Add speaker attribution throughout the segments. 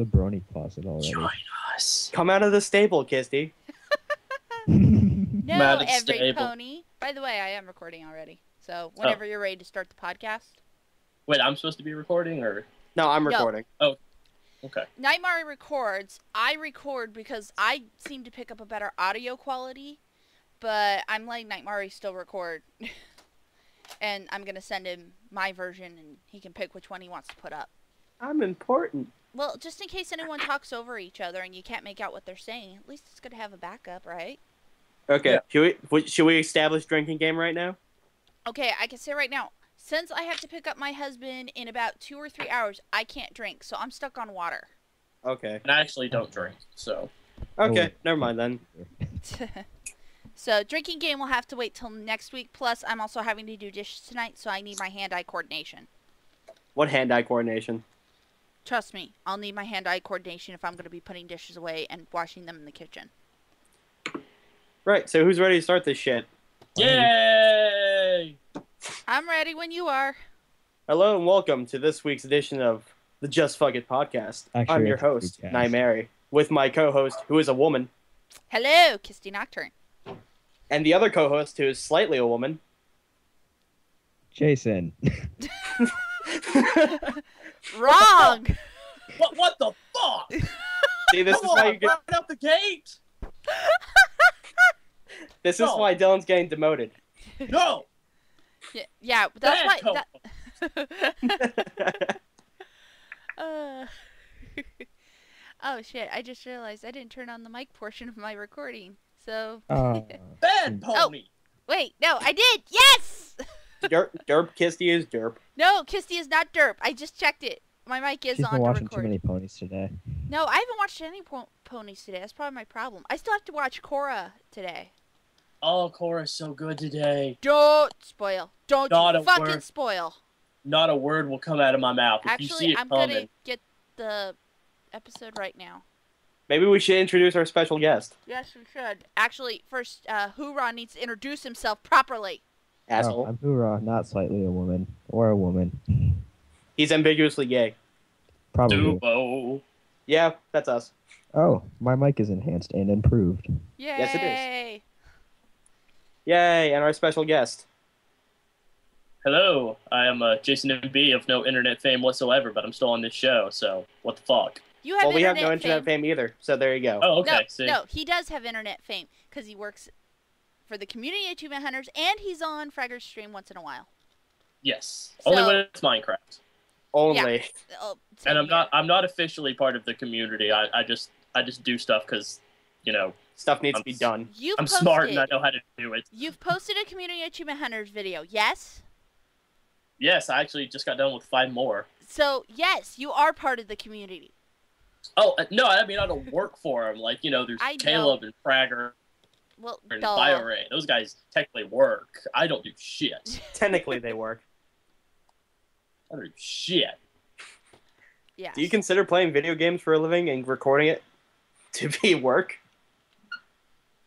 Speaker 1: brony closet already.
Speaker 2: Join us.
Speaker 3: Come out of the stable, Kisty.
Speaker 4: No,
Speaker 2: Mad at
Speaker 4: every
Speaker 2: stable.
Speaker 4: pony. By the way, I am recording already. So whenever you're ready to start the podcast.
Speaker 2: Wait, I'm supposed to be recording, or?
Speaker 3: No, I'm recording.
Speaker 2: Okay.
Speaker 4: Nightmare records. I record because I seem to pick up a better audio quality, but I'm letting Nightmare still record. And I'm going to send him my version, and he can pick which one he wants to put up.
Speaker 3: I'm important.
Speaker 4: Well, just in case anyone talks over each other and you can't make out what they're saying, at least it's good to have a backup, right?
Speaker 3: Okay, should we establish drinking game right now?
Speaker 4: Okay, I can say right now, since I have to pick up my husband in about 2 or 3 hours, I can't drink, so I'm stuck on water.
Speaker 3: Okay.
Speaker 2: And I actually don't drink, so.
Speaker 3: Okay, never mind then.
Speaker 4: So, drinking game will have to wait till next week. Plus, I'm also having to do dishes tonight, so I need my hand-eye coordination.
Speaker 3: What hand-eye coordination?
Speaker 4: Trust me, I'll need my hand-eye coordination if I'm going to be putting dishes away and washing them in the kitchen.
Speaker 3: Right, so who's ready to start this shit?
Speaker 2: Yay!
Speaker 4: I'm ready when you are.
Speaker 3: Hello and welcome to this week's edition of the Just Fuck It podcast.
Speaker 1: Actually,
Speaker 3: I'm your
Speaker 1: it's a
Speaker 3: host,
Speaker 1: podcast.
Speaker 3: Nightmare, with my co-host, who is a woman,
Speaker 4: Hello, Kisty Nocturne.
Speaker 3: and the other co-host, who is slightly a woman.
Speaker 1: Jason.
Speaker 4: Wrong!
Speaker 2: What the fuck?
Speaker 3: See, this
Speaker 2: Come
Speaker 3: is why
Speaker 2: on,
Speaker 3: you get,
Speaker 2: right out the gate!
Speaker 3: this is
Speaker 2: No.
Speaker 3: why Dylan's getting demoted.
Speaker 2: No!
Speaker 4: Yeah, that's
Speaker 2: Bad
Speaker 4: why...
Speaker 2: co-
Speaker 4: Oh, shit, I just realized I didn't turn on the mic portion of my recording, so...
Speaker 2: Bad pony!
Speaker 4: Wait, no, I did! Yes!
Speaker 3: Derp Kisty is derp.
Speaker 4: No, Kisty is not derp. I just checked it. My mic is
Speaker 1: She's
Speaker 4: on
Speaker 1: been
Speaker 4: to
Speaker 1: watching
Speaker 4: record.
Speaker 1: too many ponies today.
Speaker 4: No, I haven't watched any ponies today. That's probably my problem. I still have to watch Korra today.
Speaker 2: Oh, Cora's so good today.
Speaker 4: Don't spoil. Don't
Speaker 2: Not
Speaker 4: you
Speaker 2: a
Speaker 4: fucking
Speaker 2: word.
Speaker 4: spoil.
Speaker 2: Not a word will come out of my mouth. If you see
Speaker 4: Actually,
Speaker 2: it
Speaker 4: I'm
Speaker 2: coming,
Speaker 4: gonna get the episode right now.
Speaker 3: Maybe we should introduce our special guest.
Speaker 4: Yes, we should. Actually, first, Hoorah needs to introduce himself properly.
Speaker 3: Asshole.
Speaker 1: Oh, I'm Hoorah, not slightly a woman. Or a woman.
Speaker 3: He's ambiguously gay.
Speaker 1: Probably.
Speaker 2: Duo.
Speaker 3: Yeah, that's us.
Speaker 1: Oh, my mic is enhanced and improved.
Speaker 4: Yay!
Speaker 3: Yes, it is. Yay, and our special guest.
Speaker 2: Hello, I am Jason MB of no internet fame whatsoever, but I'm still on this show, so what the fuck?
Speaker 4: You have
Speaker 3: Well, we have
Speaker 4: internet
Speaker 3: no internet fame either, so there you go.
Speaker 2: Oh, okay,
Speaker 4: No,
Speaker 2: see.
Speaker 4: no, he does have internet fame because he works for the Community Achievement Hunters, and he's on Fragger's stream once in a while.
Speaker 2: Yes.
Speaker 4: So-
Speaker 2: Only when it's Minecraft.
Speaker 3: Only.
Speaker 4: Oh,
Speaker 2: And
Speaker 4: same here.
Speaker 2: I'm not officially part of the community. I just do stuff because, you know,
Speaker 3: Stuff needs to be done.
Speaker 4: You've
Speaker 2: I'm
Speaker 4: posted,
Speaker 2: smart and I know how to do it.
Speaker 4: You've posted a Community Achievement Hunters video, yes?
Speaker 2: Yes, I actually just got done with 5 more.
Speaker 4: So, yes, you are part of the community.
Speaker 2: Oh, no, I mean, I don't work for them. Like, you know, there's
Speaker 4: I know.
Speaker 2: Caleb and Fragger
Speaker 4: Well,
Speaker 2: and
Speaker 4: duh.
Speaker 2: BioRay. Those guys technically work. I don't do shit.
Speaker 3: Technically, they work.
Speaker 2: I don't do shit.
Speaker 4: Yes.
Speaker 3: Do you consider playing video games for a living and recording it to be work?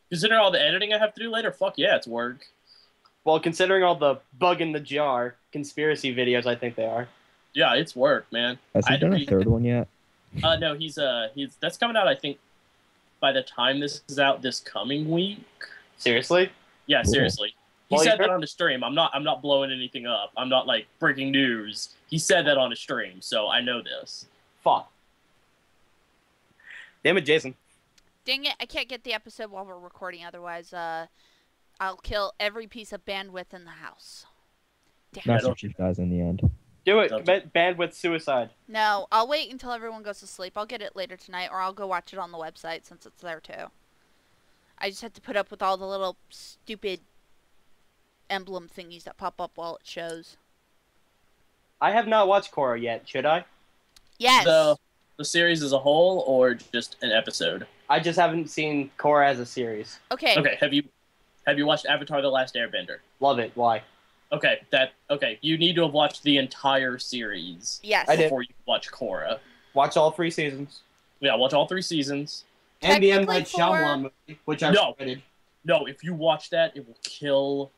Speaker 2: Consider all the editing I have to do later. Fuck yeah, it's work.
Speaker 3: Well, considering all the bug in the jar conspiracy videos, I think they are.
Speaker 2: Yeah, it's work, man.
Speaker 1: Has he done a third one yet?
Speaker 2: No, he's that's coming out, I think, by the time this is out this coming week.
Speaker 3: Seriously?
Speaker 2: Yeah,
Speaker 1: Cool.
Speaker 2: seriously. He
Speaker 3: Well,
Speaker 2: said
Speaker 3: you
Speaker 2: that
Speaker 3: heard-
Speaker 2: on the stream. I'm not blowing anything up. I'm not like breaking news. He said that on a stream, so I know this.
Speaker 3: Fuck. Damn it, Jason.
Speaker 4: Dang it, I can't get the episode while we're recording, otherwise, I'll kill every piece of bandwidth in the house. Damn it.
Speaker 1: Master Chief dies in the end.
Speaker 3: Do it.
Speaker 2: Don't-
Speaker 3: Commit bandwidth suicide.
Speaker 4: No, I'll wait until everyone goes to sleep. I'll get it later tonight, or I'll go watch it on the website since it's there too. I just have to put up with all the little stupid emblem thingies that pop up while it shows.
Speaker 3: I have not watched Korra yet. Should I?
Speaker 4: Yes!
Speaker 2: The series as a whole, or just an episode?
Speaker 3: I just haven't seen Korra as a series.
Speaker 4: Okay.
Speaker 2: Okay, have you watched Avatar: The Last Airbender?
Speaker 3: Love it. Why?
Speaker 2: Okay, you need to have watched the entire series
Speaker 4: Yes.
Speaker 3: I did.
Speaker 2: before you watch Korra.
Speaker 3: Watch all 3 seasons.
Speaker 2: Yeah, watch all 3 seasons.
Speaker 3: And the M.
Speaker 4: Technically
Speaker 3: Night Shyamalan movie, which I've
Speaker 2: No.
Speaker 3: rated.
Speaker 2: No, if you watch that, it will kill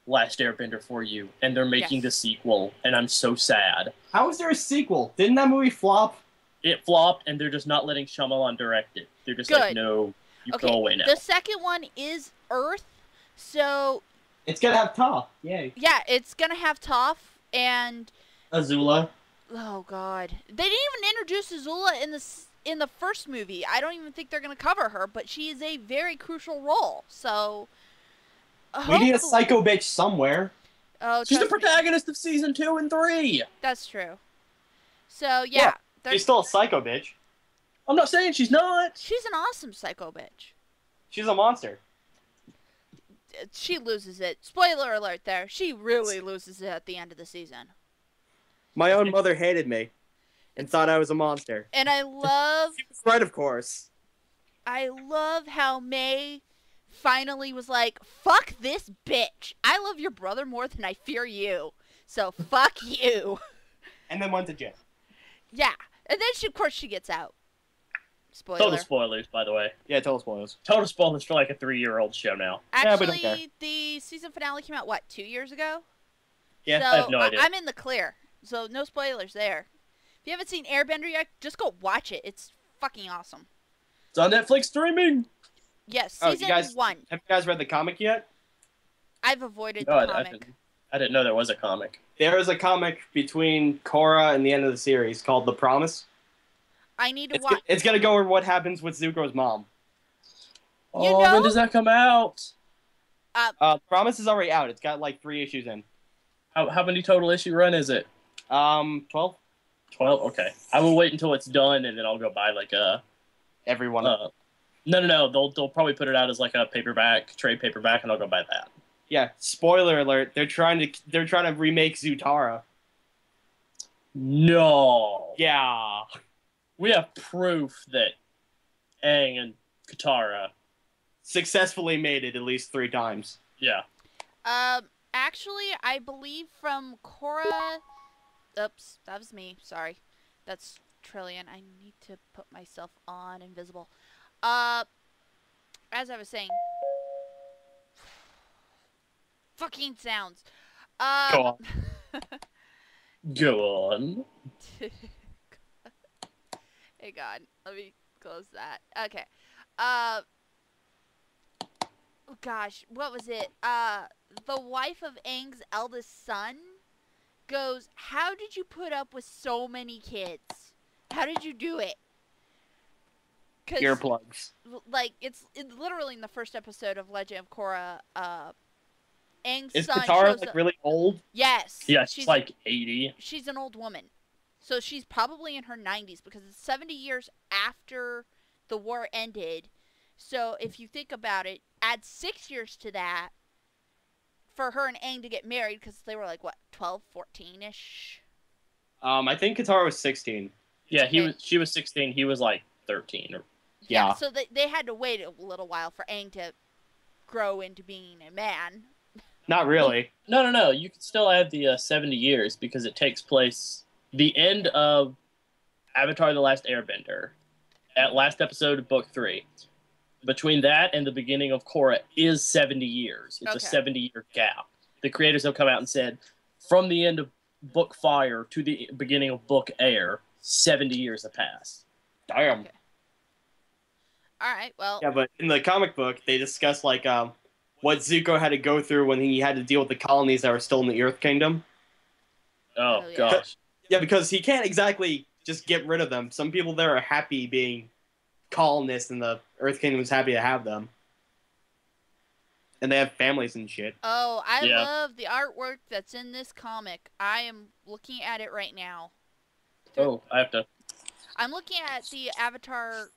Speaker 2: Last Airbender for you, and they're making
Speaker 4: Yes.
Speaker 2: the sequel, and I'm so sad.
Speaker 3: How is there a sequel? Didn't that movie flop?
Speaker 2: it flopped, and they're just not letting Shyamalan direct it. They're just like,
Speaker 4: Good.
Speaker 2: no, you
Speaker 4: Okay,
Speaker 2: go away now.
Speaker 4: the second one is Earth, so
Speaker 3: It's gonna have Toph. Yay.
Speaker 4: yeah, it's gonna have Toph and
Speaker 3: Azula.
Speaker 4: oh god, they didn't even introduce Azula in the first movie. I don't even think they're gonna cover her, but she is a very crucial role. So
Speaker 3: We need a
Speaker 4: hopefully-
Speaker 3: psycho bitch somewhere.
Speaker 4: Oh,
Speaker 2: She's the
Speaker 4: trust me,
Speaker 2: protagonist of season 2 and 3.
Speaker 4: that's true. So yeah,
Speaker 3: She's still a psycho bitch.
Speaker 2: I'm not saying she's not.
Speaker 4: she's an awesome psycho bitch.
Speaker 3: She's a monster.
Speaker 4: She loses it. Spoiler alert there. She really loses it at the end of the season.
Speaker 3: My own mother hated me and thought I was a monster.
Speaker 4: And I love
Speaker 3: She was right, of course.
Speaker 4: how May finally was like, fuck this bitch. I love your brother more than I fear you. So fuck you.
Speaker 3: And then went to jail.
Speaker 4: Yeah. And then of course she gets out. Spoiler.
Speaker 2: Total spoilers, by the way.
Speaker 3: Yeah, total spoilers.
Speaker 2: Total spoilers for like a 3-year-old show now.
Speaker 3: Yeah, we don't
Speaker 4: Actually,
Speaker 3: care.
Speaker 4: the season finale came out, what, 2 years ago?
Speaker 3: Yeah,
Speaker 4: so
Speaker 2: I have no idea.
Speaker 4: I'm in the clear. So no spoilers there. If you haven't seen Airbender yet, just go watch it. It's fucking awesome.
Speaker 2: It's on Netflix streaming.
Speaker 4: Yes,
Speaker 3: Oh, you
Speaker 4: season
Speaker 3: guys-
Speaker 4: 1.
Speaker 3: Have you guys read the comic yet?
Speaker 4: I've avoided
Speaker 2: No,
Speaker 4: the
Speaker 2: I
Speaker 4: comic.
Speaker 2: didn't know there was a comic.
Speaker 3: There is a comic between Korra and the end of the series called The Promise.
Speaker 4: I need to watch.
Speaker 3: It's gonna go over what happens with Zuko's mom.
Speaker 4: You
Speaker 2: Oh,
Speaker 4: know-
Speaker 2: when does that come out?
Speaker 3: Promise is already out. It's got like 3 issues in.
Speaker 2: How many total issue run is it?
Speaker 3: 12.
Speaker 2: 12? Okay. I will wait until it's done, and then I'll go buy like a...
Speaker 3: Everyone.
Speaker 2: No. They'll probably put it out as like a trade paperback, and I'll go buy that.
Speaker 3: Yeah. Spoiler alert. They're trying to remake Zutara.
Speaker 2: No.
Speaker 3: Yeah.
Speaker 2: We have proof that Aang and Katara...
Speaker 3: Successfully made it at least 3 times.
Speaker 2: Yeah.
Speaker 4: Actually, I believe from Korra. Oops, that was me. Sorry, that's Trillion. I need to put myself on invisible. As I was saying, fucking sounds.
Speaker 3: Go on.
Speaker 2: Go on.
Speaker 4: Hey God, let me close that. Okay. Gosh, what was it? The wife of Aang's eldest son goes, "How did you put up with so many kids? How did you do it?" 'Cause,
Speaker 3: Earplugs.
Speaker 4: like, it's literally in the first episode of Legend of Korra. Aang's
Speaker 3: Is
Speaker 4: son
Speaker 3: Katara
Speaker 4: shows
Speaker 3: like
Speaker 4: up.
Speaker 3: really old?
Speaker 4: Yes.
Speaker 2: Yeah, she's like 80.
Speaker 4: She's an old woman. So she's probably in her 90s because it's 70 years after the war ended. So if you think about it, add 6 years to that for her and Aang to get married because they were like, what, 12, 14-ish?
Speaker 3: I think Katara was 16.
Speaker 2: Yeah,
Speaker 4: Okay.
Speaker 2: she was 16. He was like 13.
Speaker 3: Yeah.
Speaker 4: So they had to wait a little while for Aang to grow into being a man.
Speaker 3: Not really.
Speaker 2: No. You could still add the 70 years because it takes place the end of Avatar: The Last Airbender, at last episode of Book 3. Between that and the beginning of Korra is 70 years. It's a
Speaker 4: Okay.
Speaker 2: 70-year gap. The creators have come out and said, from the end of Book Fire to the beginning of Book Air, 70 years have passed.
Speaker 3: Damn.
Speaker 4: Okay. All right, well,
Speaker 3: Yeah, but in the comic book, they discuss like what Zuko had to go through when he had to deal with the colonies that were still in the Earth Kingdom.
Speaker 2: Oh,
Speaker 4: Oh, yeah.
Speaker 2: gosh.
Speaker 3: Yeah, because he can't exactly just get rid of them. Some people there are happy being colonists, and the Earth Kingdom is happy to have them. And they have families and shit.
Speaker 4: oh, I
Speaker 2: Yeah.
Speaker 4: love the artwork that's in this comic. I am looking at it right now.
Speaker 2: Oh, I have to...
Speaker 4: I'm looking at the Avatar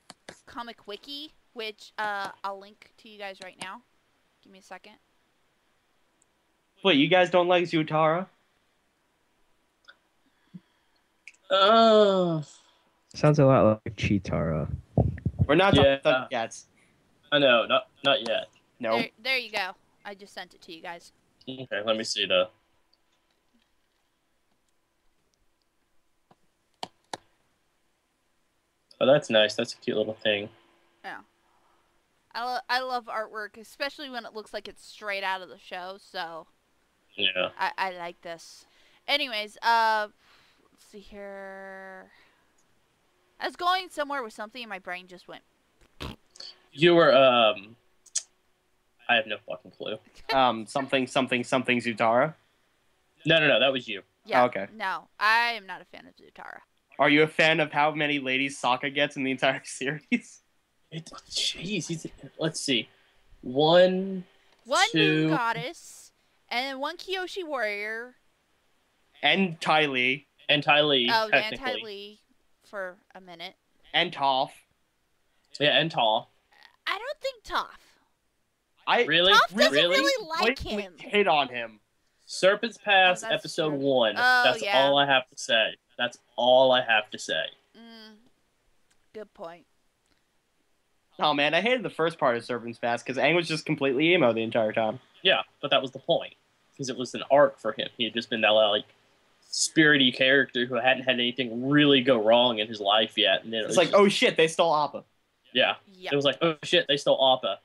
Speaker 4: comic wiki, which I'll link to you guys right now. Give me a second.
Speaker 3: Wait, you guys don't like Zutara?
Speaker 2: Oh,
Speaker 1: Sounds a lot like Cheetara.
Speaker 3: We're not talking
Speaker 2: Yeah.
Speaker 3: about Thundercats.
Speaker 2: I know. Not yet.
Speaker 3: No.
Speaker 4: There you go. I just sent it to you guys.
Speaker 2: Okay, let me see the... Oh, that's nice. That's a cute little thing.
Speaker 4: I love artwork, especially when it looks like it's straight out of the show. So
Speaker 2: Yeah.
Speaker 4: I like this. Anyways, let's see here. I was going somewhere with something and my brain just went.
Speaker 2: You were I have no fucking clue.
Speaker 3: Something Zutara.
Speaker 2: No, that was you.
Speaker 4: Yeah.
Speaker 3: Oh, okay.
Speaker 4: No, I am not a fan of Zutara.
Speaker 3: Are you a fan of how many ladies Sokka gets in the entire series?
Speaker 2: Let's see. One
Speaker 4: One
Speaker 2: two,
Speaker 4: moon goddess, and then one Kyoshi warrior.
Speaker 3: And Ty Lee.
Speaker 2: and Ty Lee,
Speaker 4: Oh, yeah,
Speaker 2: technically.
Speaker 4: Ty Lee for a minute.
Speaker 3: And Toph.
Speaker 2: Yeah, and Tall.
Speaker 4: I don't think Toph.
Speaker 2: Really?
Speaker 4: Toph doesn't
Speaker 2: Really?
Speaker 4: really like
Speaker 3: blatantly
Speaker 4: him.
Speaker 3: hit on him.
Speaker 2: Serpent's Pass,
Speaker 4: that's
Speaker 2: episode
Speaker 4: true.
Speaker 2: 1.
Speaker 4: Oh,
Speaker 2: That's
Speaker 4: yeah.
Speaker 2: all I have to say. That's all I have to say.
Speaker 4: Good point.
Speaker 3: Oh man, I hated the first part of Serpent's Pass because Aang was just completely emo the entire time.
Speaker 2: Yeah, but that was the point. Because it was an arc for him. He had just been that, like, spirity character who hadn't had anything really go wrong in his life yet. And then
Speaker 3: It's like,
Speaker 2: just,
Speaker 3: oh shit, they stole Appa.
Speaker 2: yeah.
Speaker 4: Yeah.
Speaker 2: It was like, oh shit, they stole Appa.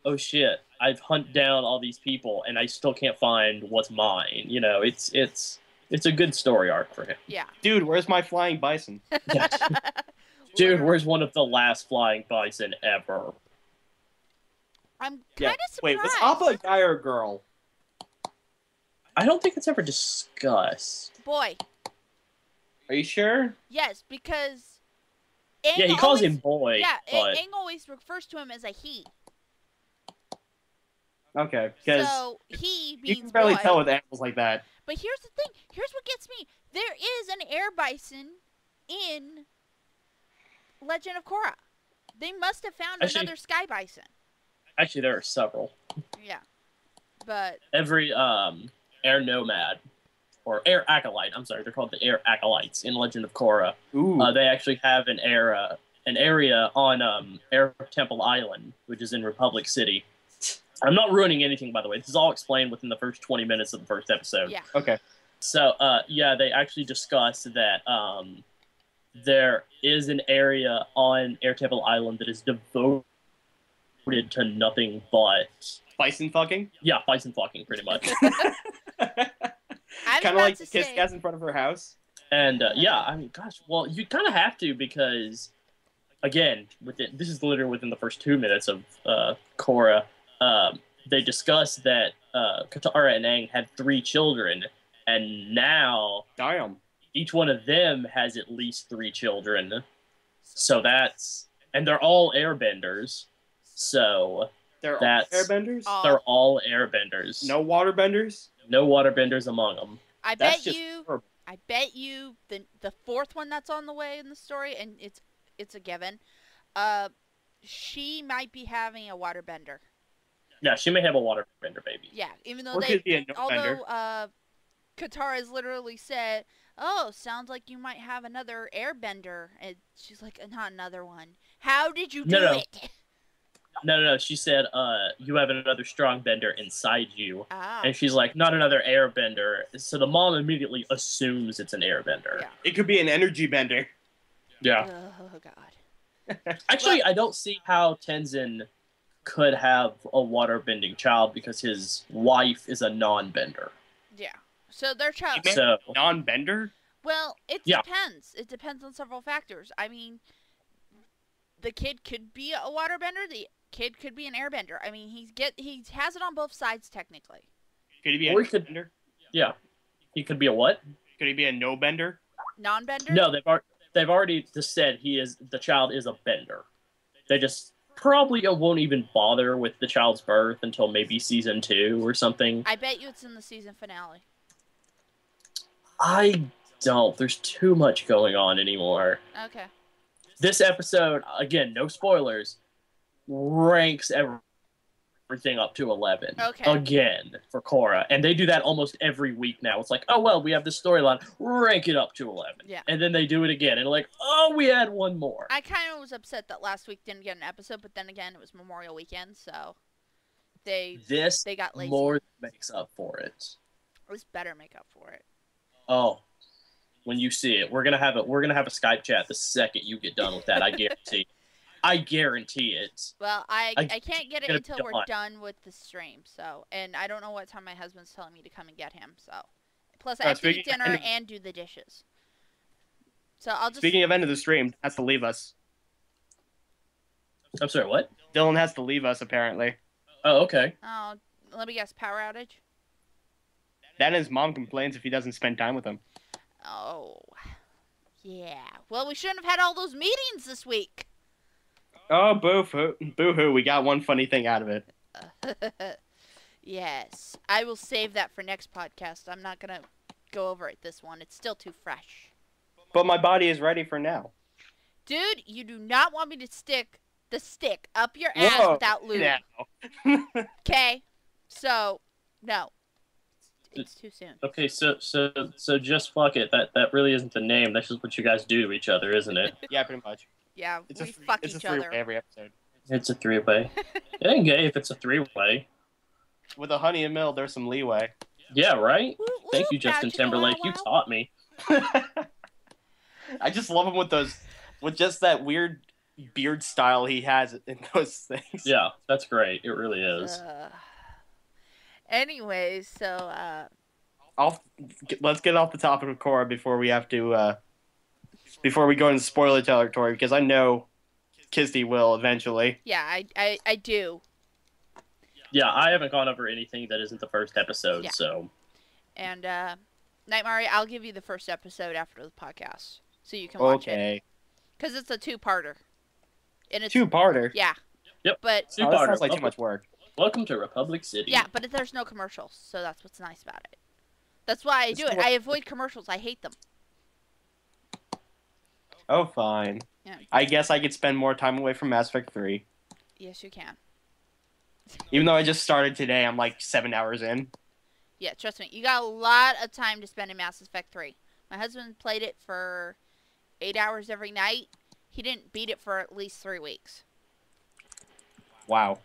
Speaker 2: Oh shit, I've hunted down all these people and I still can't find what's mine. You know, it's a good story arc for him.
Speaker 4: Yeah.
Speaker 3: Dude, where's my flying bison?
Speaker 2: Dude, where's one of the last flying bison ever?
Speaker 4: I'm
Speaker 3: Yeah.
Speaker 4: kind of surprised.
Speaker 3: Wait, was Appa a guy or a girl?
Speaker 2: I don't think it's ever discussed.
Speaker 4: Boy,
Speaker 3: Are you sure?
Speaker 4: yes, because Aang
Speaker 2: Yeah, he calls
Speaker 4: always,
Speaker 2: him boy,
Speaker 4: Yeah,
Speaker 2: but
Speaker 4: Aang always refers to him as a he.
Speaker 3: Okay, because
Speaker 4: So he
Speaker 3: you
Speaker 4: means
Speaker 3: can barely
Speaker 4: boy.
Speaker 3: tell with animals like that.
Speaker 4: But here's the thing. Here's what gets me. There is an air bison in Legend of Korra. They must have found
Speaker 2: Actually-
Speaker 4: another sky bison.
Speaker 2: actually there are several.
Speaker 4: Yeah. But
Speaker 2: Every air nomad or air acolyte, I'm sorry, they're called the air acolytes in Legend of Korra.
Speaker 3: Ooh.
Speaker 2: They actually have an area on Air Temple Island, which is in Republic City. I'm not ruining anything, by the way. This is all explained within the first 20 minutes of the first episode.
Speaker 4: yeah.
Speaker 3: Okay.
Speaker 2: So, yeah, they actually discuss that there is an area on Air Temple Island that is devoted to nothing but,
Speaker 3: Bison fucking?
Speaker 2: yeah, bison fucking, pretty much.
Speaker 4: I'm
Speaker 3: Kind of
Speaker 4: about
Speaker 3: like
Speaker 4: to
Speaker 3: the Kiss
Speaker 4: say,
Speaker 3: Cats in front of her house.
Speaker 2: And, yeah, I mean, gosh, well, you kind of have to because, again, this is literally within the first 2 minutes of Korra. They discuss that Katara and Aang had 3 children, and now
Speaker 3: Damn.
Speaker 2: each one of them has at least 3 children. So and they're all airbenders. So
Speaker 3: They're all
Speaker 2: That's-
Speaker 3: airbenders?
Speaker 4: Oh.
Speaker 2: they're all airbenders.
Speaker 3: No waterbenders?
Speaker 2: No waterbenders among them.
Speaker 4: I
Speaker 3: That's
Speaker 4: bet
Speaker 3: just
Speaker 4: you
Speaker 3: horrible.
Speaker 4: the fourth one that's on the way in the story, and it's a given. She might be having a waterbender.
Speaker 2: Yeah, she may have a waterbender baby.
Speaker 4: Yeah, even though
Speaker 3: Or could be a no bender.
Speaker 4: although Katara has literally said, "Oh, sounds like you might have another airbender," and she's like, "Not another one. How did you do
Speaker 2: No.
Speaker 4: it?"
Speaker 2: No. She said, you have another strong bender inside you.
Speaker 4: Ah,
Speaker 2: And she's like, not another airbender. So the mom immediately assumes it's an airbender.
Speaker 4: yeah.
Speaker 3: It could be an energy bender.
Speaker 2: Yeah.
Speaker 4: Oh God.
Speaker 2: Actually, I don't see how Tenzin could have a waterbending child because his wife is a non-bender.
Speaker 4: Yeah. So their child.
Speaker 3: Man.
Speaker 2: So,
Speaker 3: Non-bender?
Speaker 4: Well, it
Speaker 2: Yeah.
Speaker 4: depends. It depends on several factors. I mean, the kid could be a waterbender. The kid could be an airbender. I mean, he has it on both sides technically.
Speaker 3: Could he be
Speaker 2: Or
Speaker 3: a
Speaker 2: he could-
Speaker 3: bender?
Speaker 2: yeah. He could be a what?
Speaker 3: Could he be a no-bender?
Speaker 4: Non-bender.
Speaker 2: No, they've already just said the child is a bender. They just probably won't even bother with the child's birth until maybe season 2 or something.
Speaker 4: I bet you it's in the season finale.
Speaker 2: I don't. There's too much going on anymore.
Speaker 4: Okay.
Speaker 2: This episode, again, no spoilers, ranks everything up to 11.
Speaker 4: Okay.
Speaker 2: Again, for Korra. And they do that almost every week now. It's like, oh, well, we have this storyline, rank it up to 11.
Speaker 4: Yeah.
Speaker 2: And then they do it again, and like, oh, we had one more.
Speaker 4: I kind of was upset that last week didn't get an episode, but then again, it was Memorial Weekend, so they
Speaker 2: This
Speaker 4: got lazy.
Speaker 2: more than makes up for it.
Speaker 4: This better make up for it.
Speaker 2: Oh, when you see it, we're gonna have a Skype chat the second you get done with that. I guarantee. I guarantee it.
Speaker 4: Well, I can't get it
Speaker 2: gonna
Speaker 4: until
Speaker 2: be
Speaker 4: we're
Speaker 2: done.
Speaker 4: done with the stream. So, and I don't know what time my husband's telling me to come and get him. So, plus I
Speaker 3: Oh,
Speaker 4: have to eat
Speaker 3: speaking
Speaker 4: dinner
Speaker 3: of-
Speaker 4: and do the dishes. So I'll just.
Speaker 3: Speaking of end of the stream, has to leave us.
Speaker 2: I'm sorry, what?
Speaker 3: Dylan has to leave us apparently.
Speaker 2: Oh, okay.
Speaker 4: Oh, let me guess. Power outage.
Speaker 3: Then his mom complains if he doesn't spend time with him.
Speaker 4: Oh. Yeah. Well, we shouldn't have had all those meetings this week.
Speaker 3: Oh, boo-hoo. We got one funny thing out of it.
Speaker 4: Yes. I will save that for next podcast. I'm not going to go over it this one. It's still too fresh.
Speaker 3: But my body is ready for now.
Speaker 4: Dude, you do not want me to stick the stick up your ass without lube.
Speaker 3: Now.
Speaker 4: Okay? So, no. It's too soon.
Speaker 2: Okay, so just fuck it. That really isn't the name. That's just what you guys do to each other, isn't it?
Speaker 3: Yeah, pretty much.
Speaker 4: Yeah,
Speaker 3: It's
Speaker 4: we
Speaker 3: a
Speaker 4: fuck
Speaker 3: it's a
Speaker 4: each
Speaker 3: three-way
Speaker 4: other.
Speaker 3: every episode.
Speaker 2: It's a three-way. It ain't gay if it's a three-way.
Speaker 3: With a honey and mill, there's some leeway.
Speaker 2: Yeah, right?
Speaker 4: Woo,
Speaker 2: Thank
Speaker 4: woo,
Speaker 2: you, Justin
Speaker 4: magical
Speaker 2: Timberlake.
Speaker 4: wow
Speaker 2: You
Speaker 4: wow.
Speaker 2: taught me.
Speaker 3: I just love him with just that weird beard style he has in those things.
Speaker 2: Yeah, that's great. It really is.
Speaker 4: Anyways, so
Speaker 3: Let's get off the topic of Korra before we have to before we go into spoiler territory, because I know Kirsty will eventually.
Speaker 4: yeah, I do.
Speaker 2: Yeah, I haven't gone over anything that isn't the first episode,
Speaker 4: Yeah.
Speaker 2: so.
Speaker 4: And Nightmare, I'll give you the first episode after the podcast, so you can watch it.
Speaker 3: Okay.
Speaker 4: Because it's a two-parter. And it's
Speaker 3: Two-parter.
Speaker 4: yeah.
Speaker 2: Yep.
Speaker 4: But
Speaker 3: Oh, that
Speaker 2: Two-parter.
Speaker 3: sounds like too much work.
Speaker 2: Welcome to Republic City.
Speaker 4: yeah, but there's no commercials, so that's what's nice about it. That's why I do it. I avoid commercials. I hate them.
Speaker 3: Oh, fine.
Speaker 4: Yeah.
Speaker 3: I guess I could spend more time away from Mass Effect 3.
Speaker 4: Yes, you can.
Speaker 3: Even though I just started today, I'm like 7 hours in.
Speaker 4: Yeah, trust me. You got a lot of time to spend in Mass Effect 3. My husband played it for 8 hours every night. He didn't beat it for at least 3 weeks.
Speaker 3: Wow.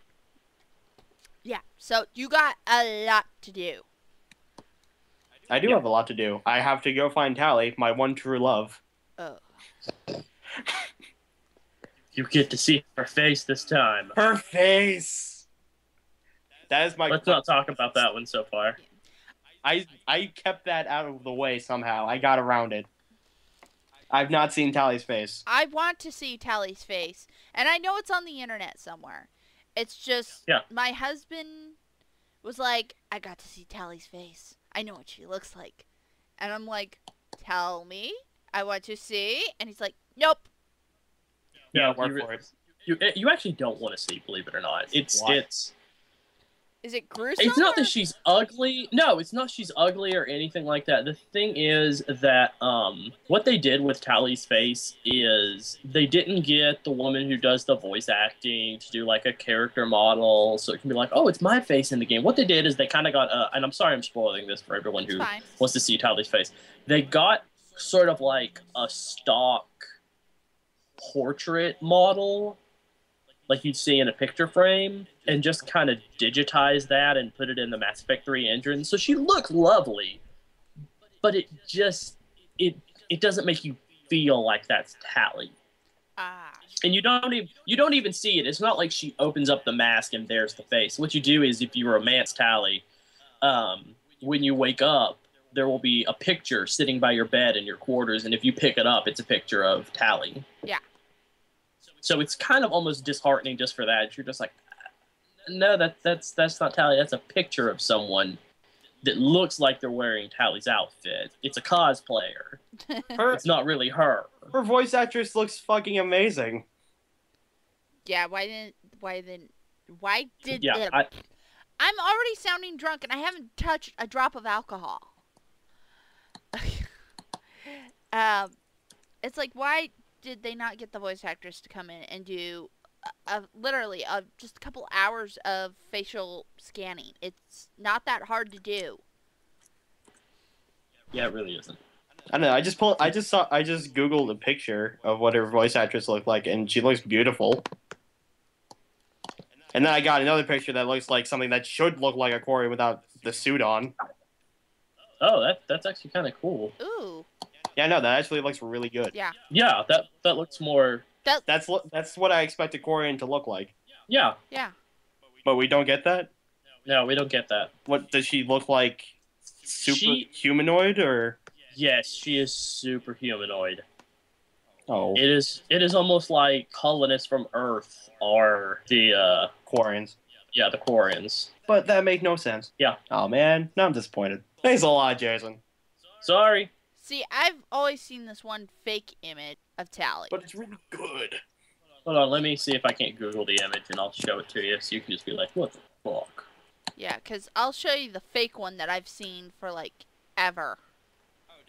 Speaker 4: Yeah, so you got a lot to do.
Speaker 3: I do
Speaker 2: Yeah.
Speaker 3: have a lot to do. I have to go find Tally, my one true love.
Speaker 4: Oh.
Speaker 2: You get to see her face this time.
Speaker 3: Her face! That is my...
Speaker 2: Let's not talk about that one so far.
Speaker 3: I kept that out of the way somehow. I got around it. I've not seen Tally's face.
Speaker 4: I want to see Tally's face, and I know it's on the internet somewhere. It's just
Speaker 2: Yeah.
Speaker 4: my husband was like, I got to see Tally's face. I know what she looks like. And I'm like, tell me. I want to see. And he's like, nope.
Speaker 3: Yeah,
Speaker 2: No,
Speaker 3: work for it.
Speaker 2: you actually don't want to see, believe it or not. It's
Speaker 3: What?
Speaker 2: it's
Speaker 4: Is it gruesome?
Speaker 2: it's not
Speaker 4: or-
Speaker 2: that she's ugly. No, it's not she's ugly or anything like that. The thing is that what they did with Tally's face is they didn't get the woman who does the voice acting to do like a character model so it can be like, oh, it's my face in the game. What they did is they kind of got and I'm sorry I'm spoiling this for everyone
Speaker 4: It's
Speaker 2: who
Speaker 4: fine.
Speaker 2: wants to see Tally's face. They got sort of like a stock portrait model like you'd see in a picture frame and just kind of digitize that and put it in the Mass Effect 3 engine. So she looked lovely, but it just it doesn't make you feel like that's Tally.
Speaker 4: Ah.
Speaker 2: And you don't even see it. It's not like she opens up the mask and there's the face. What you do is if you romance Tally, when you wake up, there will be a picture sitting by your bed in your quarters, and if you pick it up, it's a picture of Tally.
Speaker 4: Yeah.
Speaker 2: So it's kind of almost disheartening just for that. You're just like, no, that's not Tally. That's a picture of someone that looks like they're wearing Tally's outfit. It's a cosplayer.
Speaker 3: Her,
Speaker 2: It's not really her.
Speaker 3: her voice actress looks fucking amazing.
Speaker 4: Yeah, why did
Speaker 2: Yeah,
Speaker 4: that? I'm already sounding drunk and I haven't touched a drop of alcohol. It's like, why did they not get the voice actress to come in and do literally just a couple hours of facial scanning? It's not that hard to do.
Speaker 2: Yeah, it really isn't.
Speaker 3: I don't know. I just googled a picture of what her voice actress looked like, and she looks beautiful. And then I got another picture that looks like something that should look like a Corey without the suit on.
Speaker 2: Oh, that's actually kind of cool.
Speaker 4: Ooh,
Speaker 3: Yeah, no, that actually looks really good.
Speaker 4: yeah.
Speaker 2: Yeah, that looks more.
Speaker 3: That's what I expected Corian to look like.
Speaker 2: Yeah,
Speaker 4: Yeah.
Speaker 3: But we don't get that.
Speaker 2: no, we don't get that.
Speaker 3: What does she look like? Super
Speaker 2: She-
Speaker 3: humanoid or?
Speaker 2: Yes, she is super humanoid.
Speaker 3: Oh,
Speaker 2: It is almost like colonists from Earth are the
Speaker 3: Quarians.
Speaker 2: the Quarians.
Speaker 3: But that make no sense.
Speaker 2: Yeah.
Speaker 3: Oh man, now I'm disappointed. Thanks a lot, Jason.
Speaker 2: Sorry.
Speaker 4: See, I've always seen this one fake image of Tally.
Speaker 3: But it's really good.
Speaker 2: Hold on, let me see if I can't Google the image and I'll show it to you so you can just be like, what the fuck?
Speaker 4: Yeah, because I'll show you the fake one that I've seen for, like, ever.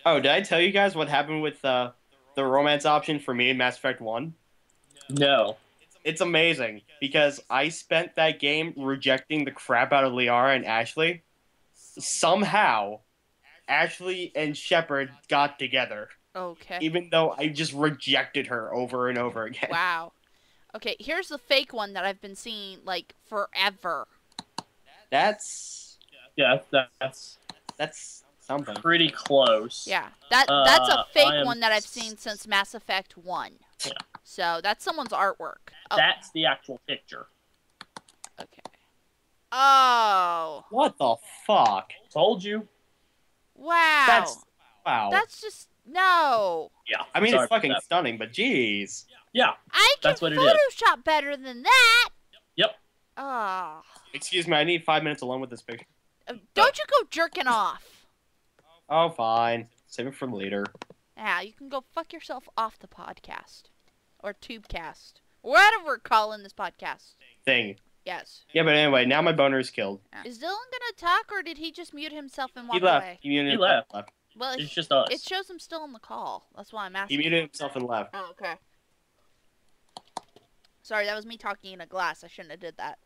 Speaker 3: Oh, did I tell you guys what happened with the romance option for me in Mass Effect 1?
Speaker 2: No.
Speaker 3: It's amazing, because I spent that game rejecting the crap out of Liara and Ashley. Somehow, Ashley and Shepard got together,
Speaker 4: Okay.
Speaker 3: even though I just rejected her over and over again.
Speaker 4: Wow. Okay, here's the fake one that I've been seeing, like, forever.
Speaker 3: That's
Speaker 2: Yeah, that's
Speaker 3: something.
Speaker 2: pretty close.
Speaker 4: Yeah, that's a
Speaker 2: I
Speaker 4: fake
Speaker 2: am-
Speaker 4: one that I've seen since Mass Effect 1.
Speaker 2: Yeah.
Speaker 4: So, that's someone's artwork. Oh,
Speaker 2: That's the actual picture.
Speaker 4: okay. Oh.
Speaker 3: What the fuck?
Speaker 2: Told you.
Speaker 4: Wow.
Speaker 3: Wow.
Speaker 4: That's just, no.
Speaker 2: Yeah.
Speaker 3: I mean,
Speaker 2: sorry
Speaker 3: it's fucking
Speaker 2: about that.
Speaker 3: stunning, but jeez.
Speaker 2: Yeah.
Speaker 4: I can
Speaker 2: That's what it is.
Speaker 4: Photoshop better than that.
Speaker 2: Yep.
Speaker 4: Oh.
Speaker 3: Excuse me, I need 5 minutes alone with this picture.
Speaker 4: Don't you go jerking off.
Speaker 3: Oh, fine. Save it for later.
Speaker 4: Yeah, you can go fuck yourself off the podcast. Or Tubecast. Whatever we're calling this podcast.
Speaker 3: Thing.
Speaker 4: Yes.
Speaker 3: Yeah, but anyway, now my boner is killed.
Speaker 4: Is Dylan gonna talk, or did he just mute himself and walk
Speaker 3: He left.
Speaker 4: away?
Speaker 3: He
Speaker 2: left.
Speaker 4: Well,
Speaker 2: It's just us.
Speaker 4: it shows him still on the call. That's why I'm
Speaker 3: He
Speaker 4: asking.
Speaker 3: muted himself and left.
Speaker 4: Oh, okay. Sorry, that was me talking in a glass. I shouldn't have did that.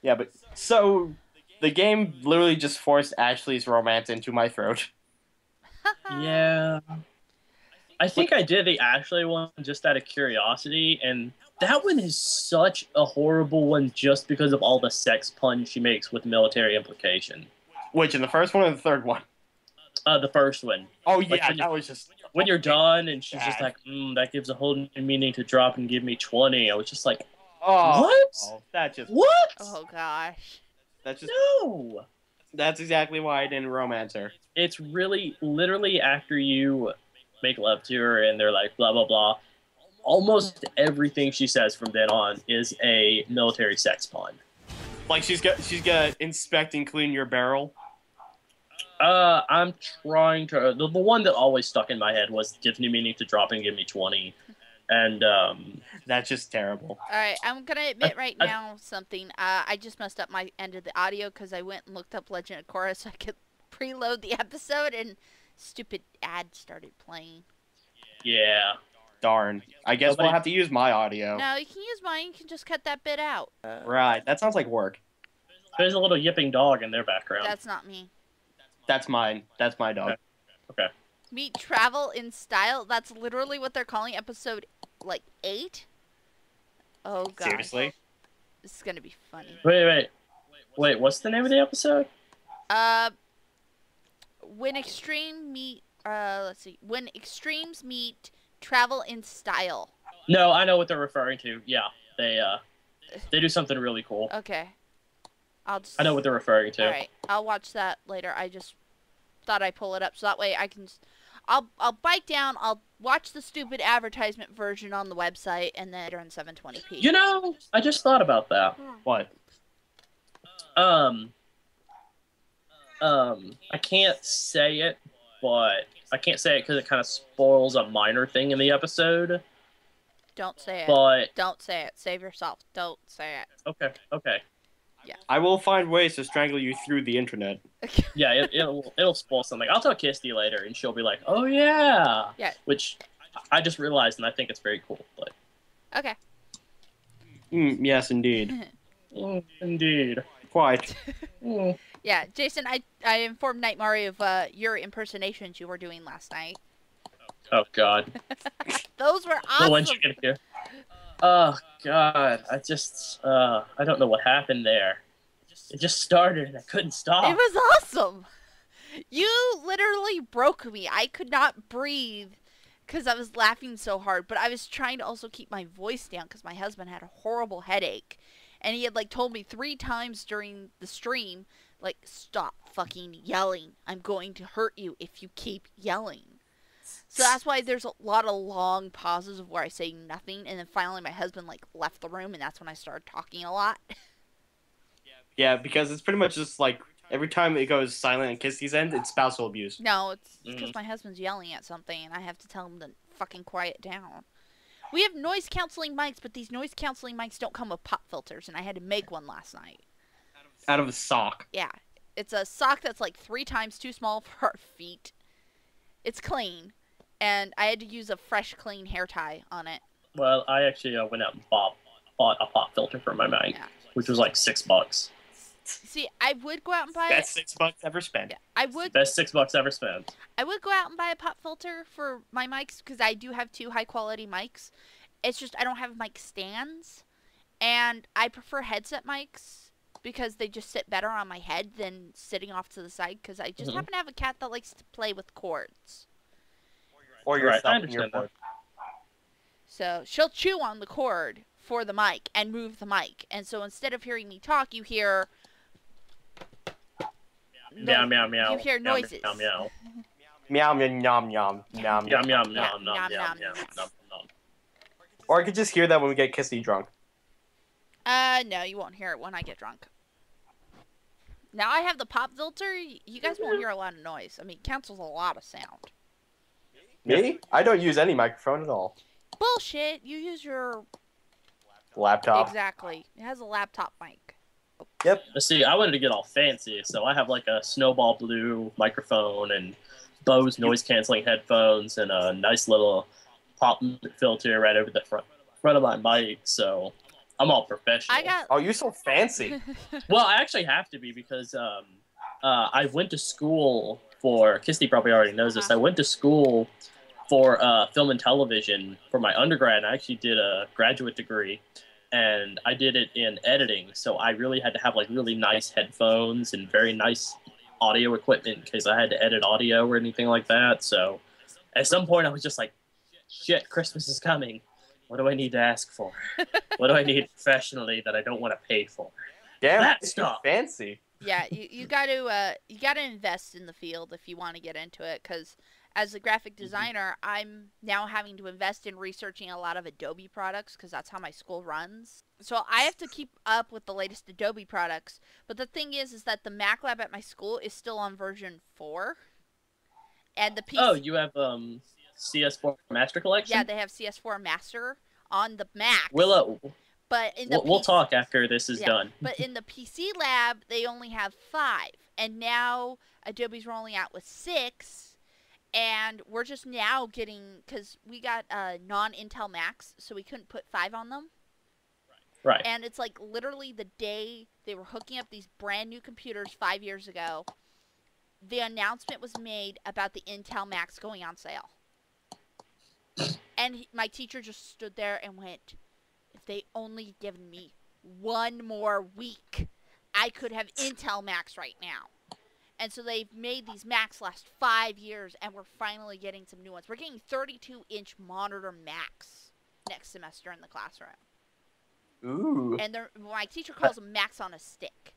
Speaker 3: Yeah, but so the game literally just forced Ashley's romance into my throat.
Speaker 2: Yeah. I think I did the Ashley one just out of curiosity, and that one is such a horrible one just because of all the sex puns she makes with military implication.
Speaker 3: Which, in the first one or the third one?
Speaker 2: The first one.
Speaker 3: Oh,
Speaker 2: Like,
Speaker 3: yeah,
Speaker 2: when you-
Speaker 3: that was just...
Speaker 2: When you're done, and she's just
Speaker 3: Bad.
Speaker 2: like, that gives a whole new meaning to drop and give me 20. I was just like,
Speaker 3: Oh,
Speaker 2: What?
Speaker 3: that just...
Speaker 2: what?
Speaker 4: Oh gosh.
Speaker 3: That's just...
Speaker 2: No!
Speaker 3: That's exactly why I didn't romance her.
Speaker 2: It's really, literally after you make love to her and they're like, blah, blah, blah, almost everything she says from then on is a military sex pun.
Speaker 3: Like, she's gonna inspect and clean your barrel.
Speaker 2: I'm trying to. The one that always stuck in my head was gives me meaning to drop and give me 20. And,
Speaker 3: That's just terrible.
Speaker 4: Alright, I'm gonna admit right now something. I just messed up my end of the audio because I went and looked up Legend of Korra so I could preload the episode, and stupid ad started playing.
Speaker 2: yeah.
Speaker 3: Darn. I guess
Speaker 2: Nobody-
Speaker 3: we'll have to use my audio.
Speaker 4: No, you can use mine. You can just cut that bit out.
Speaker 3: Right. That sounds like work.
Speaker 2: There's a little yipping dog in their background.
Speaker 4: That's not me.
Speaker 3: That's mine. That's my dog.
Speaker 2: Okay.
Speaker 4: Meet Travel in Style. That's literally what they're calling episode, like, 8? Oh, God.
Speaker 3: Seriously?
Speaker 4: This is gonna be funny.
Speaker 2: Wait, what's the name of the episode?
Speaker 4: When let's see. When extremes meet Travel in Style.
Speaker 2: No, I know what they're referring to. Yeah, they do something really cool.
Speaker 4: Okay. I'll just...
Speaker 2: I know what they're referring to.
Speaker 4: Alright, I'll watch that later. I just thought I'd pull it up so that way I can... I'll bite down, I'll watch the stupid advertisement version on the website, and then on 720p.
Speaker 2: You know, I just thought about that.
Speaker 3: What?
Speaker 2: I can't say it, but I can't say it because it kind of spoils a minor thing in the episode.
Speaker 4: Don't say it.
Speaker 2: But
Speaker 4: Don't say it. Save yourself. Don't say it.
Speaker 2: okay,
Speaker 3: I will find ways to strangle you through the internet.
Speaker 2: yeah, it'll spoil something. I'll tell Kirsty later, and she'll be like, "Oh yeah,"
Speaker 4: Yeah.
Speaker 2: Which I just realized, and I think it's very cool. But
Speaker 4: Okay.
Speaker 3: Yes, indeed.
Speaker 2: indeed,
Speaker 3: Quite.
Speaker 4: Yeah, Jason, I informed Night Mari of your impersonations you were doing last night.
Speaker 2: Oh God,
Speaker 4: Those were
Speaker 2: the
Speaker 4: awesome.
Speaker 2: ones you can hear. Oh God, I don't know what happened there. It just started, and I couldn't stop.
Speaker 4: It was awesome. You literally broke me. I could not breathe because I was laughing so hard. But I was trying to also keep my voice down because my husband had a horrible headache. And he had, like, told me 3 times during the stream, like, stop fucking yelling. I'm going to hurt you if you keep yelling. So that's why there's a lot of long pauses of where I say nothing, and then finally my husband like left the room, and that's when I started talking a lot.
Speaker 3: Yeah, because it's pretty much just like every time it goes silent and Kissy's end, it's spousal abuse.
Speaker 4: No, it's because my husband's yelling at something, and I have to tell him to fucking quiet down. We have noise canceling mics, but these noise canceling mics don't come with pop filters, and I had to make one last night.
Speaker 3: Out of a sock.
Speaker 4: Yeah, it's a sock that's like 3 times too small for our feet. It's clean, and I had to use a fresh, clean hair tie on it.
Speaker 2: Well, I actually went out and bought a pop filter for my mic,
Speaker 4: Yeah.
Speaker 2: which was like $6.
Speaker 4: See, I would go out and buy
Speaker 3: That's $6 ever spent.
Speaker 4: Yeah, I would.
Speaker 2: Best $6 ever spent.
Speaker 4: I would go out and buy a pop filter for my mics because I do have 2 high quality mics. It's just I don't have mic stands, and I prefer headset mics because they just sit better on my head than sitting off to the side. Because I just happen to have a cat that likes to play with cords.
Speaker 3: Or
Speaker 2: Right, I
Speaker 3: yourself in your
Speaker 2: understand
Speaker 3: board.
Speaker 4: So she'll chew on the cord for the mic and move the mic, and so instead of hearing me talk, you hear
Speaker 2: Meow, meow, meow.
Speaker 4: You hear
Speaker 2: meow,
Speaker 4: noises.
Speaker 2: Meow, meow.
Speaker 3: Meow, meow, yum, yum, yum,
Speaker 2: Yum, yum,
Speaker 4: Yum,
Speaker 2: yum,
Speaker 4: yum,
Speaker 2: yum,
Speaker 4: yum,
Speaker 2: yum,
Speaker 4: yum.
Speaker 2: yum, yum.
Speaker 3: Or I could just hear that when we get Kissy drunk.
Speaker 4: No, you won't hear it when I get drunk. Now I have the pop filter. You guys won't hear a lot of noise. I mean, it cancels a lot of sound.
Speaker 3: Me? I don't use any microphone at all.
Speaker 4: Bullshit. You use your
Speaker 3: Laptop.
Speaker 4: exactly. It has a laptop mic.
Speaker 3: Yep.
Speaker 2: But see, I wanted to get all fancy, so I have like a snowball blue microphone and Bose noise canceling headphones and a nice little pop filter right over the front of my mic. So I'm all professional.
Speaker 4: I got.
Speaker 3: Oh, you're so fancy.
Speaker 2: Well, I actually have to be because I went to school for. Kisty probably already knows this. I went to school for film and television for my undergrad. And I actually did a graduate degree, and I did it in editing. So I really had to have like really nice headphones and very nice audio equipment because I had to edit audio or anything like that. So at some point, I was just like, "Shit, Christmas is coming. What do I need to ask for? What do I need professionally that I don't want to pay for?"
Speaker 3: Damn,
Speaker 2: That
Speaker 3: you're
Speaker 2: stuff.
Speaker 3: fancy.
Speaker 4: Yeah, you got to invest in the field if you want to get into it. Because as a graphic designer, I'm now having to invest in researching a lot of Adobe products because that's how my school runs. So I have to keep up with the latest Adobe products. But the thing is that the Mac lab at my school is still on version 4, and the PC.
Speaker 2: Oh, you have CS4 Master Collection?
Speaker 4: Yeah, they have CS4 Master on the Mac.
Speaker 2: Willow,
Speaker 4: But in the
Speaker 2: we'll
Speaker 4: PC
Speaker 2: talk after this is done.
Speaker 4: But in the PC lab, they only have 5, and now Adobe's rolling out with 6, and we're just now getting because we got non-Intel Macs, so we couldn't put 5 on them.
Speaker 2: Right.
Speaker 4: And it's like literally the day they were hooking up these brand new computers 5 years ago, the announcement was made about the Intel Macs going on sale. And my teacher just stood there and went, if they only given me 1 more week, I could have Intel Macs right now. And so they've made these Macs last 5 years, and we're finally getting some new ones. We're getting 32-inch monitor Macs next semester in the classroom.
Speaker 3: Ooh.
Speaker 4: And my teacher calls them Macs on a stick.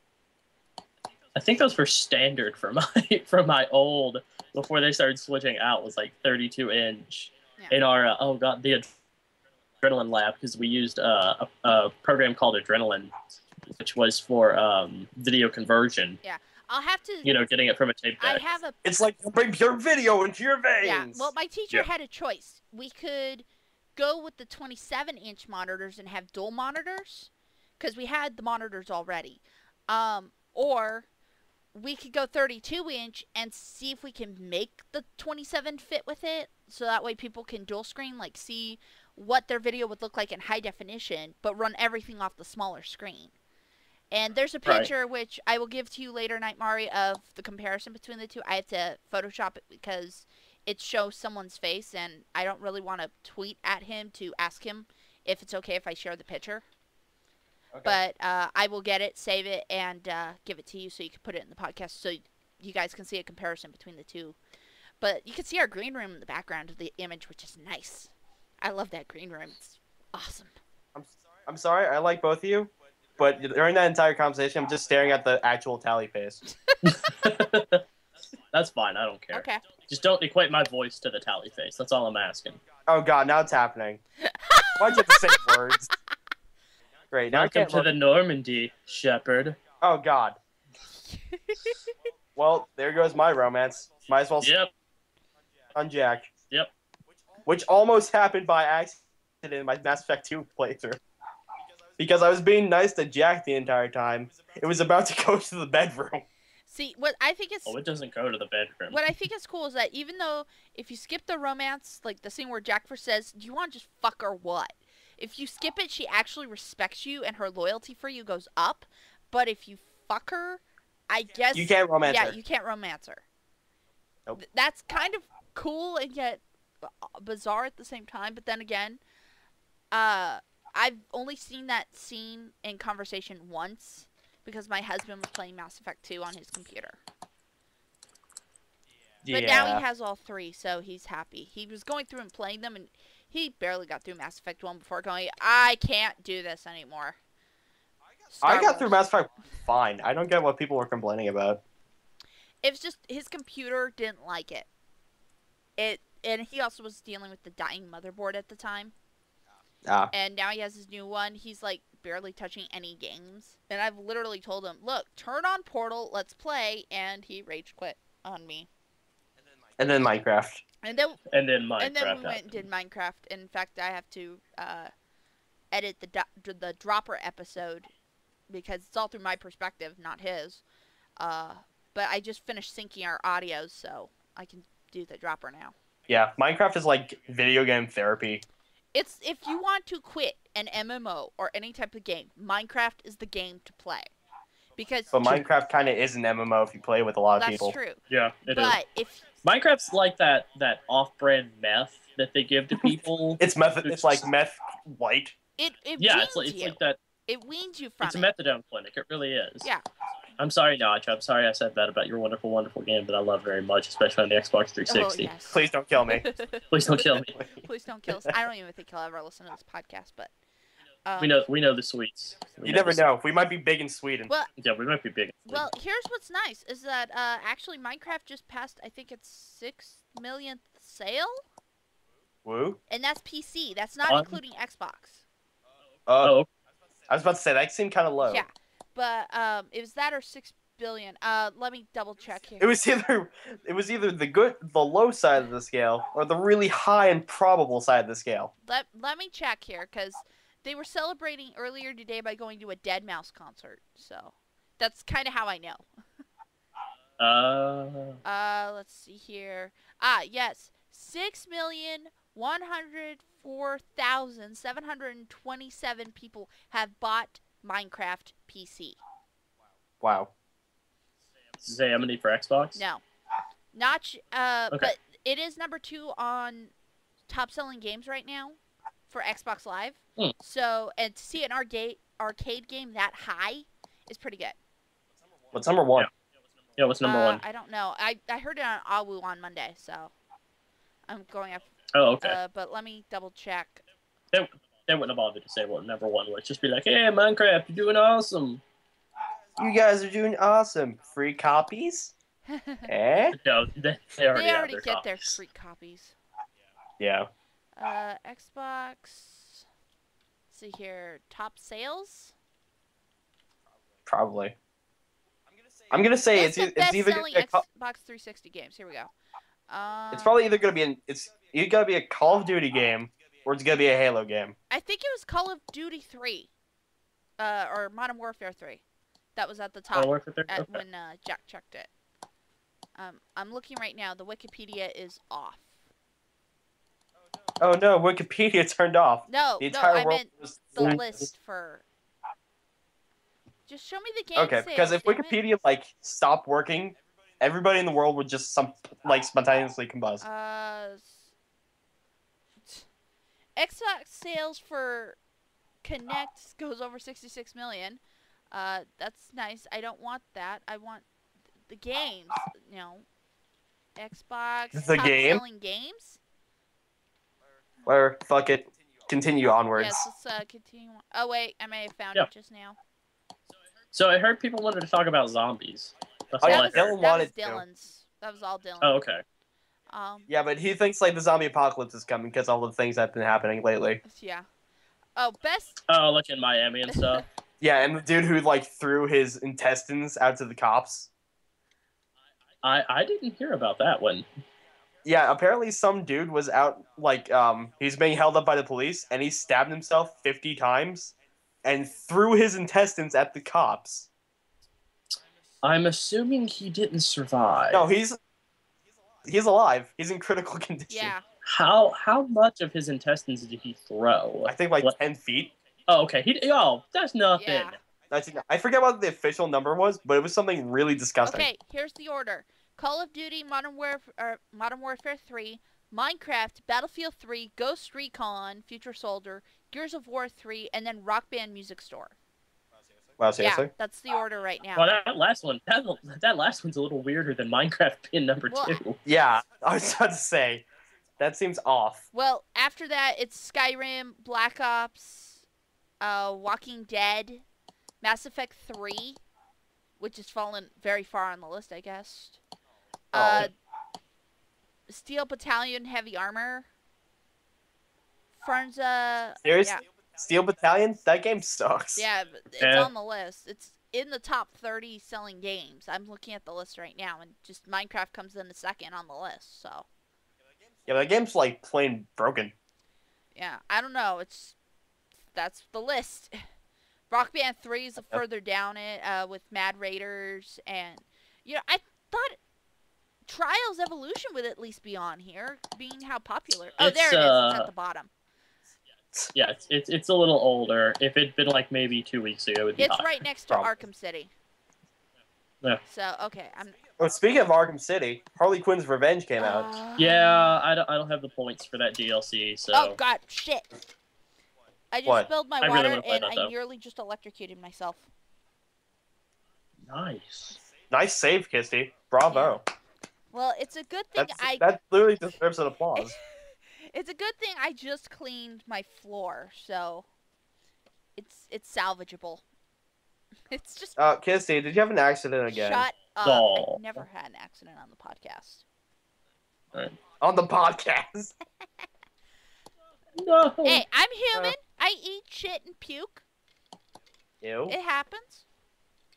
Speaker 2: I think those were standard for my old before they started switching out was like 32-inch in our the Adrenaline lab because we used a program called Adrenaline, which was for video conversion.
Speaker 4: Yeah, I'll have to.
Speaker 2: Getting it from a tape deck.
Speaker 4: I have a.
Speaker 3: It's like bring pure video into your veins.
Speaker 4: Yeah. Well, my teacher had a choice. We could go with the 27-inch monitors and have dual monitors, because we had the monitors already, or we could go 32-inch and see if we can make the 27 fit with it, so that way people can dual screen, like see what their video would look like in high definition, but run everything off the smaller screen. And there's a picture, which I will give to you later, Nightmare, of the comparison between the two. I have to Photoshop it because it shows someone's face, and I don't really want to tweet at him to ask him if it's okay if I share the picture. Okay. But I will get it, save it, and give it to you so you can put it in the podcast so you guys can see a comparison between the two. But you can see our green room in the background of the image, which is nice. I love that green room. It's awesome.
Speaker 3: I'm sorry, I like both of you, but during that entire conversation, I'm just staring at the actual tally face.
Speaker 2: That's fine. I don't care.
Speaker 4: Okay.
Speaker 2: Just don't equate my voice to the tally face. That's all I'm asking.
Speaker 3: Oh god, now it's happening. Why'd you have to say words? Great, now I
Speaker 2: Welcome
Speaker 3: can't
Speaker 2: to
Speaker 3: look.
Speaker 2: the Normandy, Shepherd.
Speaker 3: Oh god. Well, there goes my romance. Might as well
Speaker 2: Yep.
Speaker 3: on Jack.
Speaker 2: Yep.
Speaker 3: Which almost happened by accident in my Mass Effect 2 playthrough. Because I was being nice to Jack the entire time. It was about to go to the bedroom.
Speaker 4: See, what I think is
Speaker 2: Oh, it doesn't go to the bedroom.
Speaker 4: what I think is cool is that even though if you skip the romance, like the scene where Jack first says, "Do you want to just fuck or what?" If you skip it, she actually respects you and her loyalty for you goes up. But if you fuck her, I guess
Speaker 3: You can't romance her.
Speaker 4: Yeah, you can't romance her.
Speaker 3: Nope.
Speaker 4: That's kind of cool and yet bizarre at the same time. But then again, I've only seen that scene in conversation once because my husband was playing Mass Effect 2 on his computer. But now he has all three, so he's happy. He was going through and playing them, and he barely got through Mass Effect 1 before going, I can't do this anymore.
Speaker 3: I got through Mass Effect fine. I don't get what people were complaining about.
Speaker 4: It was just his computer didn't like it. And he also was dealing with the dying motherboard at the time.
Speaker 3: Ah.
Speaker 4: And now he has his new one. He's like barely touching any games. And I've literally told him, look, turn on Portal, let's play. And he rage quit on me.
Speaker 3: And then Minecraft.
Speaker 4: And then
Speaker 2: Minecraft.
Speaker 4: And then we went and did Minecraft. In fact, I have to edit the dropper episode because it's all through my perspective, not his. But I just finished syncing our audios, so I can do the dropper now.
Speaker 3: Yeah, Minecraft is like video game therapy.
Speaker 4: It's if you want to quit an MMO or any type of game, Minecraft is the game to play. Because
Speaker 3: But Minecraft kind of is an MMO if you play with a lot of
Speaker 4: that's
Speaker 3: people.
Speaker 4: true.
Speaker 2: Yeah, it is.
Speaker 4: But if
Speaker 2: Minecraft's like that off-brand meth that they give to people.
Speaker 3: It's meth. It's like meth white.
Speaker 4: it
Speaker 2: Yeah,
Speaker 4: weans
Speaker 2: it's
Speaker 4: you.
Speaker 2: like that.
Speaker 4: It weans you from
Speaker 2: It's a
Speaker 4: it.
Speaker 2: methadone clinic. It really is.
Speaker 4: Yeah.
Speaker 2: I'm sorry, Notch. I'm sorry I said that about your wonderful, wonderful game that I love very much, especially on the Xbox 360.
Speaker 4: Oh, yes.
Speaker 3: Please don't kill me.
Speaker 2: Please don't kill me.
Speaker 4: Please don't kill us. I don't even think he'll ever listen to this podcast, but
Speaker 2: We know the sweets.
Speaker 3: You never know. We might be big in Sweden.
Speaker 4: Well,
Speaker 2: Yeah, we might be big.
Speaker 4: well, here's what's nice is that actually Minecraft just passed I think its 6 millionth sale,
Speaker 3: Woo.
Speaker 4: and that's PC. That's not including Xbox.
Speaker 2: Oh,
Speaker 3: I was about to say that seemed kind of low.
Speaker 4: Yeah, but it was that or 6 billion. Let me double check here.
Speaker 3: It was either the low side of the scale or the really high and probable side of the scale.
Speaker 4: Let me check here because they were celebrating earlier today by going to a Dead Mouse concert. So that's kind of how I know. Let's see here. Yes, 6,104,727 people have bought Minecraft PC.
Speaker 3: Wow.
Speaker 2: say how many for Xbox?
Speaker 4: No, not.
Speaker 2: Okay.
Speaker 4: But it is number 2 on top selling games right now for Xbox Live. So, and to see an arcade game that high is pretty good.
Speaker 3: What's number one?
Speaker 2: Yeah, what's number one?
Speaker 4: I don't know. I heard it on Awu on Monday, so I'm going up.
Speaker 2: Oh, okay.
Speaker 4: But let me double check.
Speaker 2: They wouldn't have bothered to say what number one was. Just be like, hey, Minecraft, you're doing awesome.
Speaker 3: You guys are doing awesome. Free copies? Eh?
Speaker 2: No, they already,
Speaker 4: They
Speaker 2: have
Speaker 4: already
Speaker 2: their
Speaker 4: get their
Speaker 2: copies.
Speaker 4: free copies.
Speaker 3: Yeah.
Speaker 4: Xbox. Let's see here, top sales.
Speaker 3: Probably. I'm gonna say
Speaker 4: It's the
Speaker 3: it's either
Speaker 4: best-selling
Speaker 3: gonna be
Speaker 4: Xbox 360 games. Here we go.
Speaker 3: it's probably either gonna be it's either gonna be a Call of Duty game or it's gonna be a Halo game.
Speaker 4: I think it was Call of Duty 3, or Modern Warfare 3. That was at the top
Speaker 2: Modern Warfare 3? Okay.
Speaker 4: when Jack checked it. I'm looking right now. The Wikipedia is off.
Speaker 3: Oh no, Wikipedia turned off.
Speaker 4: No,
Speaker 3: The entire
Speaker 4: I
Speaker 3: world
Speaker 4: meant
Speaker 3: was
Speaker 4: the list for. Just show me the game.
Speaker 3: Okay, because if
Speaker 4: damn it.
Speaker 3: Wikipedia like stopped working, everybody in the world would just spontaneously combust.
Speaker 4: Xbox sales for Connect goes over 66 million. That's nice. I don't want that. I want the games. You know, Xbox
Speaker 3: The
Speaker 4: top
Speaker 3: game?
Speaker 4: selling games.
Speaker 3: Whatever, fuck it. Continue onwards.
Speaker 4: Yes, let's continue. Oh wait, I may have found
Speaker 2: Yeah.
Speaker 4: it just now.
Speaker 2: So I heard people wanted to talk about zombies. That's
Speaker 3: Oh,
Speaker 2: all
Speaker 3: yeah,
Speaker 2: I
Speaker 3: Dylan
Speaker 2: heard.
Speaker 3: wanted to.
Speaker 4: Dylan's. That was all Dylan.
Speaker 2: Oh, okay.
Speaker 3: Yeah, but he thinks like the zombie apocalypse is coming because all the things that have been happening lately.
Speaker 4: Yeah. Oh, best.
Speaker 2: Oh, like in Miami and stuff.
Speaker 3: Yeah, and the dude who like threw his intestines out to the cops.
Speaker 2: I didn't hear about that one.
Speaker 3: Yeah, apparently some dude was out like he's being held up by the police and he stabbed himself 50 times and threw his intestines at the cops.
Speaker 2: I'm assuming he didn't survive.
Speaker 3: No, he's alive. He's in critical condition.
Speaker 4: Yeah.
Speaker 2: How much of his intestines did he throw?
Speaker 3: I think like
Speaker 2: What?
Speaker 3: 10 feet.
Speaker 2: Oh, okay. That's nothing.
Speaker 4: Yeah.
Speaker 3: I forget what the official number was, but it was something really disgusting.
Speaker 4: Okay, here's the order: Call of Duty, Modern Warfare 3, Minecraft, Battlefield 3, Ghost Recon, Future Soldier, Gears of War 3, and then Rock Band Music Store.
Speaker 3: Wow, seriously?
Speaker 4: Yeah, that's the order right now.
Speaker 2: Well, that last one's a little weirder than Minecraft pin number 2.
Speaker 3: Yeah, I was about to say, that seems off.
Speaker 4: Well, after that, it's Skyrim, Black Ops, Walking Dead, Mass Effect 3, which has fallen very far on the list, I guess. Steel Battalion Heavy Armor. Forza.
Speaker 3: Seriously?
Speaker 4: Yeah,
Speaker 3: Steel Battalion? That game sucks.
Speaker 4: yeah, but it's
Speaker 2: Yeah.
Speaker 4: on the list. It's in the top 30 selling games. I'm looking at the list right now, and just Minecraft comes in the second on the list. So,
Speaker 3: Yeah, that game's like plain broken.
Speaker 4: yeah, I don't know. That's the list. Rock Band 3 is further down it with Mad Raiders, and I thought Trials Evolution would at least be on here, being how popular. Oh, there it is. It's at the bottom.
Speaker 2: Yeah, it's a little older. If it'd been like maybe 2 weeks ago, it'd be
Speaker 4: It's
Speaker 2: higher.
Speaker 4: right next to
Speaker 3: Probably.
Speaker 4: Arkham City.
Speaker 2: Yeah.
Speaker 4: So okay,
Speaker 3: Oh, speaking of Arkham City, Harley Quinn's Revenge came out.
Speaker 2: Yeah, I don't have the points for that DLC, so.
Speaker 4: Oh God, shit! I just
Speaker 3: What?
Speaker 4: spilled my
Speaker 2: I really
Speaker 4: water
Speaker 2: wanna play
Speaker 4: and
Speaker 2: that,
Speaker 4: I
Speaker 2: though.
Speaker 4: nearly just electrocuted myself.
Speaker 2: Nice.
Speaker 3: Nice save, Kisty. Bravo.
Speaker 4: Well, it's a good thing
Speaker 3: That literally deserves an applause.
Speaker 4: It's a good thing I just cleaned my floor, so it's salvageable. It's just
Speaker 3: Kisty, did you have an accident again?
Speaker 4: shut up.
Speaker 2: Oh.
Speaker 4: I've never had an accident on the podcast.
Speaker 3: On the podcast.
Speaker 2: No.
Speaker 4: Hey, I'm human. I eat shit and puke.
Speaker 3: Ew.
Speaker 4: It happens.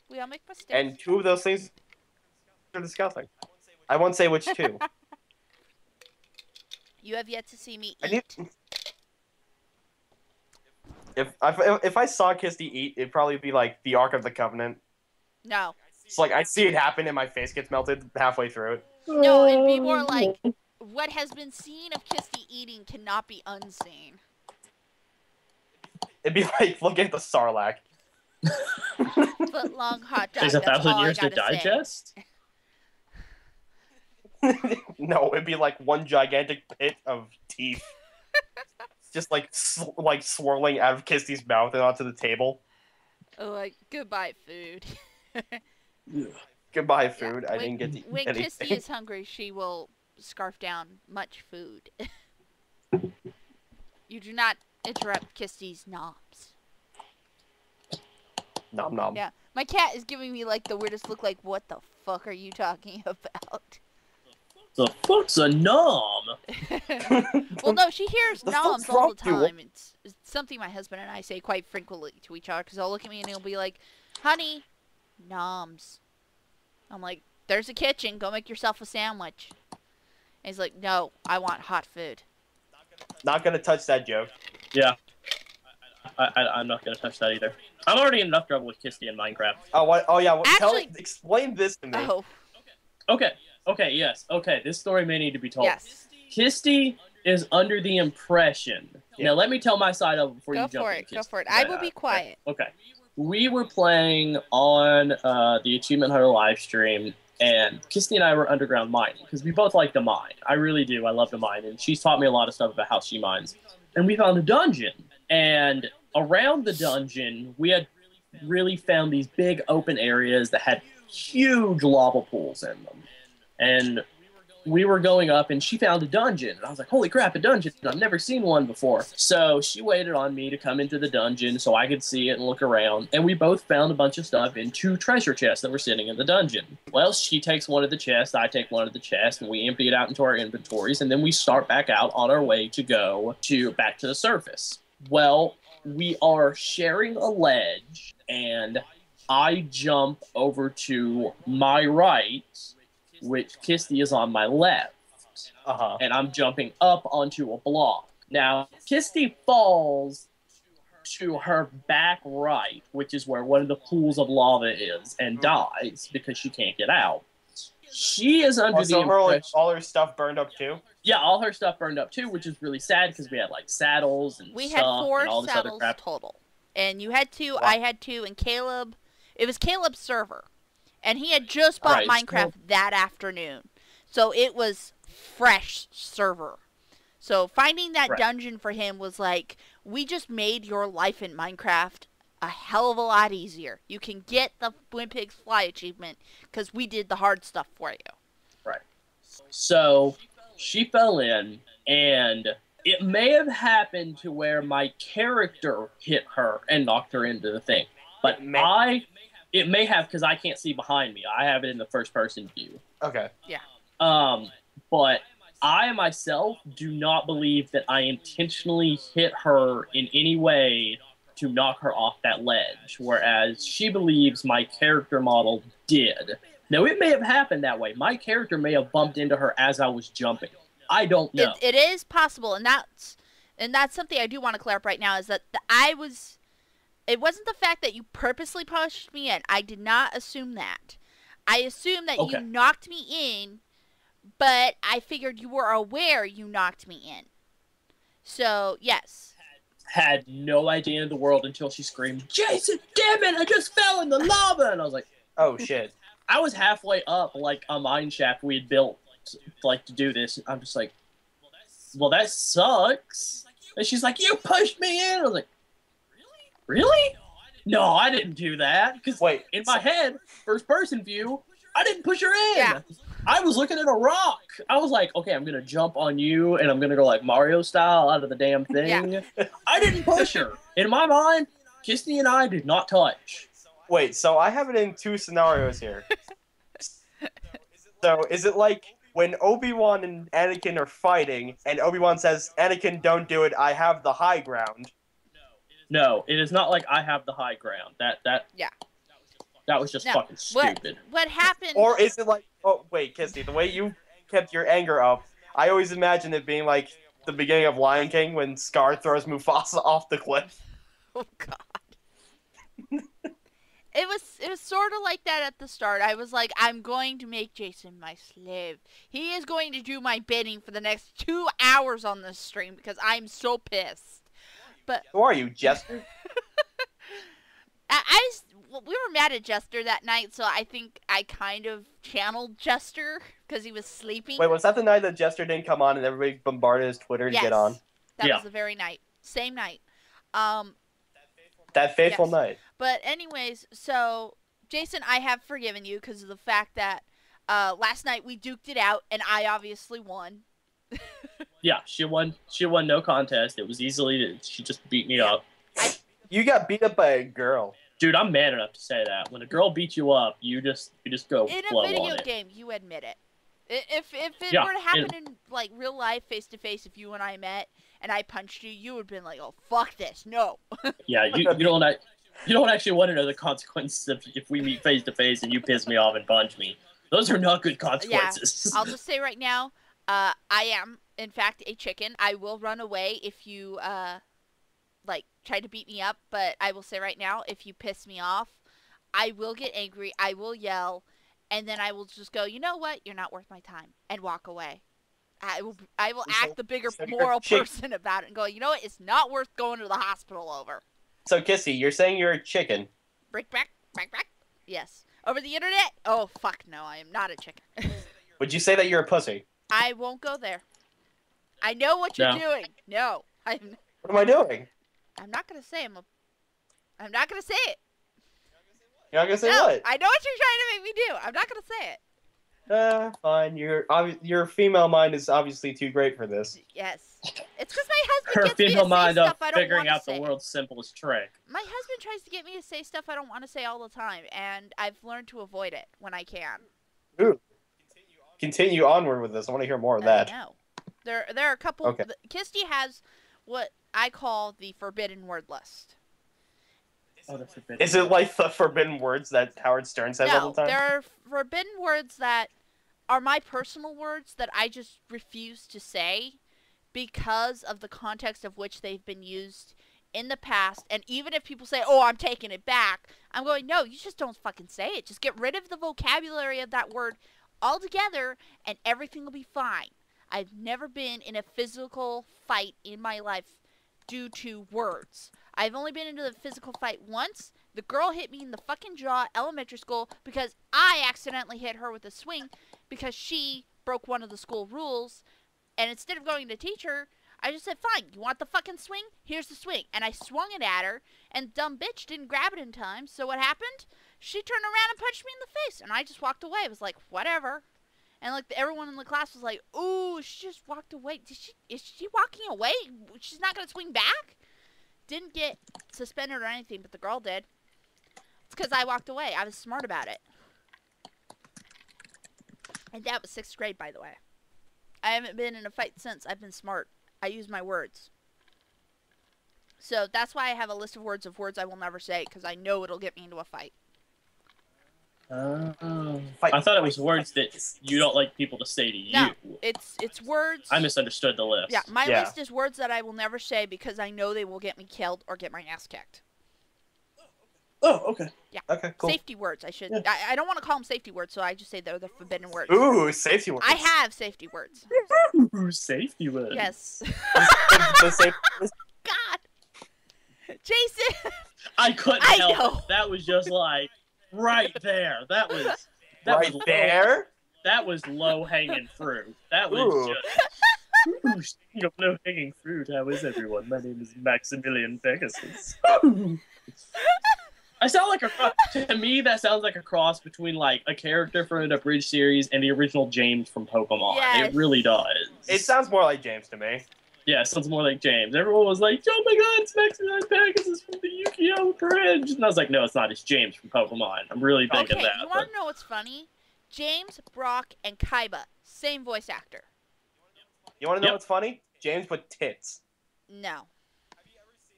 Speaker 4: We all make mistakes.
Speaker 3: And two of those things are disgusting. I won't say which two.
Speaker 4: You have yet to see me
Speaker 3: I need.
Speaker 4: eat.
Speaker 3: If I saw Kisty eat, it'd probably be like the Ark of the Covenant.
Speaker 4: No.
Speaker 3: It's like I see it happen and my face gets melted halfway through it.
Speaker 4: No, it'd be more like what has been seen of Kisty eating cannot be unseen.
Speaker 3: It'd be like looking at the Sarlacc.
Speaker 4: Foot long hot dog.
Speaker 2: Takes
Speaker 4: That's
Speaker 2: 1,000
Speaker 4: all I
Speaker 2: years to
Speaker 4: gotta say.
Speaker 2: digest?
Speaker 3: No, it'd be like one gigantic pit of teeth, just like swirling out of Kisty's mouth and onto the table.
Speaker 4: Oh, like goodbye food.
Speaker 3: Goodbye, food.
Speaker 4: Yeah,
Speaker 3: I didn't get to eat
Speaker 4: when
Speaker 3: anything.
Speaker 4: Kisty is hungry, she will scarf down much food. You do not interrupt Kisty's noms.
Speaker 3: Nom nom.
Speaker 4: Yeah, my cat is giving me like the weirdest look. Like, what the fuck are you talking about?
Speaker 2: The fuck's a nom?
Speaker 4: Well, no, she hears
Speaker 3: The
Speaker 4: noms
Speaker 3: fuck's
Speaker 4: all
Speaker 3: wrong
Speaker 4: the
Speaker 3: with you?
Speaker 4: time. It's something my husband and I say quite frequently to each other because he'll look at me and he'll be like, "Honey, noms." I'm like, "There's a kitchen. Go make yourself a sandwich." And he's like, "No, I want hot food."
Speaker 3: Not gonna touch that joke.
Speaker 2: Yeah. I'm not gonna touch that either. I'm already in enough trouble with Kisty in Minecraft.
Speaker 3: Oh what? Oh yeah.
Speaker 4: Actually-
Speaker 3: Explain this to me.
Speaker 4: Oh,
Speaker 2: Okay, yes. Okay, this story may need to be told.
Speaker 4: yes.
Speaker 2: Kisty is under the impression.
Speaker 3: Yeah.
Speaker 2: Now, let me tell my side of it before
Speaker 4: Go
Speaker 2: you jump
Speaker 4: for
Speaker 2: in,
Speaker 4: it. Go
Speaker 2: Kisty.
Speaker 4: for it. I will be quiet.
Speaker 2: Okay. We were playing on the Achievement Hunter live stream, and Kisty and I were underground mining because we both like to mine. I really do. I love to mine, and she's taught me a lot of stuff about how she mines. And we found a dungeon, and around the dungeon, we had really found these big open areas that had huge lava pools in them. And we were going up and she found a dungeon. And I was like, holy crap, a dungeon. I've never seen one before. So she waited on me to come into the dungeon so I could see it and look around. And we both found a bunch of stuff in 2 treasure chests that were sitting in the dungeon. Well, she takes one of the chests, I take one of the chests, and we empty it out into our inventories. And then we start back out on our way to go back to the surface. Well, we are sharing a ledge, and I jump over to my right, which Kisty is on my left. And I'm jumping up onto a block. Now, Kisty falls to her back right, which is where one of the pools of lava is, and dies because she can't get out. She is under the impression...
Speaker 3: all her stuff burned up too?
Speaker 2: Yeah, all her stuff burned up too, which is really sad because we had like saddles and
Speaker 4: we
Speaker 2: stuff
Speaker 4: had 4
Speaker 2: and all this other
Speaker 4: saddles
Speaker 2: crap.
Speaker 4: total. And you had 2,
Speaker 3: Wow.
Speaker 4: I had 2, and Caleb... It was Caleb's server. And he had just bought Minecraft that afternoon. So it was fresh server. So finding that dungeon for him was like, we just made your life in Minecraft a hell of a lot easier. You can get the When Pigs Fly achievement because we did the hard stuff for you.
Speaker 2: Right. So she fell in, and it may have happened to where my character hit her and knocked her into the thing. But it may have because I can't see behind me. I have it in the first person view.
Speaker 3: Okay.
Speaker 4: Yeah.
Speaker 2: But I myself do not believe that I intentionally hit her in any way to knock her off that ledge, whereas she believes my character model did. Now, it may have happened that way. My character may have bumped into her as I was jumping. I don't know.
Speaker 4: It is possible, and that's something I do want to clear up right now, is that it wasn't the fact that you purposely pushed me in. I did not assume that. I assumed that you knocked me in, but I figured you were aware you knocked me in. So, yes.
Speaker 2: Had no idea in the world until she screamed, "Jason, damn it, I just fell in the lava!" And I was like,
Speaker 3: oh, shit.
Speaker 2: I was halfway up, like, a mine shaft we had built, like, to do this. I'm just like, well, that sucks. And she's like, you pushed me in! I was like, really? No, I didn't do that. Because in my head, first person view, I didn't push her in.
Speaker 4: Yeah.
Speaker 2: I was looking at a rock. I was like, okay, I'm going to jump on you, and I'm going to go like Mario style out of the damn thing. Yeah. I didn't push her. In my mind, Kisney and I did not touch.
Speaker 3: Wait, so I have it in 2 scenarios here. So, is it like when Obi-Wan and Anakin are fighting, and Obi-Wan says, Anakin, don't do it, I have the high ground?
Speaker 2: No, it is not like I have the high ground. That was just fucking stupid.
Speaker 4: What happened?
Speaker 3: Or is it like, oh, wait, Kisney, the way you kept your anger up, I always imagined it being like the beginning of Lion King when Scar throws Mufasa off the cliff.
Speaker 4: Oh, God. It was sort of like that at the start. I was like, I'm going to make Jason my slave. He is going to do my bidding for the next 2 hours on this stream because I'm so pissed. But
Speaker 3: who are you, Jester?
Speaker 4: we were mad at Jester that night, so I think I kind of channeled Jester because he was sleeping.
Speaker 3: Wait, was that the night that Jester didn't come on and everybody bombarded his Twitter to get on?
Speaker 4: That was the very night. Same night.
Speaker 3: That fateful night.
Speaker 4: But anyways, so, Jason, I have forgiven you because of the fact that last night we duked it out, and I obviously won.
Speaker 2: Yeah, she won. She won no contest. It was she just beat me up.
Speaker 3: You got beat up by a girl.
Speaker 2: Dude, I'm man enough to say that. When a girl beats you up, you just go
Speaker 4: in
Speaker 2: flow
Speaker 4: a video
Speaker 2: on it.
Speaker 4: game, you admit it. If it were to happen in like real life, face to face, if you and I met and I punched you, you would have been like, "Oh, fuck this, no."
Speaker 2: Yeah, you don't actually want to know the consequences if we meet face to face and you piss me off and punch me. Those are not good consequences.
Speaker 4: Yeah, I'll just say right now, I am in fact a chicken. I will run away if you like try to beat me up, but I will say right now, if you piss me off, I will get angry. I will yell. And then I will just go, you know what? You're not worth my time, and walk away. I will act the bigger moral person about it and go, you know what? It's not worth going to the hospital over.
Speaker 3: So, Kissy, you're saying you're a chicken.
Speaker 4: Break back. Yes. Over the internet? Oh, fuck no. I am not a chicken.
Speaker 3: Would you say that you're a pussy?
Speaker 4: I won't go there. I know what you're doing. No.
Speaker 3: What am I doing?
Speaker 4: I'm not going to say I'm not going to say it.
Speaker 3: You're not going to say
Speaker 4: no,
Speaker 3: what?
Speaker 4: I know what you're trying to make me do. I'm not going to say it.
Speaker 3: Fine. Your female mind is obviously too great for this.
Speaker 4: Yes. It's because my husband
Speaker 2: Her
Speaker 4: gets me to
Speaker 2: female
Speaker 4: say
Speaker 2: mind of
Speaker 4: stuff I don't want
Speaker 2: figuring
Speaker 4: to
Speaker 2: out
Speaker 4: say.
Speaker 2: the world's simplest trick.
Speaker 4: My husband tries to get me to say stuff I don't want to say all the time, and I've learned to avoid it when I can.
Speaker 3: Ooh. Continue onward with this. I want to hear more of that.
Speaker 4: No. There are a couple.
Speaker 3: Okay.
Speaker 4: Kirsty has what I call the forbidden word list.
Speaker 2: Oh, that's forbidden.
Speaker 3: Is it like the forbidden words that Howard Stern says all
Speaker 4: No,
Speaker 3: the time?
Speaker 4: there are forbidden words that are my personal words that I just refuse to say because of the context of which they've been used in the past. And even if people say, oh, I'm taking it back, I'm going, no, you just don't fucking say it. Just get rid of the vocabulary of that word altogether and everything will be fine. I've never been in a physical fight in my life due to words. I've only been into a physical fight once. The girl hit me in the fucking jaw, elementary school, because I accidentally hit her with a swing because she broke one of the school rules. And instead of going to teach her, I just said, fine, you want the fucking swing? Here's the swing. And I swung it at her, and dumb bitch didn't grab it in time. So what happened? She turned around and punched me in the face. And I just walked away. I was like, whatever. And like everyone in the class was like, ooh, she just walked away. Is she walking away? She's not going to swing back? Didn't get suspended or anything, but the girl did. It's because I walked away. I was smart about it. And that was 6th grade, by the way. I haven't been in a fight since. I've been smart. I use my words. So that's why I have a list of words I will never say, because I know it'll get me into a fight.
Speaker 2: I thought it was words that you don't like people to say to you.
Speaker 4: No, it's words.
Speaker 2: I misunderstood the list.
Speaker 4: Yeah, my
Speaker 3: Yeah.
Speaker 4: list is words that I will never say because I know they will get me killed or get my ass kicked.
Speaker 2: Oh, okay.
Speaker 4: Yeah.
Speaker 3: Okay, cool.
Speaker 4: Safety words. I should.
Speaker 2: Yeah.
Speaker 4: I don't want to call them safety words, so I just say they're the forbidden words.
Speaker 3: Ooh, safety words.
Speaker 4: I have safety words.
Speaker 2: Ooh, safety words.
Speaker 4: Yes.
Speaker 3: The safe-
Speaker 4: God. Jason.
Speaker 2: I couldn't
Speaker 4: I
Speaker 2: help
Speaker 4: know.
Speaker 2: it. That was just like right there. That was
Speaker 3: right there.
Speaker 2: That was low hanging fruit. That was
Speaker 3: Ooh.
Speaker 2: just. Ooh, speaking of low hanging fruit, how is everyone? My name is Maximilian Pegasus. I sound like to me that sounds like a cross between like a character from the Bridge series and the original James from Pokemon.
Speaker 4: Yes.
Speaker 2: It really does.
Speaker 3: It sounds more like James to me.
Speaker 2: Yeah, it sounds more like James. Everyone was like, oh my god, it's Maximilian Pegasus from the Yu-Gi-Oh! Bridge. And I was like, no, it's not. It's James from Pokemon. I'm really thinking
Speaker 4: Okay,
Speaker 2: that.
Speaker 4: you want to know what's funny? James, Brock, and Kaiba, same voice actor.
Speaker 3: You want to know
Speaker 2: Yep.
Speaker 3: what's funny? James with tits.
Speaker 4: No.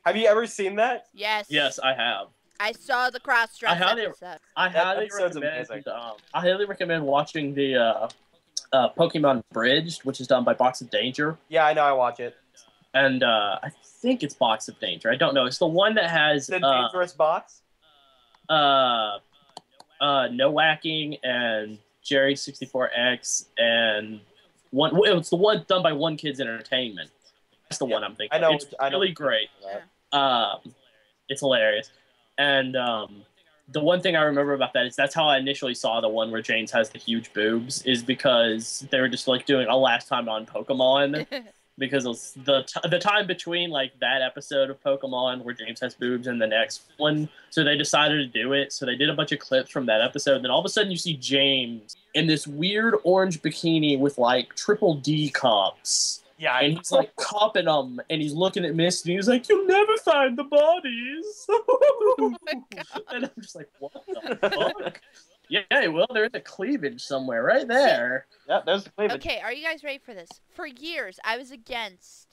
Speaker 3: Have you ever seen that?
Speaker 4: Yes.
Speaker 2: Yes, I have.
Speaker 4: I saw the cross-dress
Speaker 2: I highly-
Speaker 4: episode.
Speaker 2: I
Speaker 3: That
Speaker 2: highly
Speaker 3: episode's
Speaker 2: recommend.
Speaker 3: amazing.
Speaker 2: I highly recommend watching the Pokemon Bridged, which is done by Box of Danger,
Speaker 3: Yeah, I know. I watch it.
Speaker 2: and I think it's Box of Danger. I don't know. It's the one that has
Speaker 3: The dangerous box.
Speaker 2: No Whacking and Jerry 64X and one. It's the one done by One Kids Entertainment. That's the
Speaker 3: Yeah,
Speaker 2: one I'm thinking.
Speaker 3: I know.
Speaker 2: It's
Speaker 3: I know.
Speaker 2: really great.
Speaker 3: Yeah.
Speaker 2: It's hilarious. And the one thing I remember about that is that's how I initially saw the one where James has the huge boobs, is because they were just like doing a last time on Pokemon, because it was the time between like that episode of Pokemon where James has boobs and the next one, so they decided to do it. So they did a bunch of clips from that episode, and then all of a sudden you see James in this weird orange bikini with like triple D cups.
Speaker 3: Yeah,
Speaker 2: And he's like copping them, and he's looking at Misty, and he's like, "You'll never find the bodies." And I'm just like, "What the fuck?" Yeah, well, there's a cleavage somewhere right there.
Speaker 3: yeah, there's the cleavage.
Speaker 4: Okay, are you guys ready for this? For years, I was against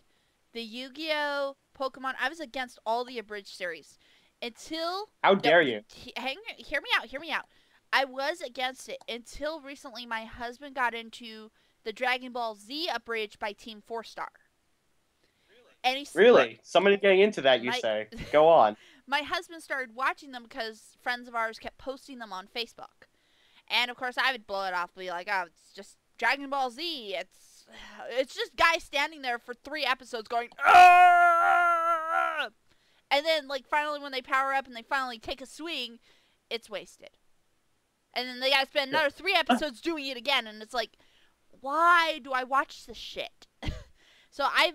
Speaker 4: the Yu-Gi-Oh! Pokemon. I was against all the abridged series until.
Speaker 3: How dare you?
Speaker 4: Hear me out. Hear me out. I was against it until recently. My husband got into the Dragon Ball Z abridged by Team 4-Star. And he
Speaker 3: Really? Somebody getting into that, you
Speaker 4: My-
Speaker 3: say? Go on.
Speaker 4: My husband started watching them because friends of ours kept posting them on Facebook. And of course I would blow it off and be like, oh, it's just Dragon Ball Z. It's just guys standing there for 3 episodes going, "Argh!" And then like finally when they power up and they finally take a swing, it's wasted. And then they gotta spend another 3 episodes doing it again, and it's like, why do I watch this shit? So I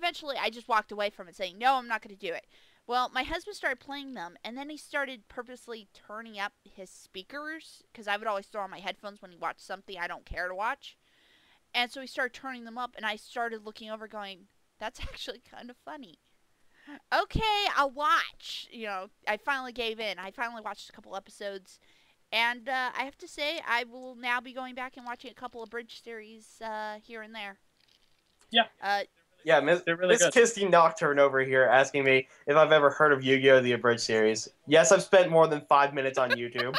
Speaker 4: just walked away from it saying, no, I'm not gonna do it. Well, my husband started playing them, and then he started purposely turning up his speakers because I would always throw on my headphones when he watched something I don't care to watch. And so he started turning them up, and I started looking over, going, "That's actually kind of funny." Okay, I'll watch. I finally gave in. I finally watched a couple episodes, and I have to say, I will now be going back and watching a couple of bridge series here and there.
Speaker 2: Yeah.
Speaker 3: Yeah, Miss
Speaker 2: They're really good.
Speaker 3: Kisty Nocturne over here asking me if I've ever heard of Yu-Gi-Oh! The Abridged series. Yes, I've spent more than 5 minutes on YouTube.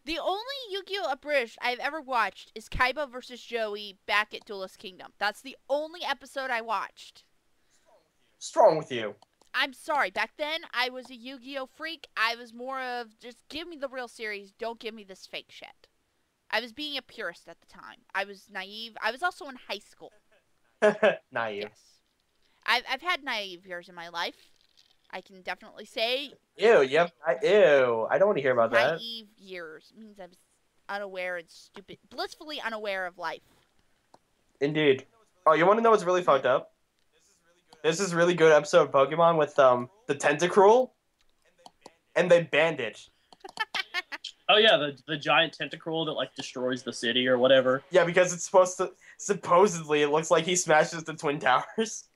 Speaker 4: The only Yu-Gi-Oh! Abridged I've ever watched is Kaiba versus Joey back at Duelist Kingdom. That's the only episode I watched.
Speaker 3: What's wrong with you?
Speaker 4: I'm sorry. Back then, I was a Yu-Gi-Oh! Freak. I was more of, just give me the real series. Don't give me this fake shit. I was being a purist at the time. I was naive. I was also in high school.
Speaker 3: Naive.
Speaker 4: Yes. I've had naive years in my life. I can definitely say
Speaker 3: Ew, yep. Ew. I don't want to hear about that.
Speaker 4: naive years. It means I was unaware and stupid. Blissfully unaware of life.
Speaker 3: Indeed. Oh, you want to know what's really fucked up? This is really good episode of Pokemon with the Tentacruel, and they banned it.
Speaker 2: Oh yeah, the giant tentacruel that like destroys the city or whatever.
Speaker 3: Yeah, because it's supposed to. Supposedly, it looks like he smashes the Twin Towers.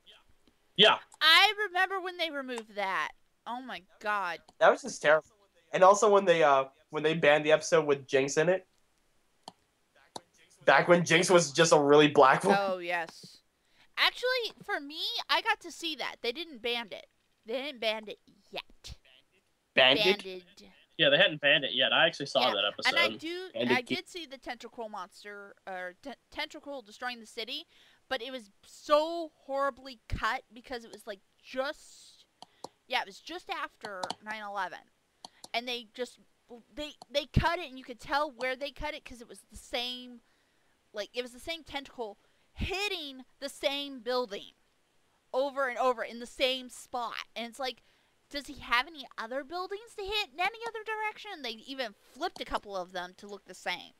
Speaker 2: Yeah.
Speaker 4: I remember when they removed that. Oh my god.
Speaker 3: That was just terrible. And also when they banned the episode with Jinx in it. Back when Jinx was just a really black one.
Speaker 4: Oh yes. Actually, for me, I got to see that. They didn't ban it. They didn't ban it yet.
Speaker 3: Bandit?
Speaker 4: Banded.
Speaker 2: Yeah, they hadn't banned it yet. I actually saw that episode.
Speaker 4: And I did see the Tentacruel monster, or Tentacruel destroying the city, but it was so horribly cut because it was like it was just after 9/11, and they cut it, and you could tell where they cut it because it was the same, it was the same tentacle hitting the same building over and over in the same spot, and it's like, does he have any other buildings to hit in any other direction? They even flipped a couple of them to look the same.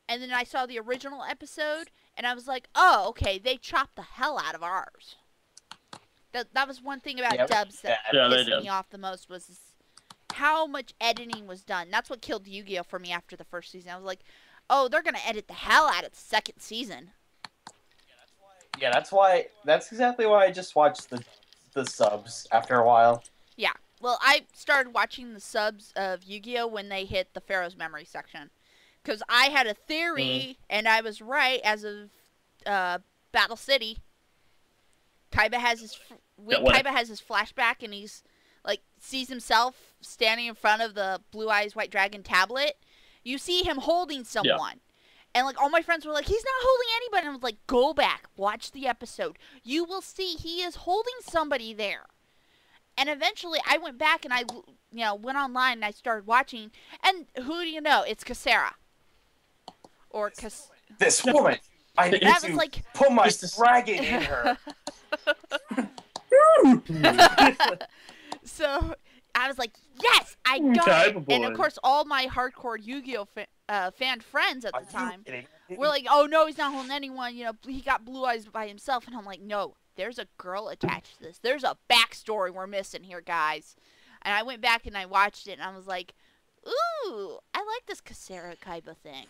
Speaker 4: And then I saw the original episode, and I was like, oh, okay, they chopped the hell out of ours. That was one thing about dubs that pissed me off the most, was how much editing was done. That's what killed Yu-Gi-Oh! For me after the first season. I was like, oh, they're going to edit the hell out of the second season.
Speaker 3: Yeah, that's exactly why I just watched the subs after a while.
Speaker 4: Yeah. Well, I started watching the subs of Yu-Gi-Oh! When they hit the Pharaoh's Memory section. Because I had a theory, and I was right, as of Battle City. Kaiba has his flashback, and he's, sees himself standing in front of the Blue Eyes White Dragon tablet. You see him holding someone. Yeah. And, all my friends were like, he's not holding anybody. And I was like, go back, watch the episode. You will see he is holding somebody there. And eventually, I went back and I, went online and I started watching. And who do you know? It's Casera. Or
Speaker 3: this woman. I need to put my dragon in her.
Speaker 4: So I was like, yes, I got it. And of course, all my hardcore Yu-Gi-Oh fan friends at the time were like, oh no, he's not holding anyone. He got Blue Eyes by himself. And I'm like, no. There's a girl attached to this. There's a backstory we're missing here, guys. And I went back and I watched it, and I was like, ooh, I like this Casera Kaiba thing.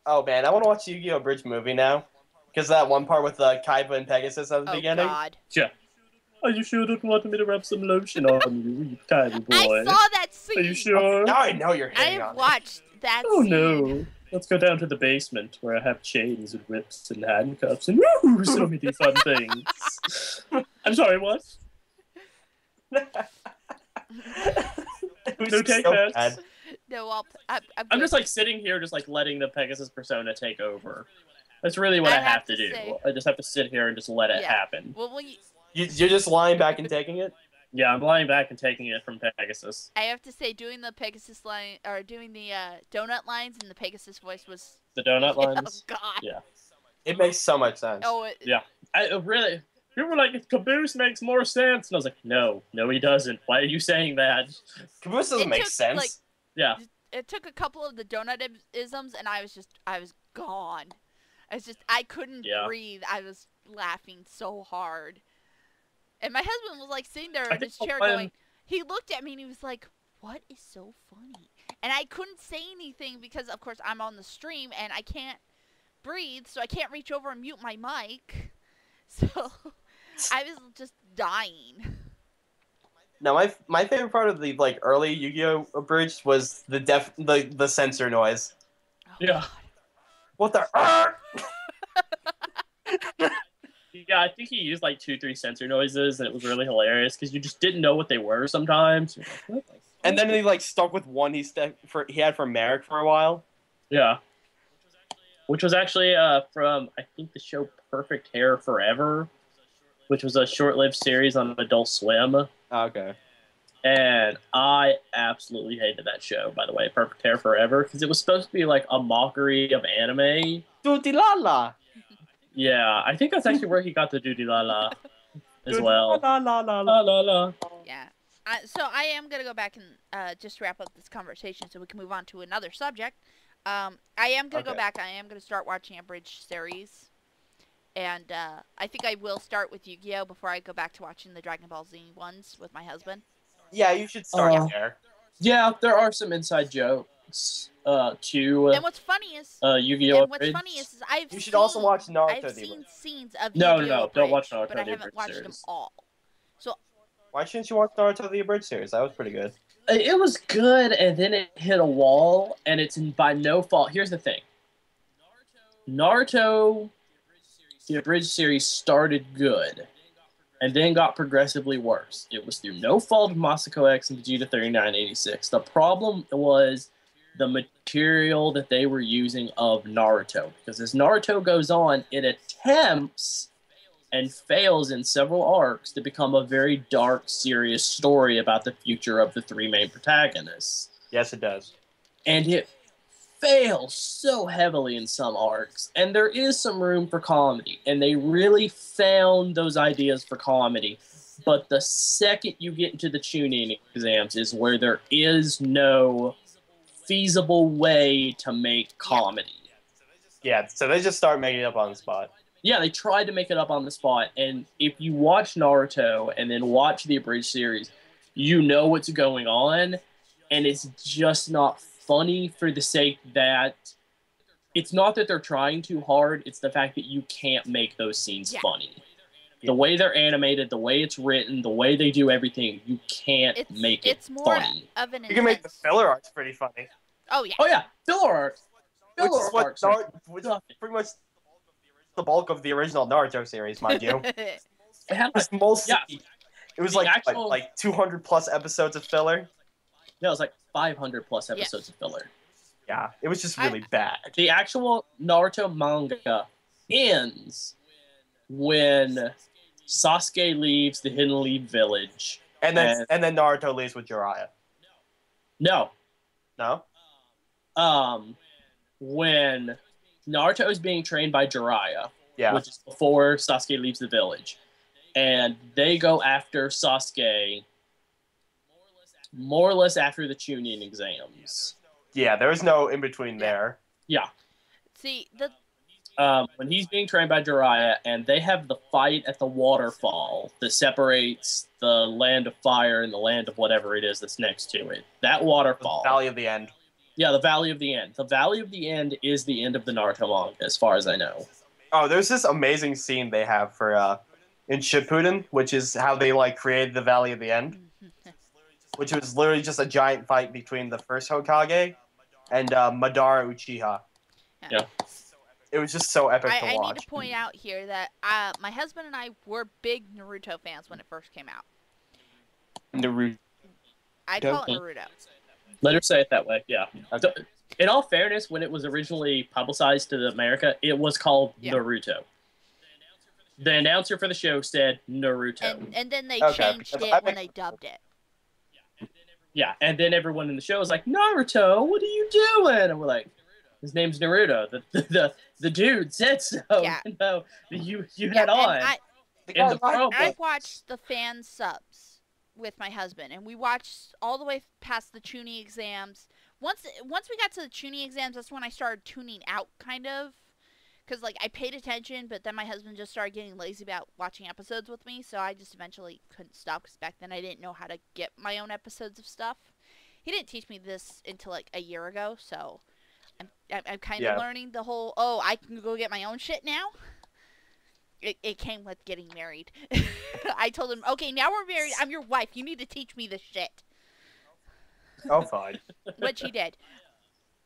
Speaker 3: Oh, man, I want to watch the Yu-Gi-Oh! Bridge movie now. Because that one part with Kaiba and Pegasus at the beginning.
Speaker 4: Oh, God.
Speaker 2: Yeah. Are you sure you don't want me to rub some lotion on you, you tiny boy?
Speaker 4: I saw that scene.
Speaker 2: Are you sure?
Speaker 3: Now I know you're hitting on
Speaker 4: I watched that
Speaker 2: scene.
Speaker 4: Oh,
Speaker 2: no. Let's go down to the basement where I have chains and whips and handcuffs and so many fun things. I'm sorry, what? No take that.
Speaker 4: No,
Speaker 2: I'm just sitting here, just letting the Pegasus persona take over. That's really what I have to do. I just have to sit here and just let it happen.
Speaker 4: Well,
Speaker 3: you're just lying back and taking it?
Speaker 2: Yeah, I'm lying back and taking it from Pegasus.
Speaker 4: I have to say, doing the Pegasus line, or doing the donut lines in the Pegasus voice was...
Speaker 2: The donut lines?
Speaker 4: Oh, God.
Speaker 2: Yeah.
Speaker 3: It makes so much sense.
Speaker 4: Oh,
Speaker 2: yeah. Really... People were like, Caboose makes more sense. And I was like, no, he doesn't. Why are you saying that?
Speaker 3: Caboose doesn't make sense.
Speaker 2: Yeah.
Speaker 4: It took a couple of the donut-isms, and I was gone. I couldn't breathe. I was laughing so hard. And my husband was like sitting there
Speaker 2: I
Speaker 4: in
Speaker 2: think
Speaker 4: his chair
Speaker 2: when-
Speaker 4: going, he looked at me and he was like, what is so funny? And I couldn't say anything because, of course, I'm on the stream and I can't breathe, so I can't reach over and mute my mic. So I was just dying.
Speaker 3: Now, my favorite part of the like early Yu-Gi-Oh! Abridged was the censor noise.
Speaker 4: Oh,
Speaker 2: Yeah.
Speaker 4: God.
Speaker 3: What the?
Speaker 2: Yeah, I think he used like 2-3 sensor noises, and it was really hilarious because you just didn't know what they were sometimes. You're like, what the
Speaker 3: And then he like stuck with one he had for Merrick for a while.
Speaker 2: Yeah. Which was actually from, I think, the show Perfect Hair Forever, which was a short-lived series on Adult Swim.
Speaker 3: Oh, okay.
Speaker 2: And I absolutely hated that show, by the way, Perfect Hair Forever, because it was supposed to be like a mockery of anime.
Speaker 3: Duty la la.
Speaker 2: Yeah, I think that's actually where he got the Doody La La as well.
Speaker 3: La la la
Speaker 2: La
Speaker 3: la.
Speaker 2: La La.
Speaker 4: Yeah. So I am going to go back and just wrap up this conversation so we can move on to another subject. I am going to go back. I am going to start watching a bridge series. And I think I will start with Yu-Gi-Oh! Before I go back to watching the Dragon Ball Z ones with my husband.
Speaker 3: Yeah, you should start
Speaker 2: Oh.
Speaker 3: there.
Speaker 2: Yeah, there are some inside jokes to
Speaker 4: And what's funny is...
Speaker 2: Yu-Gi-Oh!
Speaker 4: And what's funny is I've
Speaker 3: You should
Speaker 4: seen,
Speaker 3: also watch Naruto.
Speaker 4: I've
Speaker 3: the
Speaker 4: seen
Speaker 3: Abridged.
Speaker 4: scenes of
Speaker 2: No,
Speaker 4: Yu-Gi-Oh!
Speaker 2: no, don't watch
Speaker 4: Abridged,
Speaker 2: Naruto
Speaker 4: but I
Speaker 2: the
Speaker 4: haven't
Speaker 2: Abridged
Speaker 4: watched them
Speaker 2: series.
Speaker 4: all.
Speaker 3: Why shouldn't you watch Naruto the Abridged series? That was pretty good.
Speaker 2: It was good, and then it hit a wall, and it's by no fault. Here's the thing. Naruto, the Abridged series, started good, and then got progressively worse. It was through no fault of Masako X and Vegeta 3986. The problem was the material that they were using of Naruto, because as Naruto goes on, it attempts and fails in several arcs to become a very dark, serious story about the future of the three main protagonists.
Speaker 3: Yes, it does.
Speaker 2: And it fails so heavily in some arcs, and there is some room for comedy, and they really found those ideas for comedy. But the second you get into the tuning exams is where there is no feasible way to make comedy.
Speaker 3: Yeah, so they just start making it up on the spot.
Speaker 2: Yeah, they tried to make it up on the spot, and if you watch Naruto and then watch the Abridged series, you know what's going on, and it's just not funny for the sake that it's not that they're trying too hard, it's the fact that you can't make those scenes funny. The way they're animated, the way it's written, the way they do everything, you can't make it
Speaker 4: more
Speaker 2: funny.
Speaker 4: of an
Speaker 3: You can make the filler arcs pretty funny.
Speaker 4: Oh, yeah.
Speaker 2: Oh yeah, filler arcs.
Speaker 3: Which
Speaker 2: Filler
Speaker 3: is what
Speaker 2: arcs are
Speaker 3: which is pretty much the bulk of the original Naruto series, mind you.
Speaker 2: It had
Speaker 3: It was mostly,
Speaker 2: Yeah.
Speaker 3: it was
Speaker 2: The
Speaker 3: like,
Speaker 2: actual-
Speaker 3: like 200 plus episodes of filler.
Speaker 2: it was like 500 plus episodes of filler.
Speaker 3: Yeah, it was just really bad.
Speaker 2: The actual Naruto manga ends when Sasuke leaves the Hidden Leaf Village.
Speaker 3: And then Naruto leaves with Jiraiya.
Speaker 2: No,
Speaker 3: No?
Speaker 2: when Naruto is being trained by Jiraiya,
Speaker 3: Yeah.
Speaker 2: which is before Sasuke leaves the village, and they go after Sasuke more or less after the Chunin exams.
Speaker 3: Yeah, there was no in between there.
Speaker 2: Yeah.
Speaker 4: See,
Speaker 2: When he's being trained by Jiraiya, and they have the fight at the waterfall that separates the land of fire and the land of whatever it is that's next to it. That waterfall.
Speaker 3: Valley of the End.
Speaker 2: Yeah, the Valley of the End. The Valley of the End is the end of the Naruto manga, as far as I know.
Speaker 3: Oh, there's this amazing scene they have for in Shippuden, which is how they like created the Valley of the End, which was literally just a giant fight between the first Hokage and Madara Uchiha.
Speaker 2: Yeah.
Speaker 3: It was just so epic to
Speaker 4: I
Speaker 3: watch.
Speaker 4: need to point out here that my husband and I were big Naruto fans when it first came out.
Speaker 3: Naruto.
Speaker 4: I call it Naruto.
Speaker 2: Let her say it that way, yeah. So, in all fairness, when it was originally publicized to America, it was called Naruto. The announcer for the show said Naruto.
Speaker 4: And then they
Speaker 3: Okay,
Speaker 4: changed
Speaker 3: because
Speaker 4: it when they dubbed it.
Speaker 2: Yeah, and then everyone in the show was like, Naruto, what are you doing? And we're like, his name's Naruto. The dude said so.
Speaker 4: Yeah.
Speaker 2: You know, you had on. In the promo.
Speaker 4: I watched the fan subs with my husband, and we watched all the way past the tuning exams. Once we got to the tuning exams, that's when I started tuning out, kind of, Because, like, I paid attention, but then my husband just started getting lazy about watching episodes with me, so I just eventually couldn't stop, because back then I didn't know how to get my own episodes of stuff. He didn't teach me this until, like, a year ago, so I'm kind of learning the whole, oh, I can go get my own shit now. It came with getting married. I told him, okay, now we're married, I'm your wife, you need to teach me this shit.
Speaker 3: Oh, fine.
Speaker 4: Which he did.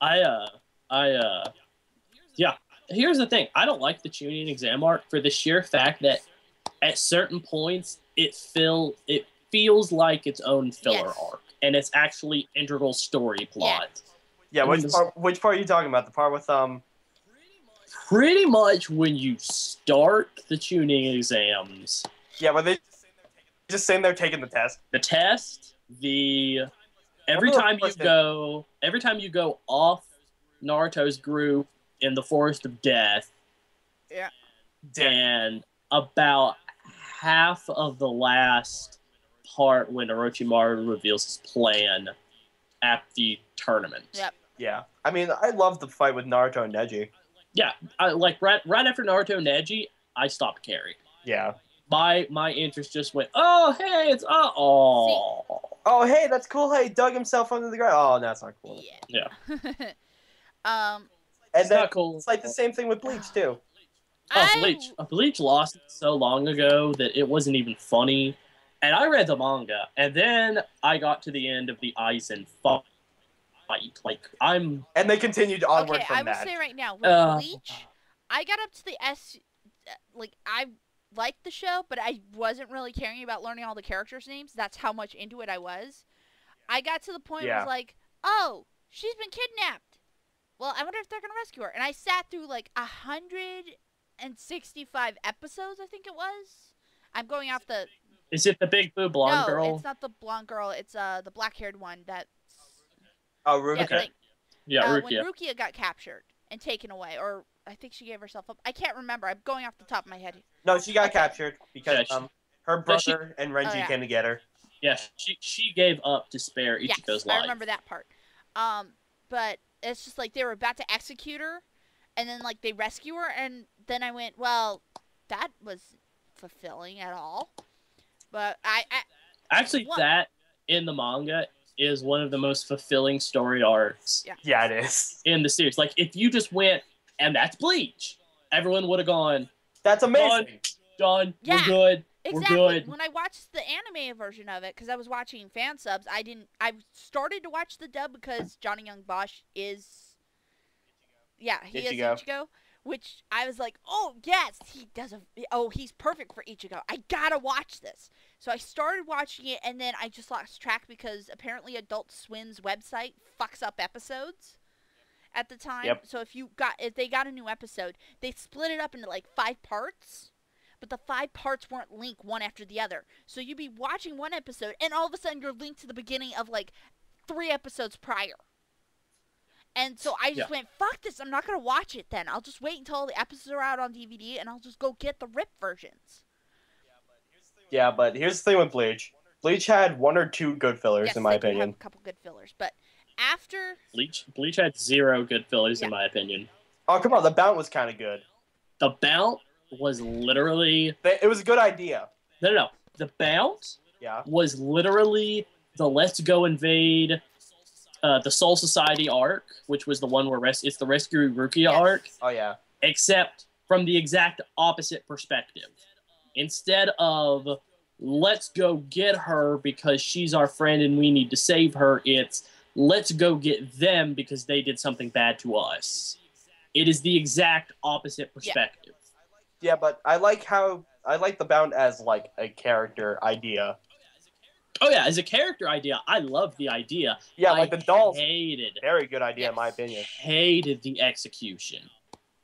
Speaker 2: Yeah. Here's the thing. I don't like the Chunin exam arc for the sheer fact that at certain points it feels like its own filler arc, and it's actually integral story plot.
Speaker 3: Yeah, which part are you talking about? The part with
Speaker 2: Pretty much when you start the tuning exams.
Speaker 3: Yeah, but they just saying they're taking the test.
Speaker 2: The test, every time you go off Naruto's group in the Forest of Death.
Speaker 4: Yeah.
Speaker 2: And about half of the last part when Orochimaru reveals his plan at the tournament.
Speaker 4: Yep.
Speaker 3: Yeah. I mean, I love the fight with Naruto and Neji.
Speaker 2: Yeah, right after Naruto and Neji, I stopped caring.
Speaker 3: Yeah.
Speaker 2: My interest just went, oh, hey, it's,
Speaker 3: oh, hey, that's cool. Hey, he dug himself under the ground. Oh, that's not cool.
Speaker 2: Yeah.
Speaker 3: And
Speaker 2: it's
Speaker 3: then
Speaker 2: not cool.
Speaker 3: It's like the same thing with Bleach, too.
Speaker 2: Bleach. Bleach lost it so long ago that it wasn't even funny. And I read the manga, and then I got to the end of the Aizen fight.
Speaker 3: And they continued onward from that.
Speaker 4: I will say right now, with Bleach, I got up to the I liked the show, but I wasn't really caring about learning all the characters' names. That's how much into it I was. I got to the point where it was like, oh, she's been kidnapped. Well, I wonder if they're going to rescue her. And I sat through like 165 episodes, I think it was. I'm going off the...
Speaker 2: Is it the big blue blonde girl?
Speaker 4: No, it's not the blonde girl. It's the black-haired one that...
Speaker 3: Oh, Rukia.
Speaker 2: Okay. Rukia.
Speaker 4: When Rukia got captured and taken away, or I think she gave herself up. I can't remember. I'm going off the top of my head.
Speaker 3: No, she got captured because her brother and Renji came to get her.
Speaker 2: Yeah, she gave up to spare Ichigo's life.
Speaker 4: I remember that part. But it's just like they were about to execute her, and then like they rescue her, and then I went, well, that was fulfilling at all. But that in the manga is one of the most fulfilling story arcs.
Speaker 3: Yeah, it is
Speaker 2: in the series. Like if you just went and that's Bleach, everyone would have gone,
Speaker 3: that's amazing.
Speaker 2: Done. We're good.
Speaker 4: Exactly.
Speaker 2: We're good.
Speaker 4: When I watched the anime version of it, because I was watching fan subs, I started to watch the dub because Johnny Young Bosch is... Yeah, he is Ichigo. Which I was like, oh, yes, he's perfect for Ichigo. I gotta watch this. So I started watching it, and then I just lost track because apparently Adult Swim's website fucks up episodes at the time.
Speaker 3: Yep.
Speaker 4: So if they got a new episode, they split it up into like 5 parts. But the 5 parts weren't linked one after the other. So you'd be watching one episode, and all of a sudden you're linked to the beginning of, like, 3 episodes prior. And so I just went, fuck this, I'm not going to watch it then. I'll just wait until all the episodes are out on DVD, and I'll just go get the RIP versions.
Speaker 3: Yeah, but here's the thing with Bleach. Bleach had 1 or 2 good fillers, in my opinion.
Speaker 4: Have a couple good fillers, but after...
Speaker 2: Bleach had 0 good fillers, in my opinion.
Speaker 3: Oh, come on, the Bount was kind of good.
Speaker 2: The Bount was literally...
Speaker 3: It was a good idea.
Speaker 2: No. The Bount was literally the Let's Go Invade the Soul Society arc, which was the one where it's the Rescue Rukia arc.
Speaker 3: Oh, yeah.
Speaker 2: Except from the exact opposite perspective. Instead of, let's go get her because she's our friend and we need to save her, it's, let's go get them because they did something bad to us. It is the exact opposite perspective.
Speaker 3: Yeah, but I like the Bound as like a character idea.
Speaker 2: Oh yeah, as a character idea, I love the idea.
Speaker 3: Yeah, like the dolls.
Speaker 2: Hated.
Speaker 3: Very good idea in my opinion.
Speaker 2: Hated the execution.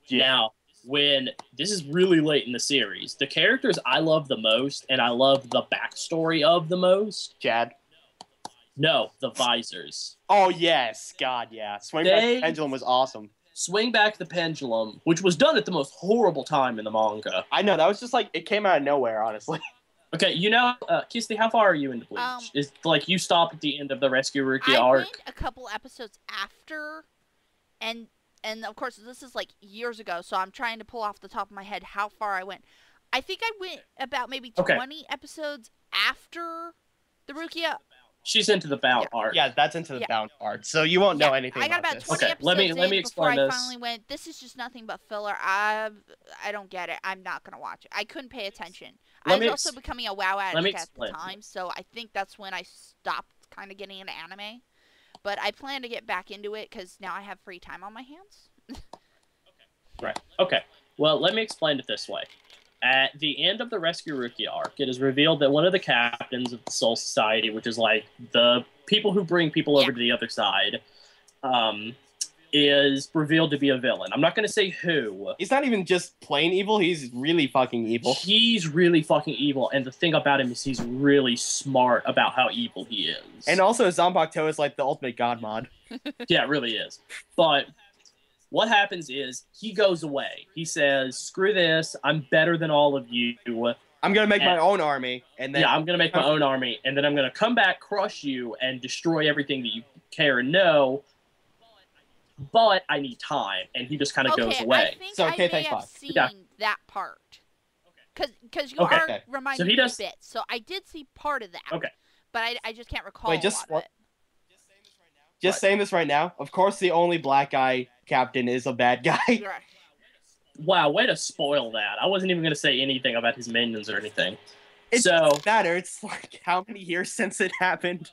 Speaker 3: Yeah.
Speaker 2: Now, when this is really late in the series, the characters I love the most and I love the backstory of the most.
Speaker 3: Chad.
Speaker 2: No, the Visors.
Speaker 3: Oh yes, God yeah. Swing Back the Pendulum was awesome.
Speaker 2: Swing Back the Pendulum, which was done at the most horrible time in the manga.
Speaker 3: I know, that was just like, it came out of nowhere, honestly.
Speaker 2: Okay, you know, Kisti, how far are you into Bleach? Is like you stop at the end of the Rescue Rukia arc?
Speaker 4: I went a couple episodes after, and and of course this is like years ago, so I'm trying to pull off the top of my head how far I went. I think I went about maybe 20 episodes after the Rukia.
Speaker 2: She's into the Bound arc.
Speaker 3: Yeah, that's into the Bound arc, so you won't know anything
Speaker 4: I got
Speaker 3: about
Speaker 4: about
Speaker 3: this.
Speaker 4: 20
Speaker 2: Okay,
Speaker 4: episodes
Speaker 2: let me
Speaker 4: in before
Speaker 2: explain
Speaker 4: I
Speaker 2: this.
Speaker 4: finally went, this is just nothing but filler. I don't get it. I'm not going to watch it. I couldn't pay attention. I was also becoming a WoW addict at the time, so I think that's when I stopped kind of getting into anime. But I plan to get back into it because now I have free time on my hands.
Speaker 2: Right. Okay. Well, let me explain it this way. At the end of the Rescue Rukia arc, it is revealed that one of the captains of the Soul Society, which is like the people who bring people over to the other side, is revealed to be a villain. I'm not going to say who.
Speaker 3: He's not even just plain evil, he's really fucking evil.
Speaker 2: He's really fucking evil, and the thing about him is he's really smart about how evil he is.
Speaker 3: And also, Zanpakuto is like the ultimate god mod.
Speaker 2: Yeah, it really is. But what happens is he goes away. He says, screw this, I'm better than all of you.
Speaker 3: I'm going to make my own army. And then
Speaker 2: I'm going to make my own army, and then I'm going to come back, crush you, and destroy everything that you care and know. But I need time, and he just kind of goes away.
Speaker 4: I think I may have seen that part. Because you are reminding me a bit. So I did see part of that.
Speaker 2: Okay.
Speaker 4: But I just can't recall a lot of it.
Speaker 3: Just saying this right now. Of course, the only black guy captain is a bad guy.
Speaker 4: Right.
Speaker 2: Wow, way to spoil that. I wasn't even going to say anything about his minions or anything.
Speaker 3: It doesn't matter. It's like, how many years since it happened?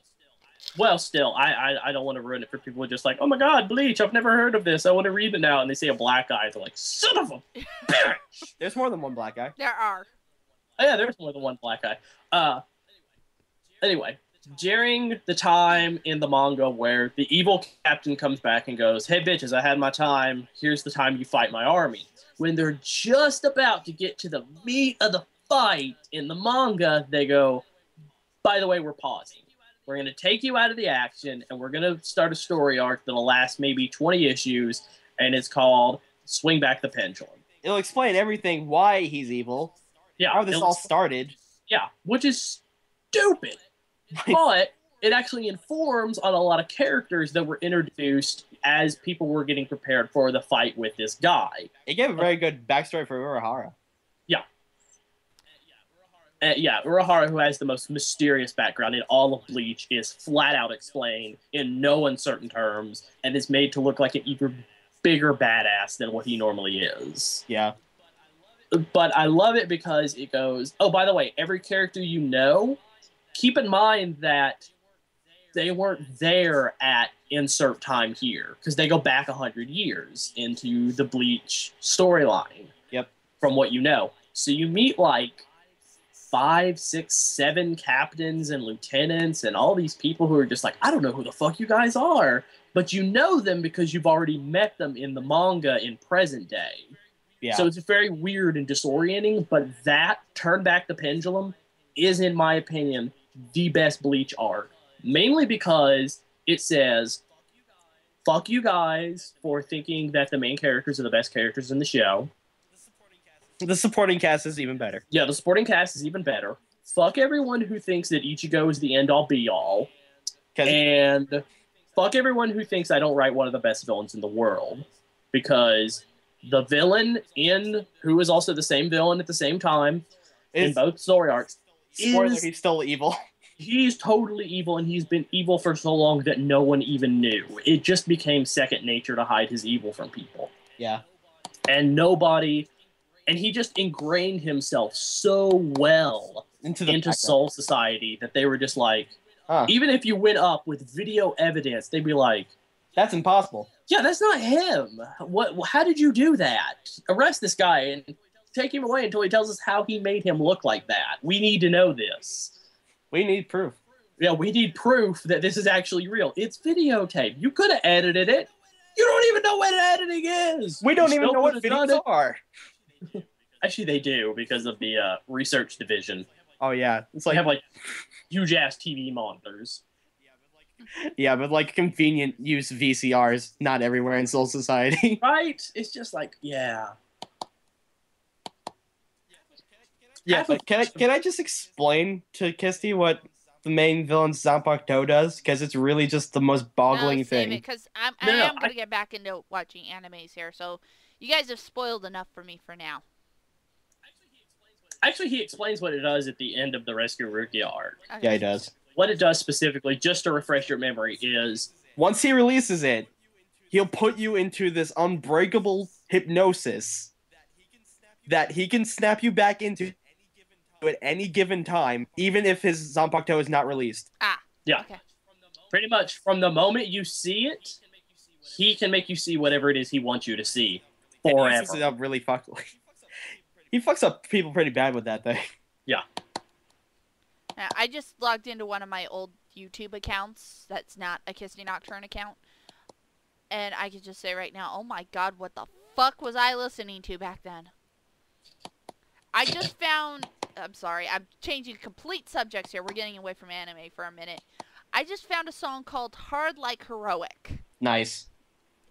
Speaker 2: Well, still, I don't want to ruin it for people who are just like, oh my god, Bleach, I've never heard of this. I want to read it now. And they see a black guy. They're like, son of a bitch!
Speaker 3: There's more than one black guy.
Speaker 4: There are.
Speaker 2: Oh, yeah, there's more than one black guy. Anyway, during the time in the manga where the evil captain comes back and goes, hey, bitches, I had my time. Here's the time you fight my army. When they're just about to get to the meat of the fight in the manga, they go, by the way, we're pausing. We're going to take you out of the action, and we're going to start a story arc that'll last maybe 20 issues, and it's called Swing Back the Pendulum.
Speaker 3: It'll explain everything, why he's evil, how this all started.
Speaker 2: Yeah, which is stupid. But it actually informs on a lot of characters that were introduced as people were getting prepared for the fight with this guy.
Speaker 3: It gave a very good backstory for Urahara.
Speaker 2: Yeah. Urahara, who has the most mysterious background in all of Bleach, is flat out explained in no uncertain terms and is made to look like an even bigger badass than what he normally is.
Speaker 3: Yeah.
Speaker 2: But I love it because it goes, oh, by the way, every character you know, keep in mind that they weren't there at insert time here because they go back 100 years into the Bleach storyline.
Speaker 3: Yep.
Speaker 2: From what you know. So you meet like 5, 6, 7 captains and lieutenants and all these people who are just like, I don't know who the fuck you guys are, but you know them because you've already met them in the manga in present day.
Speaker 3: Yeah.
Speaker 2: So it's very weird and disorienting, but that Turn Back the Pendulum is, in my opinion, the best Bleach arc. Mainly because it says, fuck you guys for thinking that the main characters are the best characters in the show.
Speaker 3: The supporting cast is even better.
Speaker 2: Yeah, the supporting cast is even better. Fuck everyone who thinks that Ichigo is the end-all be-all. And fuck everyone who thinks I don't write one of the best villains in the world. Because the villain who is also the same villain at the same time, in both story arcs,
Speaker 3: he's still evil.
Speaker 2: He's totally evil, and he's been evil for so long that no one even knew. It just became second nature to hide his evil from people.
Speaker 3: Yeah.
Speaker 2: And he just ingrained himself so well into Soul Society that they were just like, even if you went up with video evidence, they'd be like,
Speaker 3: that's impossible.
Speaker 2: Yeah, that's not him. How did you do that? Arrest this guy and take him away until he tells us how he made him look like that. We need to know this.
Speaker 3: We need proof.
Speaker 2: Yeah, we need proof that this is actually real. It's videotape. You could have edited it. You don't even know what editing is.
Speaker 3: We don't even know what videos are.
Speaker 2: Actually, they do because of the research division.
Speaker 3: Oh, yeah.
Speaker 2: It's like, they have, like, huge-ass TV monitors.
Speaker 3: Yeah, but, like, convenient use VCRs, not everywhere in Soul Society.
Speaker 2: Right? It's just like, yeah.
Speaker 3: Yeah, but can I just explain to Kirsty what the main villain Zanpakuto does? Because it's really just the most boggling
Speaker 4: No, save
Speaker 3: thing.
Speaker 4: it, because I
Speaker 2: No,
Speaker 4: am going to get back into watching animes here, so you guys have spoiled enough for me for now.
Speaker 2: Actually, he explains what it does at the end of the Rescue Rukia arc.
Speaker 4: Okay.
Speaker 3: Yeah, he does.
Speaker 2: What it does specifically, just to refresh your memory, is
Speaker 3: Once he releases it, he'll put you into this unbreakable hypnosis that he can snap you back into at any given time, even if his Zanpakuto is not released.
Speaker 2: Yeah.
Speaker 4: Okay.
Speaker 2: pretty much from the moment you see it, he can make you see whatever it is he wants you to see
Speaker 3: And he
Speaker 2: forever.
Speaker 3: messes it up really he fucks up people pretty bad with that thing.
Speaker 2: Yeah.
Speaker 4: I just logged into one of my old YouTube accounts that's not a Kissy Nocturne account. And I can just say right now, oh my god, what the fuck was I listening to back then? I just found... I'm sorry, I'm changing complete subjects here. We're getting away from anime for a minute. I just found a song called Hard Like Heroic.
Speaker 3: Nice.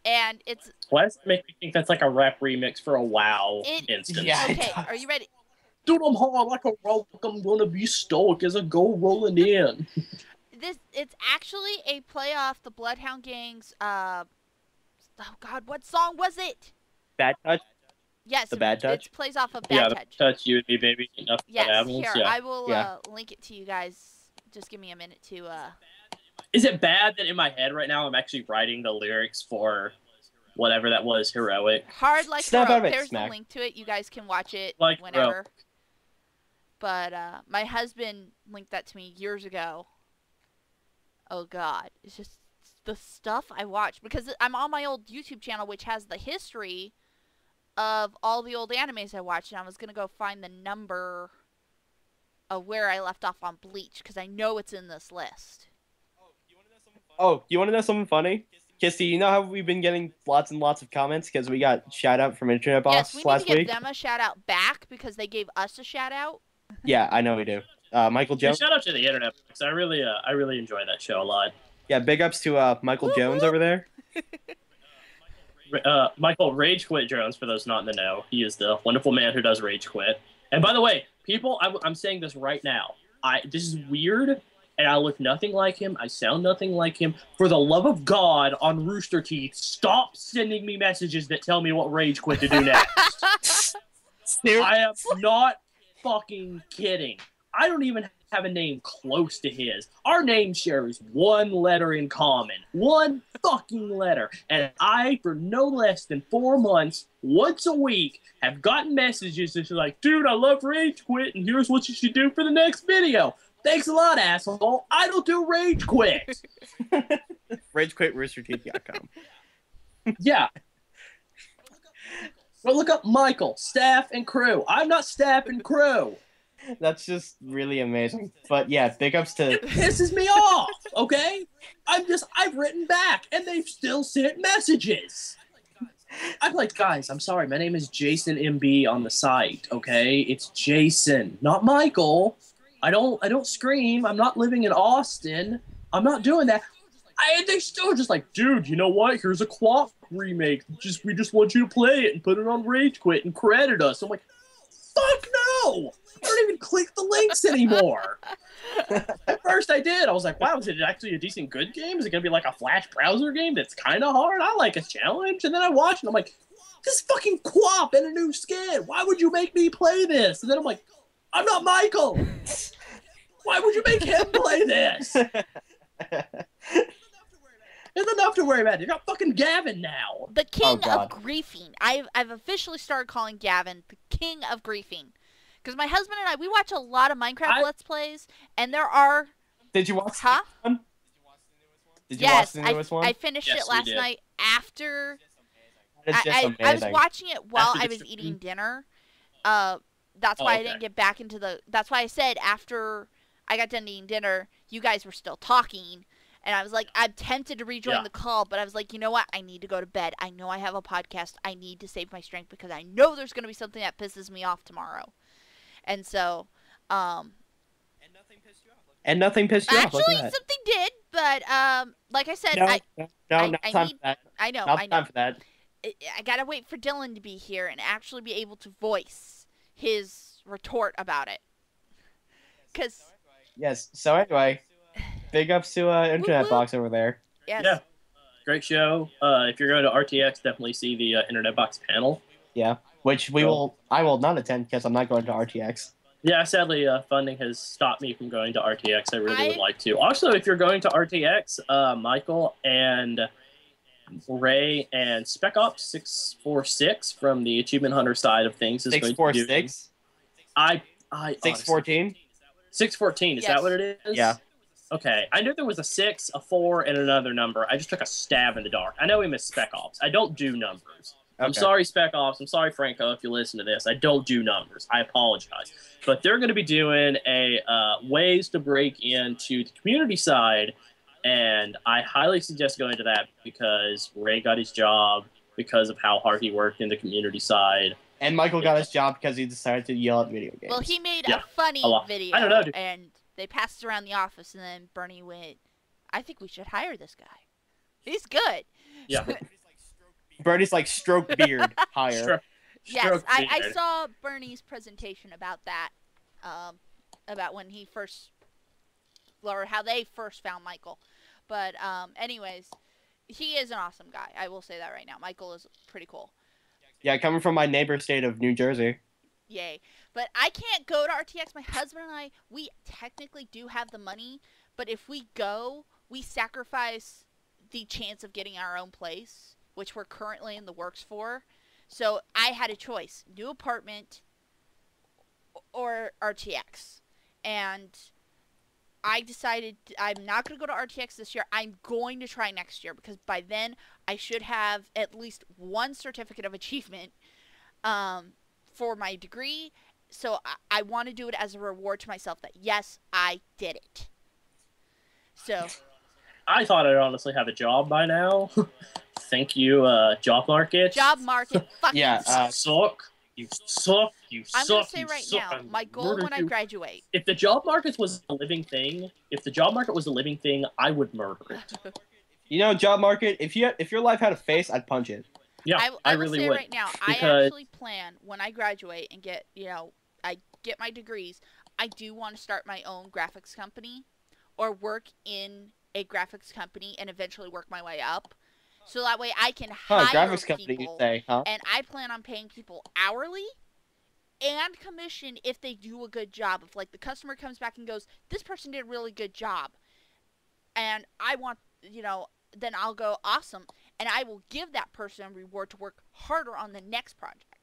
Speaker 4: And it's...
Speaker 2: Why does it make me think that's like a rap remix for a WoW instance?
Speaker 3: Yeah.
Speaker 4: Okay, are you ready?
Speaker 2: Dude, I'm hard like a rock. I'm gonna be stoic as I go rolling in.
Speaker 4: It's actually a play off the Bloodhound Gang's, oh god, what song was it?
Speaker 3: Bad Touch?
Speaker 4: Yes,
Speaker 3: The Bad Touch?
Speaker 4: it plays off of
Speaker 2: Yeah,
Speaker 4: Bad Touch.
Speaker 2: touch you and me, baby. Enough
Speaker 4: Yes,
Speaker 2: that happens.
Speaker 4: here,
Speaker 2: Yeah.
Speaker 4: I will
Speaker 3: Yeah.
Speaker 4: link it to you guys. Just give me a minute to,
Speaker 2: Is it bad that in my head right now I'm actually writing the lyrics for whatever that was, Heroic?
Speaker 4: Hard Like
Speaker 3: Snap out of
Speaker 4: Heroic.
Speaker 3: it,
Speaker 4: There's
Speaker 3: Smack.
Speaker 4: the link to it. You guys can watch it
Speaker 2: Like
Speaker 4: whenever.
Speaker 2: Heroic.
Speaker 4: But, my husband linked that to me years ago. Oh god, it's just the stuff I watched. Because I'm on my old YouTube channel, which has the history of all the old animes I watched, and I was gonna go find the number of where I left off on Bleach, because I know it's in this list.
Speaker 3: Oh, you want to know something funny? Kissy, you know how we've been getting lots and lots of comments because we got shout out from Internet Boss
Speaker 4: Yes, we need
Speaker 3: last
Speaker 4: to give
Speaker 3: week?
Speaker 4: them a shout out back, because they gave us a shout out.
Speaker 3: Yeah, I know we do. Michael
Speaker 2: Yeah,
Speaker 3: Jones.
Speaker 2: shout out to the internet because I really enjoy that show a lot.
Speaker 3: Yeah, big ups to Michael
Speaker 4: Woo
Speaker 3: Jones
Speaker 4: woo.
Speaker 3: over there.
Speaker 2: Michael Rage Quit Jones, for those not in the know, he is the wonderful man who does Rage Quit. And by the way, people, I'm saying this right now. This is weird, and I look nothing like him. I sound nothing like him. For the love of God, on Rooster Teeth, stop sending me messages that tell me what Rage Quit to do next. I am not fucking kidding. I don't even have a name close to his. Our name shares one letter in common. One fucking letter. And I, for no less than 4 months, once a week, have gotten messages that's like, dude, I love Rage Quit, and here's what you should do for the next video. Thanks a lot, asshole. I don't do Rage Quit.
Speaker 3: RageQuitRoosterTeeth.com.
Speaker 2: Yeah. Go look up Michael, staff, and crew. I'm not staff and crew.
Speaker 3: That's just really amazing. But yeah, big ups to
Speaker 2: It pisses me off, okay? I've written back, and they've still sent messages. I'm like, guys, I'm sorry, my name is Jason MB on the site, okay? It's Jason, not Michael. I don't scream. I'm not living in Austin. I'm not doing that. They still just like, dude, you know what? Here's a Quap remake. We just want you to play it and put it on Rage Quit and credit us. I'm like, fuck no! I don't even click the links anymore. At first I did. I was like, wow, is it actually a decent good game? Is it going to be like a Flash browser game that's kind of hard? I like a challenge. And then I watched and I'm like, this is fucking Quap and a new skin. Why would you make me play this? And then I'm like, I'm not Michael. Why would you make him play this? There's enough to worry about. You got fucking Gavin now.
Speaker 4: The king of
Speaker 3: God.
Speaker 4: griefing. I've officially started calling Gavin the king of griefing. Because my husband and I, we watch a lot of Minecraft Let's Plays, and there are...
Speaker 3: Did you watch
Speaker 4: Huh?
Speaker 3: the one? Did you
Speaker 4: Yes,
Speaker 3: watch the newest one?
Speaker 4: I finished
Speaker 2: Yes,
Speaker 4: it
Speaker 2: we
Speaker 4: last
Speaker 2: did.
Speaker 4: night after...
Speaker 3: It's just
Speaker 4: I was
Speaker 3: amazing.
Speaker 4: watching it while
Speaker 2: After
Speaker 4: I
Speaker 2: the
Speaker 4: was
Speaker 2: stream?
Speaker 4: eating dinner. That's why I
Speaker 2: okay.
Speaker 4: didn't get back into the... That's why I said after I got done eating dinner, you guys were still talking. And I was like, I'm tempted to rejoin
Speaker 2: Yeah.
Speaker 4: the call, but I was like, you know what? I need to go to bed. I know I have a podcast. I need to save my strength because I know there's going to be something that pisses me off tomorrow. And so,
Speaker 3: And nothing pissed you off. Look
Speaker 4: actually,
Speaker 3: at that.
Speaker 4: something did, but like I said,
Speaker 3: No,
Speaker 4: I
Speaker 3: not time
Speaker 4: need-
Speaker 3: for that.
Speaker 4: I know,
Speaker 3: Not
Speaker 4: I know.
Speaker 3: time for that.
Speaker 4: I gotta wait for Dylan to be here and actually be able to voice his retort about it. Cause
Speaker 3: Yes. So anyway, big ups to Internet
Speaker 4: whoop.
Speaker 3: Box over there.
Speaker 4: Yes.
Speaker 2: Yeah. Great show. If you're going to RTX, definitely see the Internet Box panel.
Speaker 3: Yeah. Which I will not attend because I'm not going to RTX.
Speaker 2: Yeah, sadly, funding has stopped me from going to RTX. I really would
Speaker 4: I-
Speaker 2: like to. Also, if you're going to RTX, Michael and Ray and Spec Ops 646 from the Achievement Hunter side of things is going to be doing.
Speaker 3: 646?
Speaker 2: I
Speaker 3: 614?
Speaker 2: 614. Is that
Speaker 4: Yes.
Speaker 2: what it is?
Speaker 3: Yeah.
Speaker 2: Okay, I knew there was a 6, a 4, and another number. I just took a stab in the dark. I know we missed Spec Ops. I don't do numbers. I'm
Speaker 3: Okay.
Speaker 2: sorry, Spec Ops. I'm sorry, Franco, if you listen to this. I don't do numbers. I apologize. But they're going to be doing a ways to break into the community side, and I highly suggest going to that because Ray got his job because of how hard he worked in the community side.
Speaker 3: And Michael got his job because he decided to yell at video games.
Speaker 4: Well, he made
Speaker 2: Yeah,
Speaker 4: a funny
Speaker 2: a lot.
Speaker 4: video.
Speaker 2: I don't know, dude.
Speaker 4: And they passed it around the office, and then Bernie went, I think we should hire this guy. He's good.
Speaker 2: Yeah.
Speaker 3: Bernie's like stroke beard higher.
Speaker 2: Sure.
Speaker 4: Yes,
Speaker 2: Stroke
Speaker 4: I
Speaker 2: beard.
Speaker 4: saw Bernie's presentation about that, about when he first, or how they first found Michael. But anyways, he is an awesome guy. I will say that right now. Michael is pretty cool.
Speaker 3: Yeah, coming from my neighbor state of New Jersey.
Speaker 4: Yay. But I can't go to RTX. My husband and I, we technically do have the money, but if we go, we sacrifice the chance of getting our own place, which we're currently in the works for. So I had a choice, new apartment or RTX. And I decided I'm not going to go to RTX this year. I'm going to try next year because by then I should have at least one certificate of achievement for my degree. So I want to do it as a reward to myself that, yes, I did it. So
Speaker 2: I thought I'd honestly have a job by now. Thank you, job market.
Speaker 4: job market fucking
Speaker 3: Yeah,
Speaker 2: Suck. You suck. You suck.
Speaker 4: I'm going to say
Speaker 2: you
Speaker 4: right
Speaker 2: suck.
Speaker 4: now,
Speaker 2: I'm
Speaker 4: my goal
Speaker 2: murder
Speaker 4: when I
Speaker 2: you.
Speaker 4: graduate.
Speaker 2: If the job market was a living thing, I would murder it.
Speaker 3: You know, job market, if your life had a face, I'd punch it.
Speaker 2: Yeah,
Speaker 4: I will
Speaker 2: really
Speaker 4: say
Speaker 2: would.
Speaker 4: right now,
Speaker 2: because-
Speaker 4: I actually plan when I graduate and get, I get my degrees, I do want to start my own graphics company or work in a graphics company and eventually work my way up. So that way I can
Speaker 3: Huh,
Speaker 4: hire
Speaker 3: graphics company, you
Speaker 4: people,
Speaker 3: say, huh?
Speaker 4: and I plan on paying people hourly and commission if they do a good job. If like the customer comes back and goes, this person did a really good job, and I want, then I'll go, awesome, and I will give that person a reward to work harder on the next project.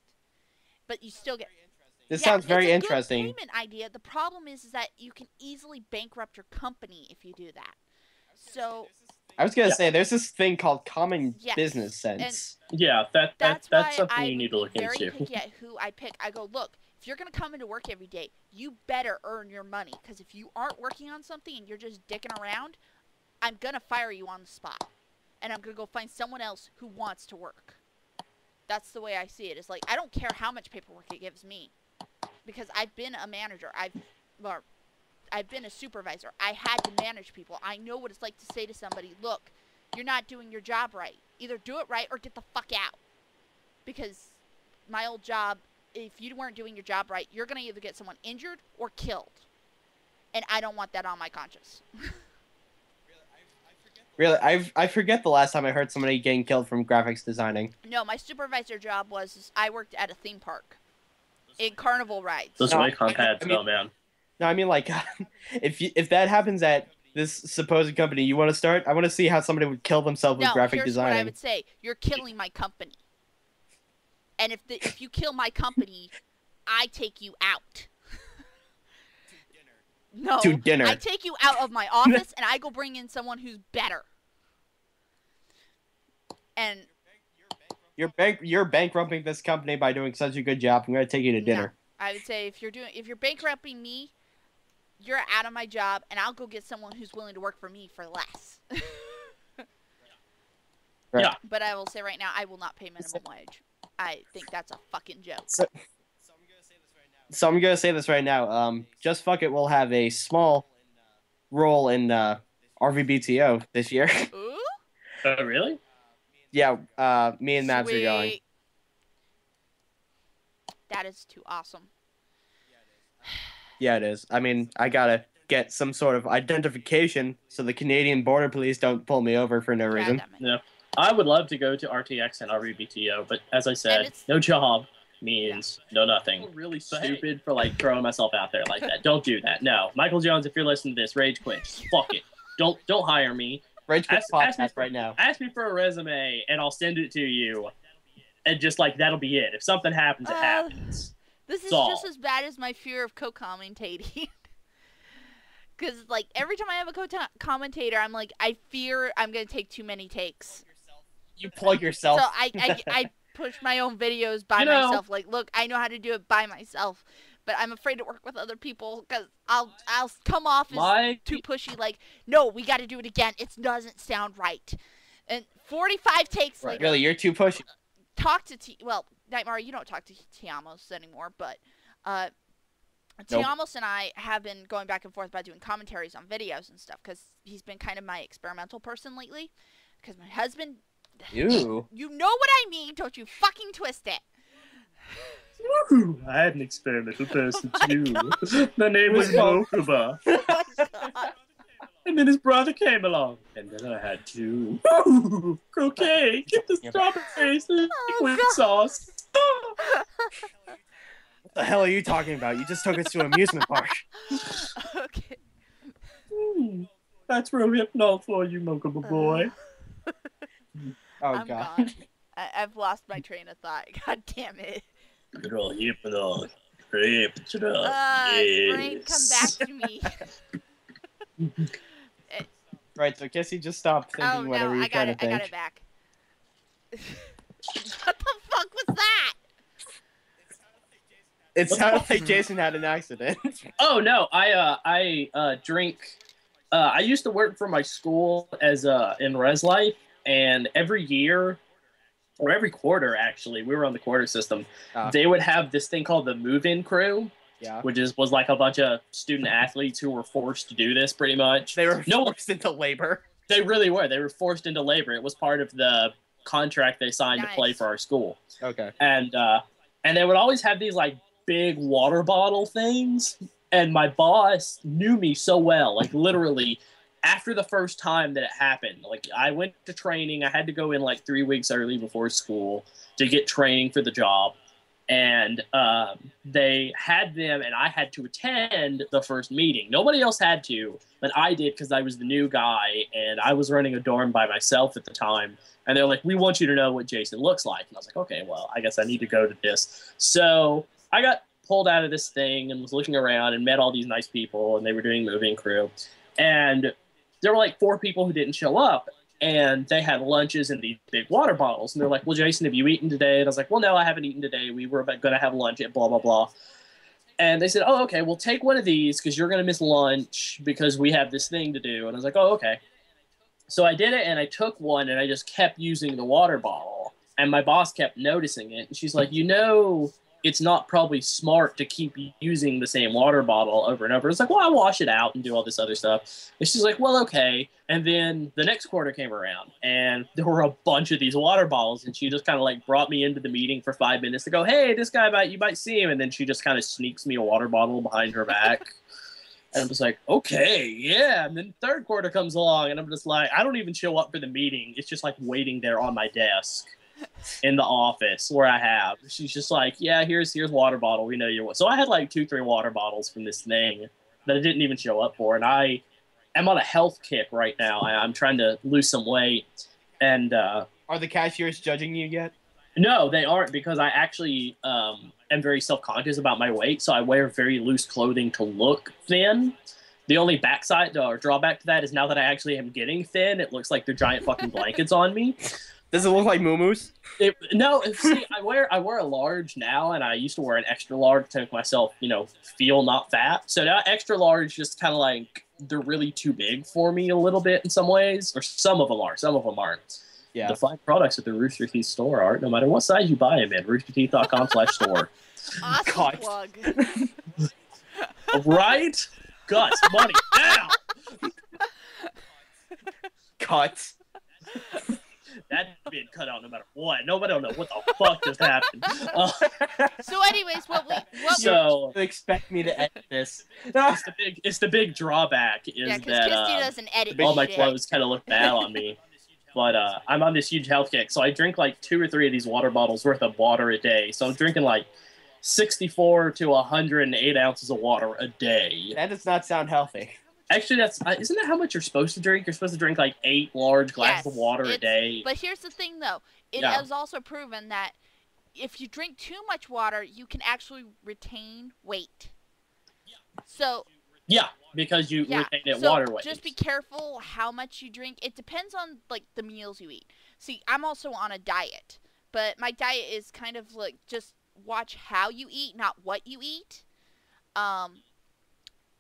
Speaker 4: But you still get.
Speaker 3: This
Speaker 4: Yeah,
Speaker 3: sounds very
Speaker 4: it's a
Speaker 3: interesting.
Speaker 4: Good payment idea. The problem is that you can easily bankrupt your company if you do that. So
Speaker 3: I was gonna
Speaker 2: Yeah.
Speaker 3: say, there's this thing called common
Speaker 4: Yes,
Speaker 3: business sense.
Speaker 2: Yeah,
Speaker 4: that's
Speaker 2: that's
Speaker 4: why
Speaker 2: something
Speaker 4: I
Speaker 2: you need to
Speaker 4: would
Speaker 2: look
Speaker 4: be very
Speaker 2: into.
Speaker 4: picky at who I pick. I go, look, if you're gonna come into work every day, you better earn your money. Because if you aren't working on something and you're just dicking around, I'm gonna fire you on the spot, and I'm gonna go find someone else who wants to work. That's the way I see it. It's like I don't care how much paperwork it gives me, because I've been a manager. I've been a supervisor. I had to manage people. I know what it's like to say to somebody, look, you're not doing your job right. Either do it right or get the fuck out. Because my old job, if you weren't doing your job right, you're going to either get someone injured or killed. And I don't want that on my conscience.
Speaker 3: Really, I forget the last time I heard somebody getting killed from graphics designing.
Speaker 4: No, my supervisor job was I worked at a theme park in carnival rides.
Speaker 2: Those
Speaker 3: No,
Speaker 2: Wacom pads,
Speaker 3: I mean-
Speaker 2: though, man.
Speaker 3: No, I mean like, if that happens at this supposed company you want to start, I want to see how somebody would kill themselves with
Speaker 4: No,
Speaker 3: graphic
Speaker 4: here's what I
Speaker 3: designing.
Speaker 4: would say. You're killing my company. And if you kill my company, I take you out. No,
Speaker 3: To dinner.
Speaker 4: I take you out of my office and I go bring in someone who's better. And
Speaker 3: You're bankrupting this company by doing such a good job. I'm gonna take you to dinner.
Speaker 4: I would say if you're bankrupting me, you're out of my job, and I'll go get someone who's willing to work for me for less.
Speaker 3: Right.
Speaker 2: Yeah.
Speaker 4: But I will say right now, I will not pay minimum wage. I think that's a fucking joke.
Speaker 3: So I'm gonna say this right now. Just fuck it. We'll have a small role in RVBTO this year.
Speaker 4: Ooh,
Speaker 2: Oh, really?
Speaker 3: Yeah. Me and Mavs are going.
Speaker 4: sweet. That is too awesome.
Speaker 3: Yeah, it is. I mean, I gotta. get some sort of identification so the Canadian Border Police don't pull me over for no reason.
Speaker 2: Yeah. I would love to go to RTX and RBTO, but as I said, no job means no nothing. Really stupid for like throwing myself out there like that. Don't do that. No. Michael Jones, if you're listening to this, rage quit. Fuck it. Don't hire me.
Speaker 3: Rage quit podcast right now.
Speaker 2: Ask me for a resume and I'll send it to you. And just like that'll be it. If something happens, it happens.
Speaker 4: This is just as bad as my fear of co-commentating. Because like every time I have a co-commentator, I'm like, I fear I'm gonna take too many takes.
Speaker 3: You plug yourself.
Speaker 4: So I push my own videos by myself. Like, look, I know how to do it by myself, but I'm afraid to work with other people because I'll come off as too pushy. Like, no, we got to do it again. It doesn't sound right. And 45 takes later.
Speaker 3: Really, you're too pushy.
Speaker 4: Talk to Nightmare, you don't talk to Tiamos anymore, but Tiamos and I have been going back and forth about doing commentaries on videos and stuff because he's been kind of my experimental person lately. Because my husband.
Speaker 3: Ew.
Speaker 4: You know what I mean, don't you fucking twist it.
Speaker 2: I had an experimental person too. My name was Mokuba.
Speaker 4: Oh my god.
Speaker 2: And then his brother came along. And then I had to. Okay, get the strawberries and liquid sauce.
Speaker 3: What the hell are you talking about? You just took us to an amusement park.
Speaker 4: Okay.
Speaker 2: That's Rohypnol for you, Mokuba boy.
Speaker 3: Oh,
Speaker 4: I'm
Speaker 3: God.
Speaker 4: gone. I've lost my train of thought. God damn it.
Speaker 2: Rohypnol.
Speaker 4: Brain, come back to me.
Speaker 3: Right, so Kissy just stopped thinking whatever you're trying to think.
Speaker 4: I got it back. What the fuck was that?
Speaker 3: It sounded like Jason had an accident.
Speaker 2: Oh no, I drink. I used to work for my school as in Res Life, and every year, or every quarter actually, we were on the quarter system. They would have this thing called the move-in crew. Yeah. Which was like a bunch of student athletes who were forced to do this pretty much.
Speaker 3: They were forced into labor.
Speaker 2: They really were. They were forced into labor. It was part of the contract they signed to play for our school.
Speaker 3: Okay.
Speaker 2: And they would always have these like big water bottle things. And my boss knew me so well, like literally after the first time that it happened, like I went to training. I had to go in like 3 weeks early before school to get training for the job. And they had them, and I had to attend the first meeting. Nobody else had to, but I did because I was the new guy, and I was running a dorm by myself at the time. And they're like, we want you to know what Jason looks like. And I was like, okay, well, I guess I need to go to this. So I got pulled out of this thing and was looking around and met all these nice people, and they were doing moving crew. And there were like 4 people who didn't show up. And they had lunches in these big water bottles. And they're like, well, Jason, have you eaten today? And I was like, well, no, I haven't eaten today. We were going to have lunch at blah, blah, blah. And they said, oh, okay, well, take one of these because you're going to miss lunch because we have this thing to do. And I was like, oh, okay. So I did it, and I took one, and I just kept using the water bottle. And my boss kept noticing it. And she's like, you know, it's not probably smart to keep using the same water bottle over and over. It's like, well, I wash it out and do all this other stuff. And she's like, well, okay. And then the next quarter came around, and there were a bunch of these water bottles, and she just kind of like brought me into the meeting for 5 minutes to go, hey, this guy, you might see him. And then she just kind of sneaks me a water bottle behind her back. And I'm just like, okay, yeah. And then third quarter comes along, and I'm just like, I don't even show up for the meeting. It's just like waiting there on my desk in the office where I have. She's just like, yeah, here's water bottle. We know you're. So I had like 2-3 water bottles from this thing that I didn't even show up for. And I am on a health kick right now. I'm trying to lose some weight. And
Speaker 3: are the cashiers judging you yet?
Speaker 2: No, they aren't, because I actually am very self-conscious about my weight. So I wear very loose clothing to look thin. The only backside or drawback to that is now that I actually am getting thin, it looks like they're giant fucking blankets on me.
Speaker 3: Does it look like moo-moos?
Speaker 2: No, see, I wear a large now, and I used to wear an extra large to make myself, feel not fat. So now extra large just kind of like, they're really too big for me a little bit in some ways, or some of them are, some of them aren't. Yeah. The fine products at the Rooster Teeth store are, no matter what size you buy them in, roosterteeth.com/store.
Speaker 4: Awesome plug.
Speaker 2: Right? Gus, money, now!
Speaker 3: Cut.
Speaker 2: That's being cut out no matter what. Nobody don't know what the fuck just happened.
Speaker 4: So, anyways,
Speaker 2: So
Speaker 3: You expect me to edit this?
Speaker 2: it's the big drawback is
Speaker 4: yeah, because
Speaker 2: that
Speaker 4: Kirsty doesn't edit
Speaker 2: all my
Speaker 4: shit.
Speaker 2: clothes kind of look bad on me. But I'm on this huge health kick, so I drink like 2 or 3 of these water bottles worth of water a day. So I'm drinking like 64 to 108 ounces of water a day.
Speaker 3: That does not sound healthy.
Speaker 2: Actually, isn't that how much you're supposed to drink? You're supposed to drink like 8 large glasses of water a day.
Speaker 4: But here's the thing, though. It
Speaker 2: Yeah.
Speaker 4: is also proven that if you drink too much water, you can actually retain weight. So
Speaker 2: Yeah, because you retain it
Speaker 4: so
Speaker 2: water weight.
Speaker 4: just be careful how much you drink. It depends on like the meals you eat. See, I'm also on a diet, but my diet is kind of like just watch how you eat, not what you eat.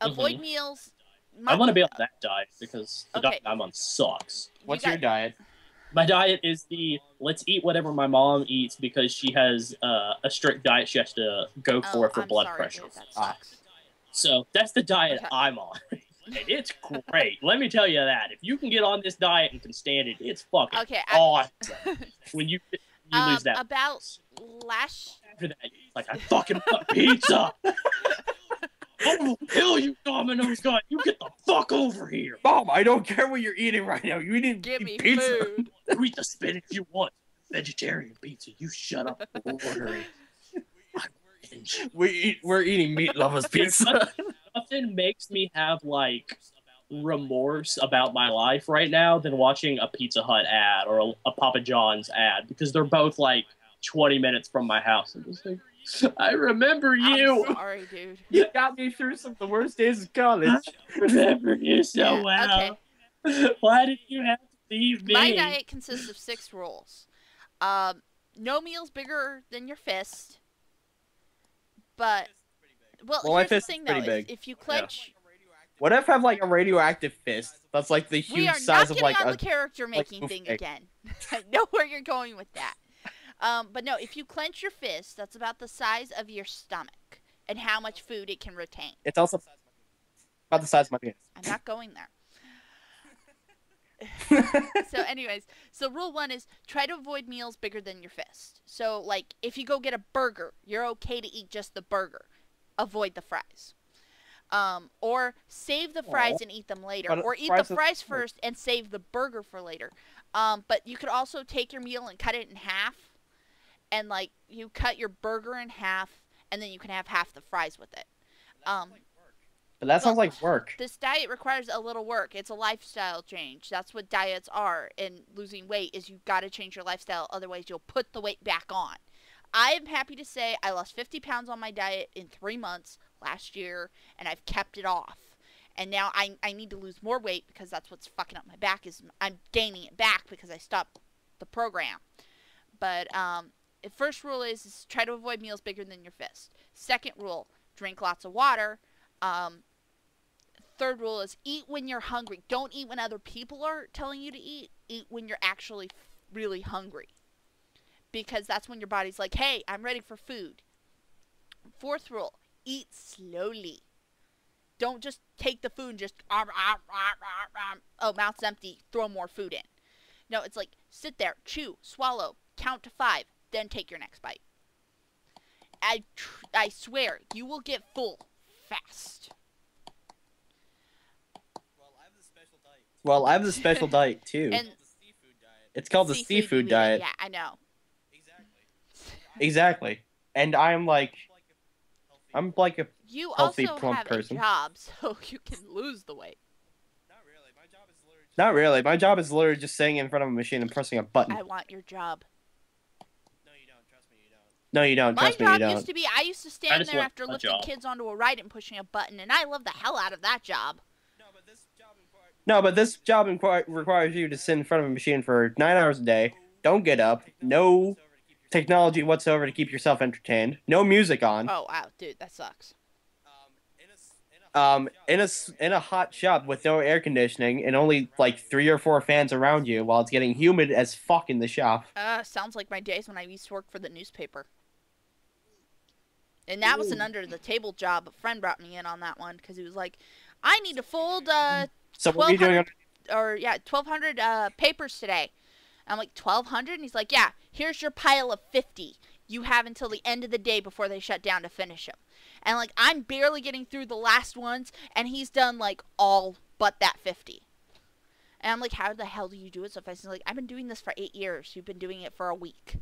Speaker 4: Avoid meals.
Speaker 2: I want to be on that diet because the
Speaker 4: Okay.
Speaker 2: diet I'm on sucks.
Speaker 3: What's your diet?
Speaker 2: My diet is let's eat whatever my mom eats because she has a strict diet she has to go for
Speaker 4: I'm
Speaker 2: blood
Speaker 4: sorry,
Speaker 2: pressure.
Speaker 4: dude, that sucks.
Speaker 2: So that's the diet
Speaker 4: Okay.
Speaker 2: I'm on. And it's great. Let me tell you that. If you can get on this diet and can stand it, it's fucking
Speaker 4: Okay,
Speaker 2: awesome. When you lose that.
Speaker 4: About last.
Speaker 2: After that, like, I fucking want pizza. I will kill you, Domino's guy. You get the fuck over here.
Speaker 3: Mom, I don't care what you're eating right now. You need
Speaker 4: Give me
Speaker 3: pizza.
Speaker 4: food.
Speaker 2: You eat the spinach you want. Vegetarian pizza. You shut up and order it.
Speaker 3: We're eating meat lovers pizza.
Speaker 2: Nothing makes me have like remorse about my life right now than watching a Pizza Hut ad or a Papa John's ad because they're both like 20 minutes from my house. I'm just like, I remember you.
Speaker 4: I'm sorry, dude.
Speaker 3: You got me through some of the worst days of college.
Speaker 2: I remember you so well.
Speaker 4: Okay.
Speaker 2: Why did you have to leave me?
Speaker 4: My diet consists of 6 rules. No meals bigger than your fist. But
Speaker 3: Well, my
Speaker 4: here's the
Speaker 3: fist is
Speaker 4: thing though:
Speaker 3: pretty big.
Speaker 4: if you clench,
Speaker 3: What if I have like a radioactive fist? That's like the
Speaker 4: we
Speaker 3: huge
Speaker 4: are
Speaker 3: size
Speaker 4: not
Speaker 3: of
Speaker 4: getting
Speaker 3: like
Speaker 4: on
Speaker 3: a.
Speaker 4: the character making
Speaker 3: like,
Speaker 4: thing
Speaker 3: okay.
Speaker 4: again. I know where you're going with that. But no, if you clench your fist, that's about the size of your stomach and how much food it can retain.
Speaker 3: It's also about the size of my penis.
Speaker 4: I'm not going there. So anyways, so rule 1 is try to avoid meals bigger than your fist. So like if you go get a burger, you're okay to eat just the burger. Avoid the fries. Or save the fries and eat them later.
Speaker 3: But
Speaker 4: Or eat the
Speaker 3: fries is-
Speaker 4: fries first and save the burger for later. But you could also take your meal and cut it in half. And like you cut your burger in half and then you can have half the fries with it.
Speaker 3: But that sounds like work.
Speaker 4: This diet requires a little work. It's a lifestyle change. That's what diets are. And losing weight is you've got to change your lifestyle. Otherwise, you'll put the weight back on. I am happy to say I lost 50 pounds on my diet in 3 months last year, and I've kept it off. And now I need to lose more weight because that's what's fucking up my back is I'm gaining it back because I stopped the program. But the first rule is try to avoid meals bigger than your fist. Second rule, drink lots of water. Third rule is eat when you're hungry. Don't eat when other people are telling you to eat. Eat when you're actually really hungry. Because that's when your body's like, hey, I'm ready for food. Fourth rule, eat slowly. Don't just take the food and just, oh, mouth's empty, throw more food in. No, it's like, sit there, chew, swallow, count to 5, then take your next bite. I swear, you will get full fast.
Speaker 3: Well, I have the special diet too.
Speaker 4: And
Speaker 3: It's called the seafood diet.
Speaker 4: Yeah, I know.
Speaker 3: Exactly. And I'm like a
Speaker 4: You
Speaker 3: healthy,
Speaker 4: also
Speaker 3: plump
Speaker 4: have
Speaker 3: person.
Speaker 4: a job, so you can lose the weight.
Speaker 3: Not really. My job is literally just sitting in front of a machine and pressing a button.
Speaker 4: I want your job.
Speaker 3: No, you don't.
Speaker 4: My
Speaker 3: Trust me, you
Speaker 4: job
Speaker 3: don't.
Speaker 4: used to be, I used to stand
Speaker 2: just
Speaker 4: there
Speaker 2: want
Speaker 4: after
Speaker 2: a
Speaker 4: lifting
Speaker 2: job.
Speaker 4: kids onto a ride and pushing a button, and I love the hell out of that job.
Speaker 3: No, but this job requires you to sit in front of a machine for 9 hours a day. Don't get up. No technology whatsoever to keep yourself entertained. No music on.
Speaker 4: Oh, wow, dude, that sucks.
Speaker 3: In a hot shop with no air conditioning and only like 3 or 4 fans around you while it's getting humid as fuck in the shop.
Speaker 4: Sounds like my days when I used to work for the newspaper. And that was an under-the-table job. A friend brought me in on that one because he was like, I need to fold
Speaker 3: So what are you doing?
Speaker 4: 1,200 papers today. I'm like, 1,200? And he's like, yeah, here's your pile of 50. You have until the end of the day before they shut down to finish them. And, like, I'm barely getting through the last ones, and he's done, like, all but that 50. And I'm like, how the hell do you do it so fast? He's like, I've been doing this for 8 years. You've been doing it for a week.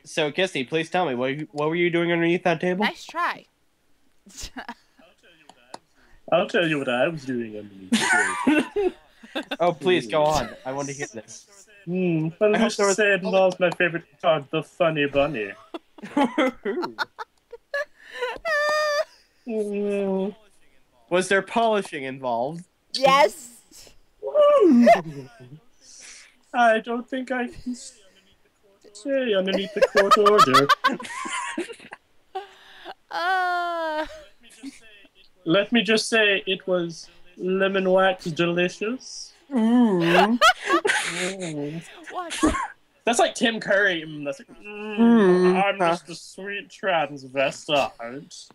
Speaker 3: So, Kissy, please tell me, what were you doing underneath that table?
Speaker 4: Nice try.
Speaker 2: I'll tell you what I was doing underneath the table.
Speaker 3: Oh, please, go on. I want to hear this.
Speaker 2: Well, I just say it involves my favorite part, the funny bunny.
Speaker 3: Was there polishing involved?
Speaker 4: Yes.
Speaker 2: I don't think I can say underneath the court order. Let me just say it was lemon wax delicious.
Speaker 4: What?
Speaker 2: That's like Tim Curry. That's like, I'm just a sweet transvestite.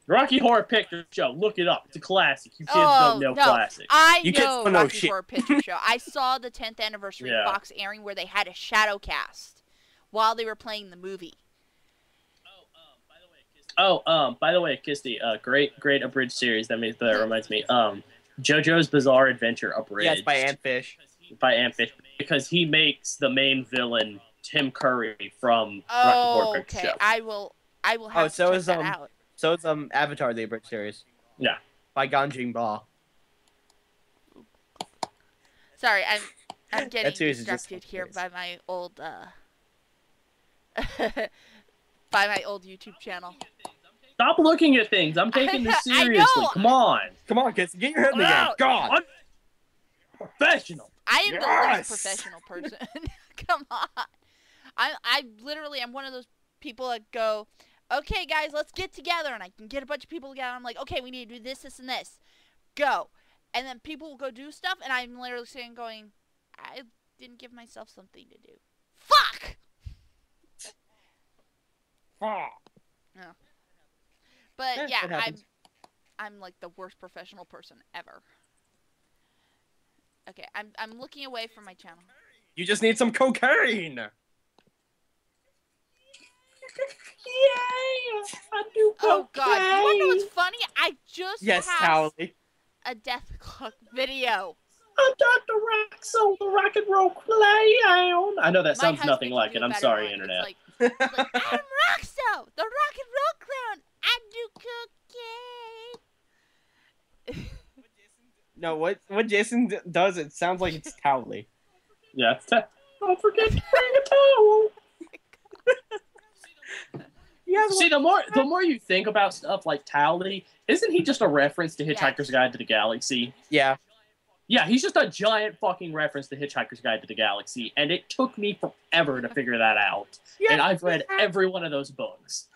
Speaker 2: Rocky Horror Picture Show. Look it up. It's a classic. You kids don't know classics.
Speaker 4: I know Rocky Horror Picture Show. I saw the 10th anniversary Fox airing where they had a shadow cast while they were playing the movie.
Speaker 2: By the way, Kisty, great abridged series. That reminds me. JoJo's Bizarre Adventure abridged.
Speaker 3: Yes, by Antfish.
Speaker 2: By Antfish, because he makes the main villain Tim Curry from Rocky Horror Picture Show.
Speaker 4: I will have to check that out.
Speaker 3: So it's Avatar the abridged series.
Speaker 2: Yeah.
Speaker 3: By Ganjing Ba.
Speaker 4: Sorry, I'm getting distracted here by my old by my old YouTube channel.
Speaker 2: Stop looking at things. I'm taking this seriously. Come on.
Speaker 3: Come on, kids. Get your head in the game. God.
Speaker 2: Professional.
Speaker 4: I am the least professional person. Come on. I'm one of those people that go, okay, guys, let's get together. And I can get a bunch of people together. I'm like, okay, we need to do this, this, and this. Go. And then people will go do stuff. And I'm literally sitting going, I didn't give myself something to do. Fuck! No. But yeah, I'm like the worst professional person ever. Okay, I'm looking away from my channel.
Speaker 3: You just need some cocaine. Yay!
Speaker 2: I do cocaine.
Speaker 4: Oh God! You wanna know what's funny? I just
Speaker 3: have
Speaker 4: a Death Clock video.
Speaker 2: I'm Dr. Raxo, the rock and roll clown. I know that sounds nothing like it. I'm sorry, internet.
Speaker 4: It's like, I'm Roxo, the rock and roll clown. I do cocaine.
Speaker 3: No, what Jason does, it sounds like it's Towley.
Speaker 2: Yeah, don't forget to bring a towel. See, the more you think about stuff like Towley, isn't he just a reference to Hitchhiker's Guide to the Galaxy?
Speaker 3: Yeah.
Speaker 2: Yeah, he's just a giant fucking reference to Hitchhiker's Guide to the Galaxy, and it took me forever to figure that out. Yeah, and I've read every one of those books.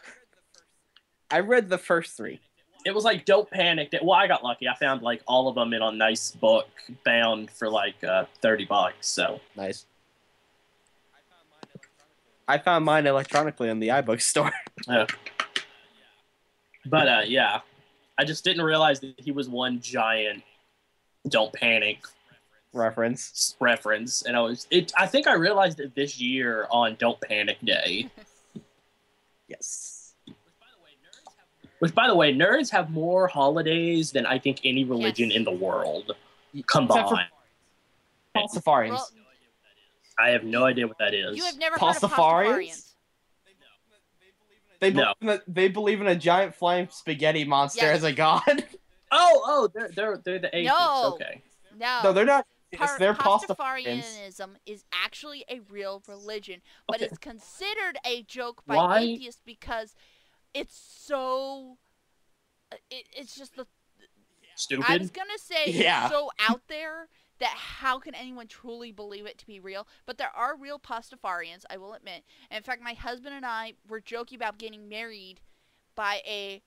Speaker 3: I read the first 3.
Speaker 2: It was like Don't Panic. Well, I got lucky. I found like all of them in a nice book bound for like $30. So
Speaker 3: nice. I found mine electronically in the iBook store.
Speaker 2: Yeah. But yeah, I just didn't realize that he was one giant Don't Panic
Speaker 3: reference,
Speaker 2: and I think I realized it this year on Don't Panic Day.
Speaker 3: Yes.
Speaker 2: Which, by the way, nerds have more holidays than I think any religion in the world combined.
Speaker 3: Pastafarians.
Speaker 4: Well,
Speaker 2: I have no idea what that is.
Speaker 4: You have never heard of Pastafarians?
Speaker 3: They believe in a giant flying spaghetti monster as a god.
Speaker 2: Oh, they're the atheists.
Speaker 4: No,
Speaker 2: okay.
Speaker 3: No, they're not. They're
Speaker 4: Pastafarianism is actually a real religion, but it's considered a joke by atheists because it's so. It's just the.
Speaker 2: Stupid.
Speaker 4: I was gonna say it's so out there that how can anyone truly believe it to be real? But there are real Pastafarians, I will admit. And in fact, my husband and I were joking about getting married by a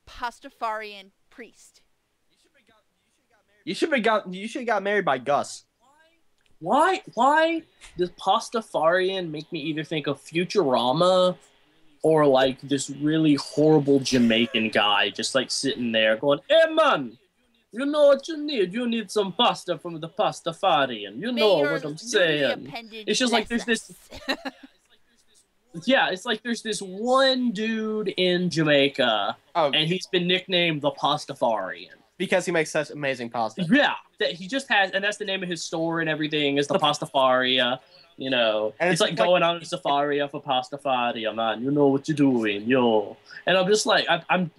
Speaker 4: Pastafarian priest.
Speaker 3: You should have got married by Gus.
Speaker 2: Why does Pastafarian make me either think of Futurama or like this really horrible Jamaican guy just like sitting there going, "Hey man, You know what you need? You need some pasta from the pastafarian. You
Speaker 4: May
Speaker 2: know
Speaker 4: your
Speaker 2: what I'm
Speaker 4: newly
Speaker 2: saying.
Speaker 4: appendage
Speaker 2: It's just like
Speaker 4: bless
Speaker 2: there's this.
Speaker 4: us.
Speaker 2: Yeah, it's like there's this one dude in Jamaica,
Speaker 3: Oh,
Speaker 2: and he's been nicknamed the Pastafarian.
Speaker 3: because he makes such amazing pasta.
Speaker 2: Yeah, that he just has, and that's the name of his store and everything is the Pastafaria. You know,
Speaker 3: And
Speaker 2: it's like going on a safari for Pastafaria, man. You know what you're doing, yo. And I'm just like, I'm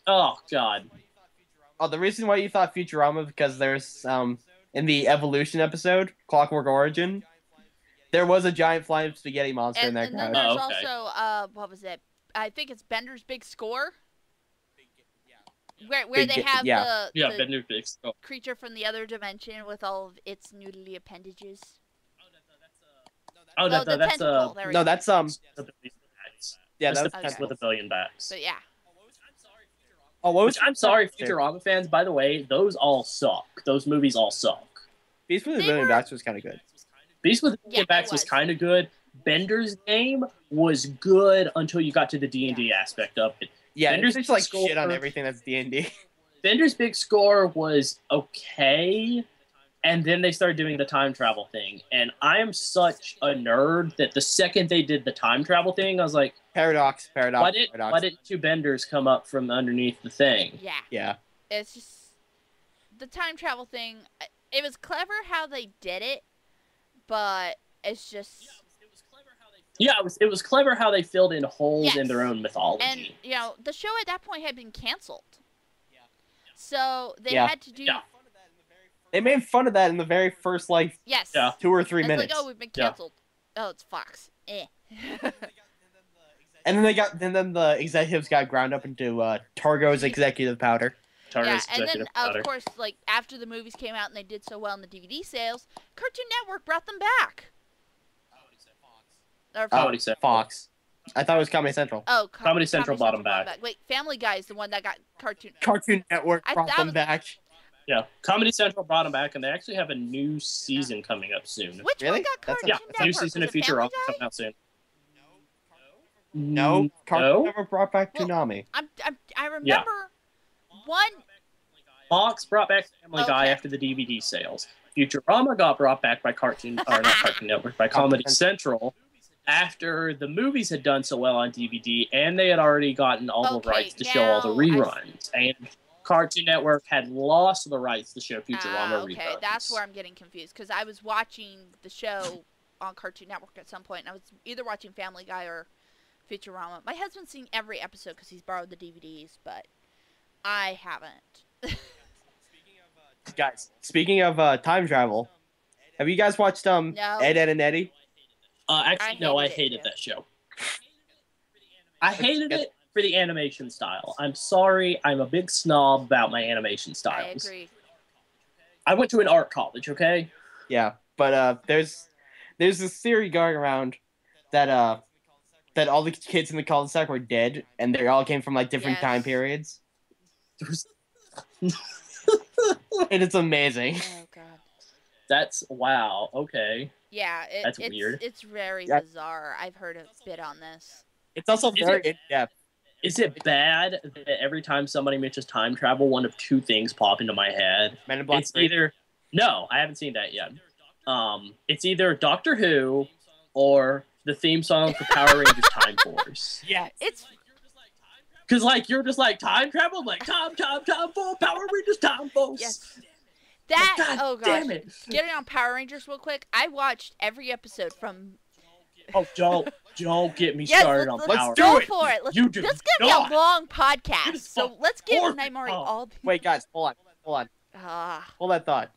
Speaker 2: oh god.
Speaker 3: Oh, the reason why you thought Futurama because there's in the Evolution episode, Clockwork Origin, there was a giant flying spaghetti monster in that
Speaker 4: And then
Speaker 3: crowd.
Speaker 4: there's
Speaker 2: Oh, okay.
Speaker 4: also what was it? I think it's Bender's Big Score. Where
Speaker 3: Big
Speaker 4: they
Speaker 3: Ga-
Speaker 4: have
Speaker 3: yeah.
Speaker 2: Yeah,
Speaker 4: the
Speaker 2: Bender Big Skull.
Speaker 4: creature from the other dimension with all of its noodly appendages.
Speaker 2: Oh,
Speaker 4: Oh, the
Speaker 2: that's
Speaker 4: tentacle. There we
Speaker 3: No,
Speaker 4: go.
Speaker 3: that's
Speaker 2: the billion backs.
Speaker 3: yeah,
Speaker 2: That's
Speaker 3: that's
Speaker 2: the
Speaker 4: Okay.
Speaker 2: with a billion backs.
Speaker 4: But yeah.
Speaker 3: oh, what was
Speaker 2: Which I'm sorry, Futurama fans. By the way, those all suck. Those movies all suck.
Speaker 3: Beast with a
Speaker 4: They
Speaker 3: Billion
Speaker 4: were-
Speaker 3: Backs was kind of good.
Speaker 2: Beast with a
Speaker 4: Yeah,
Speaker 2: billion
Speaker 4: it
Speaker 2: backs was
Speaker 4: was.
Speaker 2: kind of good. Bender's game was good until you got to the D&D aspect of it.
Speaker 3: Yeah,
Speaker 2: Bender's
Speaker 3: there's like
Speaker 2: score-
Speaker 3: shit on everything that's D&D.
Speaker 2: Bender's big score was okay, and then they started doing the time travel thing. And I am such a nerd that the second they did the time travel thing, I was like,
Speaker 3: Paradox.
Speaker 2: why didn't two Benders come up from underneath the thing?
Speaker 4: Yeah.
Speaker 3: Yeah.
Speaker 4: It's just the time travel thing. It was clever how they did it, but it's just
Speaker 2: Yeah, it was clever how they filled in holes
Speaker 4: Yes.
Speaker 2: in their own mythology.
Speaker 4: and you know the show at that point had been canceled, so they
Speaker 3: Yeah.
Speaker 4: had to do
Speaker 2: Yeah.
Speaker 3: They made fun of that in the very first like
Speaker 4: yes.
Speaker 2: Yeah.
Speaker 3: 2 or 3
Speaker 4: It's
Speaker 3: minutes.
Speaker 4: like, oh, we've been
Speaker 2: Yeah.
Speaker 4: canceled. Oh, it's Fox. Eh.
Speaker 3: And then the executives got ground up into Targo's executive powder.
Speaker 4: Yeah,
Speaker 2: Target's
Speaker 4: and then
Speaker 2: executive
Speaker 4: of
Speaker 2: powder.
Speaker 4: course, like after the movies came out and they did so well in the DVD sales, Cartoon Network brought them back. Or
Speaker 2: Comedy Central.
Speaker 3: Fox. I thought it was Comedy Central.
Speaker 2: Comedy Central brought 'em back.
Speaker 4: Wait, Family Guy is the one that got Cartoon.
Speaker 3: Cartoon Network
Speaker 4: I
Speaker 3: brought
Speaker 4: thought-
Speaker 3: them back.
Speaker 2: Yeah, Comedy Central brought them back, and they actually have a new season coming up soon.
Speaker 4: Which
Speaker 3: Really?
Speaker 4: one got
Speaker 3: That's
Speaker 4: Cartoon
Speaker 2: Yeah,
Speaker 4: Network?
Speaker 2: new season
Speaker 4: Was
Speaker 2: of
Speaker 4: it Family
Speaker 2: Futurama
Speaker 4: Guy?
Speaker 2: coming out soon.
Speaker 3: No, Cartoon
Speaker 2: No?
Speaker 3: Network brought back
Speaker 4: Well,
Speaker 3: Toonami.
Speaker 4: I remember one.
Speaker 2: Fox brought back Family Guy
Speaker 4: Okay.
Speaker 2: after the DVD sales. Futurama got brought back by not Cartoon Network, by Comedy Central after the movies had done so well on DVD, and they had already gotten all the
Speaker 4: Okay,
Speaker 2: rights to show all the
Speaker 4: now
Speaker 2: reruns. And Cartoon Network had lost the rights to show Futurama
Speaker 4: Okay,
Speaker 2: reruns.
Speaker 4: that's where I'm getting confused because I was watching the show on Cartoon Network at some point, and I was either watching Family Guy or Futurama. My husband's seen every episode because he's borrowed the DVDs, but I haven't.
Speaker 3: Guys, speaking of time travel, have you guys watched
Speaker 4: No.
Speaker 3: Ed, Ed, and Eddie?
Speaker 2: Actually, no, I hated that show. I hated it for the animation style. I'm sorry, I'm a big snob about my animation
Speaker 4: I
Speaker 2: styles.
Speaker 4: agree.
Speaker 2: I went to an art college, okay?
Speaker 3: Yeah, but there's this theory going around that that all the kids in the cul-de-sac were dead, and they all came from like different
Speaker 4: Yes.
Speaker 3: time periods,
Speaker 2: There's-
Speaker 3: and it's amazing.
Speaker 4: Oh god.
Speaker 2: That's wow. Okay.
Speaker 4: Yeah,
Speaker 2: That's
Speaker 4: it's
Speaker 2: weird.
Speaker 4: It's very
Speaker 3: Yeah.
Speaker 4: bizarre. I've heard a bit on this.
Speaker 3: It's also
Speaker 2: Is
Speaker 3: very
Speaker 2: it-
Speaker 3: in depth.
Speaker 2: Is it bad that every time somebody mentions time travel, one of two things pop into my head?
Speaker 3: Men in Black
Speaker 2: It's
Speaker 3: 3.
Speaker 2: either no, I haven't seen that yet. It's either Doctor Who or the theme song for Power Rangers Time Force.
Speaker 3: Yeah,
Speaker 4: It's
Speaker 2: Cause like you're just like time travel, I'm like time for Power Rangers Time Force.
Speaker 4: yes. That
Speaker 2: God
Speaker 4: oh gosh.
Speaker 2: damn it.
Speaker 4: Getting on Power Rangers real quick. I watched every episode from.
Speaker 2: Oh, don't get me
Speaker 4: Yes,
Speaker 2: started on
Speaker 4: let's
Speaker 2: Power.
Speaker 3: do
Speaker 4: go
Speaker 3: it.
Speaker 4: for it. Let's,
Speaker 2: You do
Speaker 4: this is gonna
Speaker 2: not.
Speaker 4: be a long
Speaker 2: It
Speaker 4: podcast,
Speaker 2: is
Speaker 4: so let's give
Speaker 2: horrible.
Speaker 4: Nightmare
Speaker 2: Oh.
Speaker 4: all.
Speaker 3: wait, guys, hold on,
Speaker 4: Ah.
Speaker 3: hold that thought.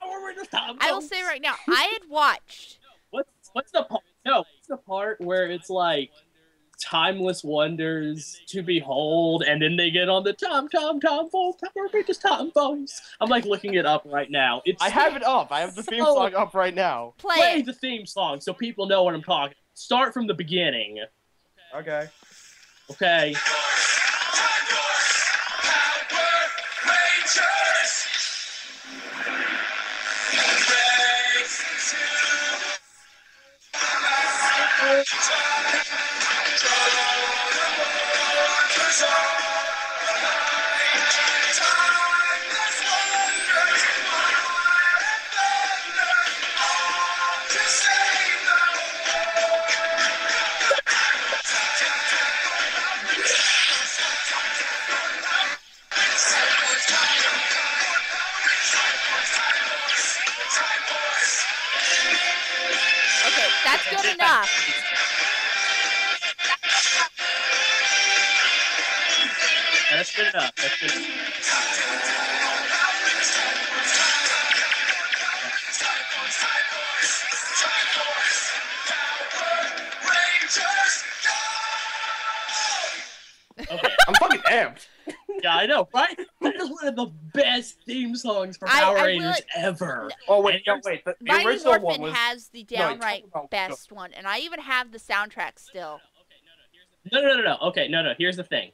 Speaker 2: Power Rangers Time
Speaker 4: I will
Speaker 2: Force.
Speaker 4: say right now, I had watched.
Speaker 2: What's the part? No, what's the part where it's like timeless wonders to behold, and then they get on the Tom Force, Power Rangers Time Force. I'm like looking it up right now. It's
Speaker 3: I have it up. I have the theme
Speaker 2: So-
Speaker 3: song up right now.
Speaker 4: Play
Speaker 2: play
Speaker 4: it.
Speaker 2: the theme song so people know what I'm talking. Start from the beginning.
Speaker 3: Okay.
Speaker 2: Okay. That's good enough. That's good enough. Okay.
Speaker 3: I'm fucking amped.
Speaker 2: Yeah, I know, right? That is one of the best theme songs for
Speaker 4: I
Speaker 2: Power
Speaker 4: really-
Speaker 2: Rangers ever.
Speaker 3: Oh wait,
Speaker 2: And
Speaker 3: no,
Speaker 2: here's-
Speaker 3: wait. The
Speaker 4: Mighty
Speaker 3: original one
Speaker 4: Morphin
Speaker 3: was.
Speaker 4: has the
Speaker 3: No, you're talking
Speaker 4: downright
Speaker 3: about-
Speaker 4: best one, and I even have the soundtrack still.
Speaker 2: No. Okay, no. Here's the thing.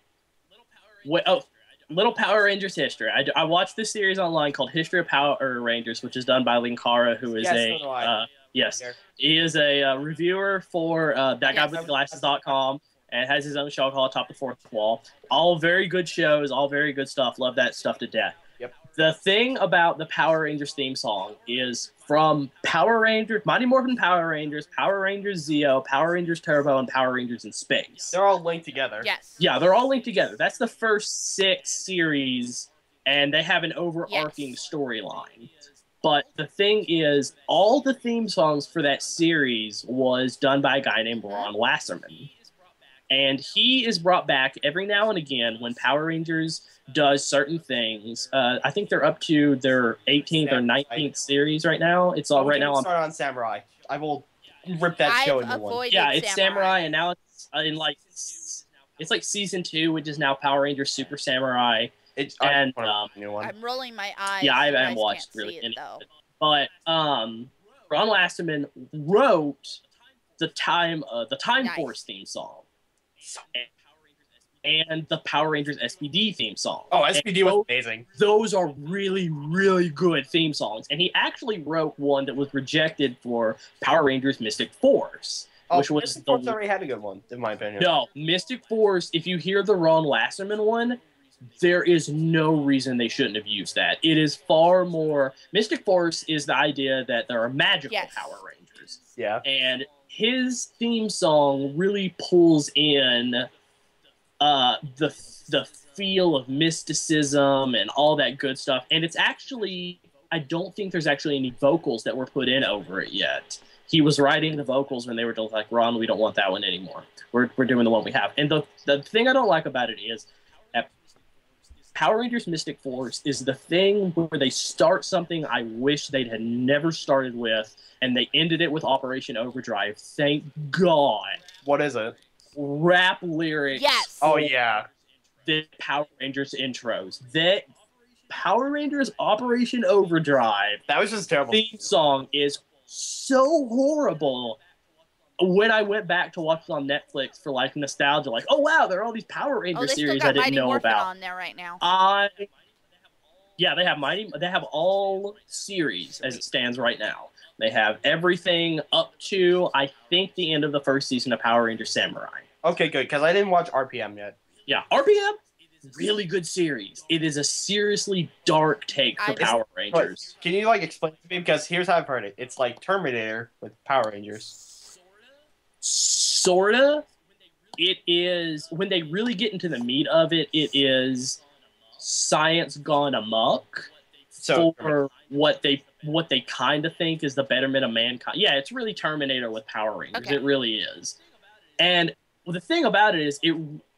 Speaker 2: Little Power Rangers history. I watched this series online called History of Power Rangers, which is done by Linkara, who is
Speaker 3: Yes, so do I.
Speaker 2: yes,
Speaker 3: Here.
Speaker 2: he is a reviewer for that guy
Speaker 4: Yes.
Speaker 2: with the glasses.com and has his own show called Top the Fourth Wall. All very good shows, all very good stuff. Love that stuff to death.
Speaker 3: Yep.
Speaker 2: The thing about the Power Rangers theme song is from Power Rangers, Mighty Morphin Power Rangers, Power Rangers Zeo, Power Rangers Turbo, and Power Rangers in Space.
Speaker 3: They're all linked together.
Speaker 4: Yes.
Speaker 2: Yeah, they're all linked together. That's the first 6 series, and they have an overarching
Speaker 4: Yes.
Speaker 2: storyline. But the thing is, all the theme songs for that series was done by a guy named Ron Wasserman. And he is brought back every now and again when Power Rangers does certain things. I think they're up to their 18th or 19th series right now. It's all right now on.
Speaker 3: Start on Samurai. I will rip that show
Speaker 4: I've
Speaker 3: into one.
Speaker 4: avoided
Speaker 2: Yeah, it's Samurai, and now it's in like it's like season 2, which is now Power Rangers Super Samurai. And,
Speaker 3: a new one.
Speaker 4: I'm rolling my eyes.
Speaker 2: Yeah, I
Speaker 4: you
Speaker 2: haven't
Speaker 4: guys
Speaker 2: watched
Speaker 4: can't
Speaker 2: really
Speaker 4: see it,
Speaker 2: any
Speaker 4: though.
Speaker 2: of it. But Ron Wasserman wrote the Time
Speaker 4: Nice.
Speaker 2: Force theme song and the Power Rangers SPD theme song.
Speaker 3: Oh, SPD
Speaker 2: And
Speaker 3: was amazing.
Speaker 2: those are really, really good theme songs. And he actually wrote one that was rejected for Power Rangers Mystic Force, which was
Speaker 3: Mystic Force already had a good one, in my opinion.
Speaker 2: No, Mystic Force, if you hear the Ron Wasserman one, there is no reason they shouldn't have used that. It is far more... Mystic Force is the idea that there are magical
Speaker 4: Yes.
Speaker 2: Power Rangers.
Speaker 3: Yeah.
Speaker 2: And his theme song really pulls in the feel of mysticism and all that good stuff. And it's actually... I don't think there's actually any vocals that were put in over it yet. He was writing the vocals when they were like, Ron, we don't want that one anymore. We're doing the one we have. And the thing I don't like about it is that Power Rangers Mystic Force is the thing where they start something I wish they had never started with, and they ended it with Operation Overdrive. Thank God.
Speaker 3: What is it?
Speaker 2: Rap lyrics.
Speaker 4: Yes.
Speaker 3: Oh, yeah.
Speaker 2: The Power Rangers intros. That Power Rangers Operation Overdrive
Speaker 3: That was just terrible.
Speaker 2: theme song is so horrible. When I went back to watch it on Netflix for like nostalgia, like, oh wow, there are all these Power Ranger
Speaker 4: Oh, they still
Speaker 2: series I
Speaker 4: got
Speaker 2: didn't
Speaker 4: Mighty
Speaker 2: know
Speaker 4: Morphin
Speaker 2: about.
Speaker 4: on there right now.
Speaker 2: Yeah, they have all series as it stands right now. They have everything up to I think the end of the first season of Power Rangers Samurai.
Speaker 3: Okay, good, because I didn't watch RPM yet.
Speaker 2: Yeah, RPM, really good series. It is a seriously dark take for Power Rangers.
Speaker 3: Can you like explain it to me? Because here's how I've heard it. It's like Terminator with Power Rangers.
Speaker 2: Sorta. It is when they really get into the meat of it. It is science gone amok
Speaker 3: So
Speaker 2: for what they kind of think is the betterment of mankind. Yeah, it's really Terminator with Power Rangers.
Speaker 4: Okay.
Speaker 2: It really is. And the thing about it is,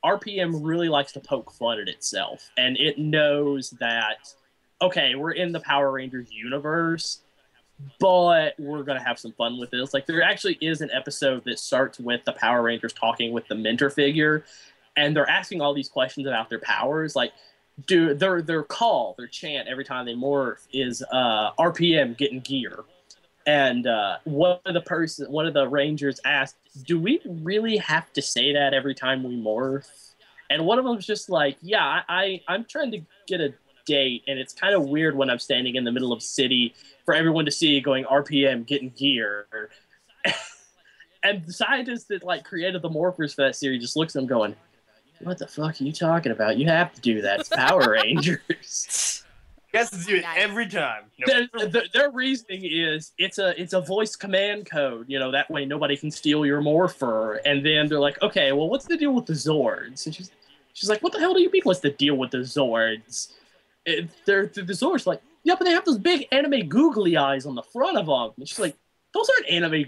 Speaker 2: RPM really likes to poke fun at itself, and it knows that okay, we're in the Power Rangers universe, but we're going to have some fun with this. Like, there actually is an episode that starts with the Power Rangers talking with the mentor figure, and they're asking all these questions about their powers. Like, their chant every time they morph is RPM getting gear. And one of the Rangers asked, do we really have to say that every time we morph? And one of them was just like, yeah, I'm trying to get a date, and it's kind of weird when I'm standing in the middle of a city for everyone to see going RPM getting gear. And the scientist that like created the morphers for that series just looks at them going, what the fuck are you talking about? You have to do that. It's Power Rangers.
Speaker 3: you guys do it
Speaker 4: Nice.
Speaker 3: every time. Nope.
Speaker 2: Their reasoning is it's a voice command code, that way nobody can steal your morpher. And then they're like, okay, well, what's the deal with the Zords? And she's like, what the hell do you mean what's the deal with the Zords? The Zords like, yeah, but they have those big anime googly eyes on the front of them. And she's like, those aren't anime.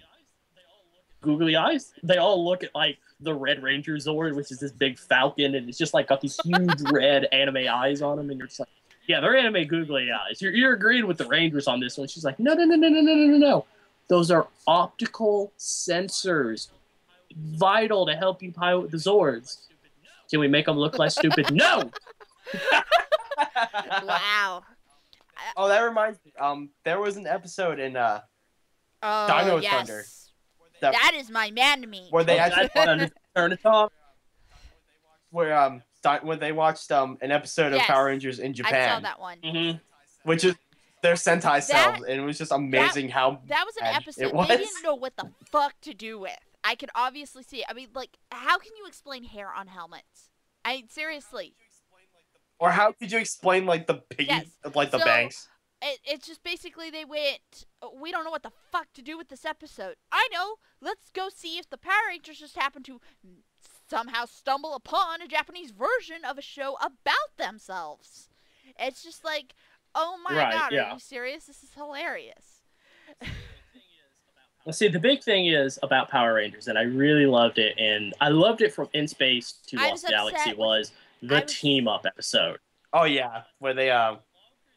Speaker 2: googly eyes. They all look at like the Red Ranger Zord, which is this big falcon, and it's just like got these huge red anime eyes on them, and you're just like, yeah, they're anime googly eyes. You're agreeing with the Rangers on this one. She's like, no, no, no, no, no, no, no, no, no. Those are optical sensors, vital to help you pilot the Zords. Can we make them look less stupid? No.
Speaker 4: Wow.
Speaker 3: Oh, that reminds me. There was an episode in
Speaker 4: Oh,
Speaker 3: Dino
Speaker 4: yes.
Speaker 3: Thunder that-
Speaker 4: That is my man to me.
Speaker 3: where they actually
Speaker 2: turn it off.
Speaker 3: where when they watched an episode of
Speaker 4: Yes.
Speaker 3: Power Rangers in
Speaker 4: I saw
Speaker 3: Japan,
Speaker 4: that one.
Speaker 2: Mm-hmm.
Speaker 3: which is their Sentai selves, and it was just amazing how
Speaker 4: That was an
Speaker 3: bad
Speaker 4: episode
Speaker 3: it was.
Speaker 4: they didn't know what the fuck to do with. I could obviously see it. I mean, like, how can you explain hair on helmets? Seriously.
Speaker 3: Or how could you explain like the piggy,
Speaker 4: Yes.
Speaker 3: like the
Speaker 4: So,
Speaker 3: banks?
Speaker 4: It's just basically they went, we don't know what the fuck to do with this episode. I know, let's go see if the Power Rangers just happen to somehow stumble upon a Japanese version of a show about themselves. It's just like, oh my
Speaker 2: Right,
Speaker 4: god,
Speaker 2: yeah.
Speaker 4: are you serious? This is hilarious.
Speaker 2: Well, see, the big thing is about Power Rangers, and I really loved it, and I loved it from In Space to
Speaker 4: I
Speaker 2: Lost
Speaker 4: was
Speaker 2: Galaxy,
Speaker 4: upset with-
Speaker 2: was the
Speaker 4: I was-
Speaker 2: team up episode.
Speaker 3: Oh yeah, where they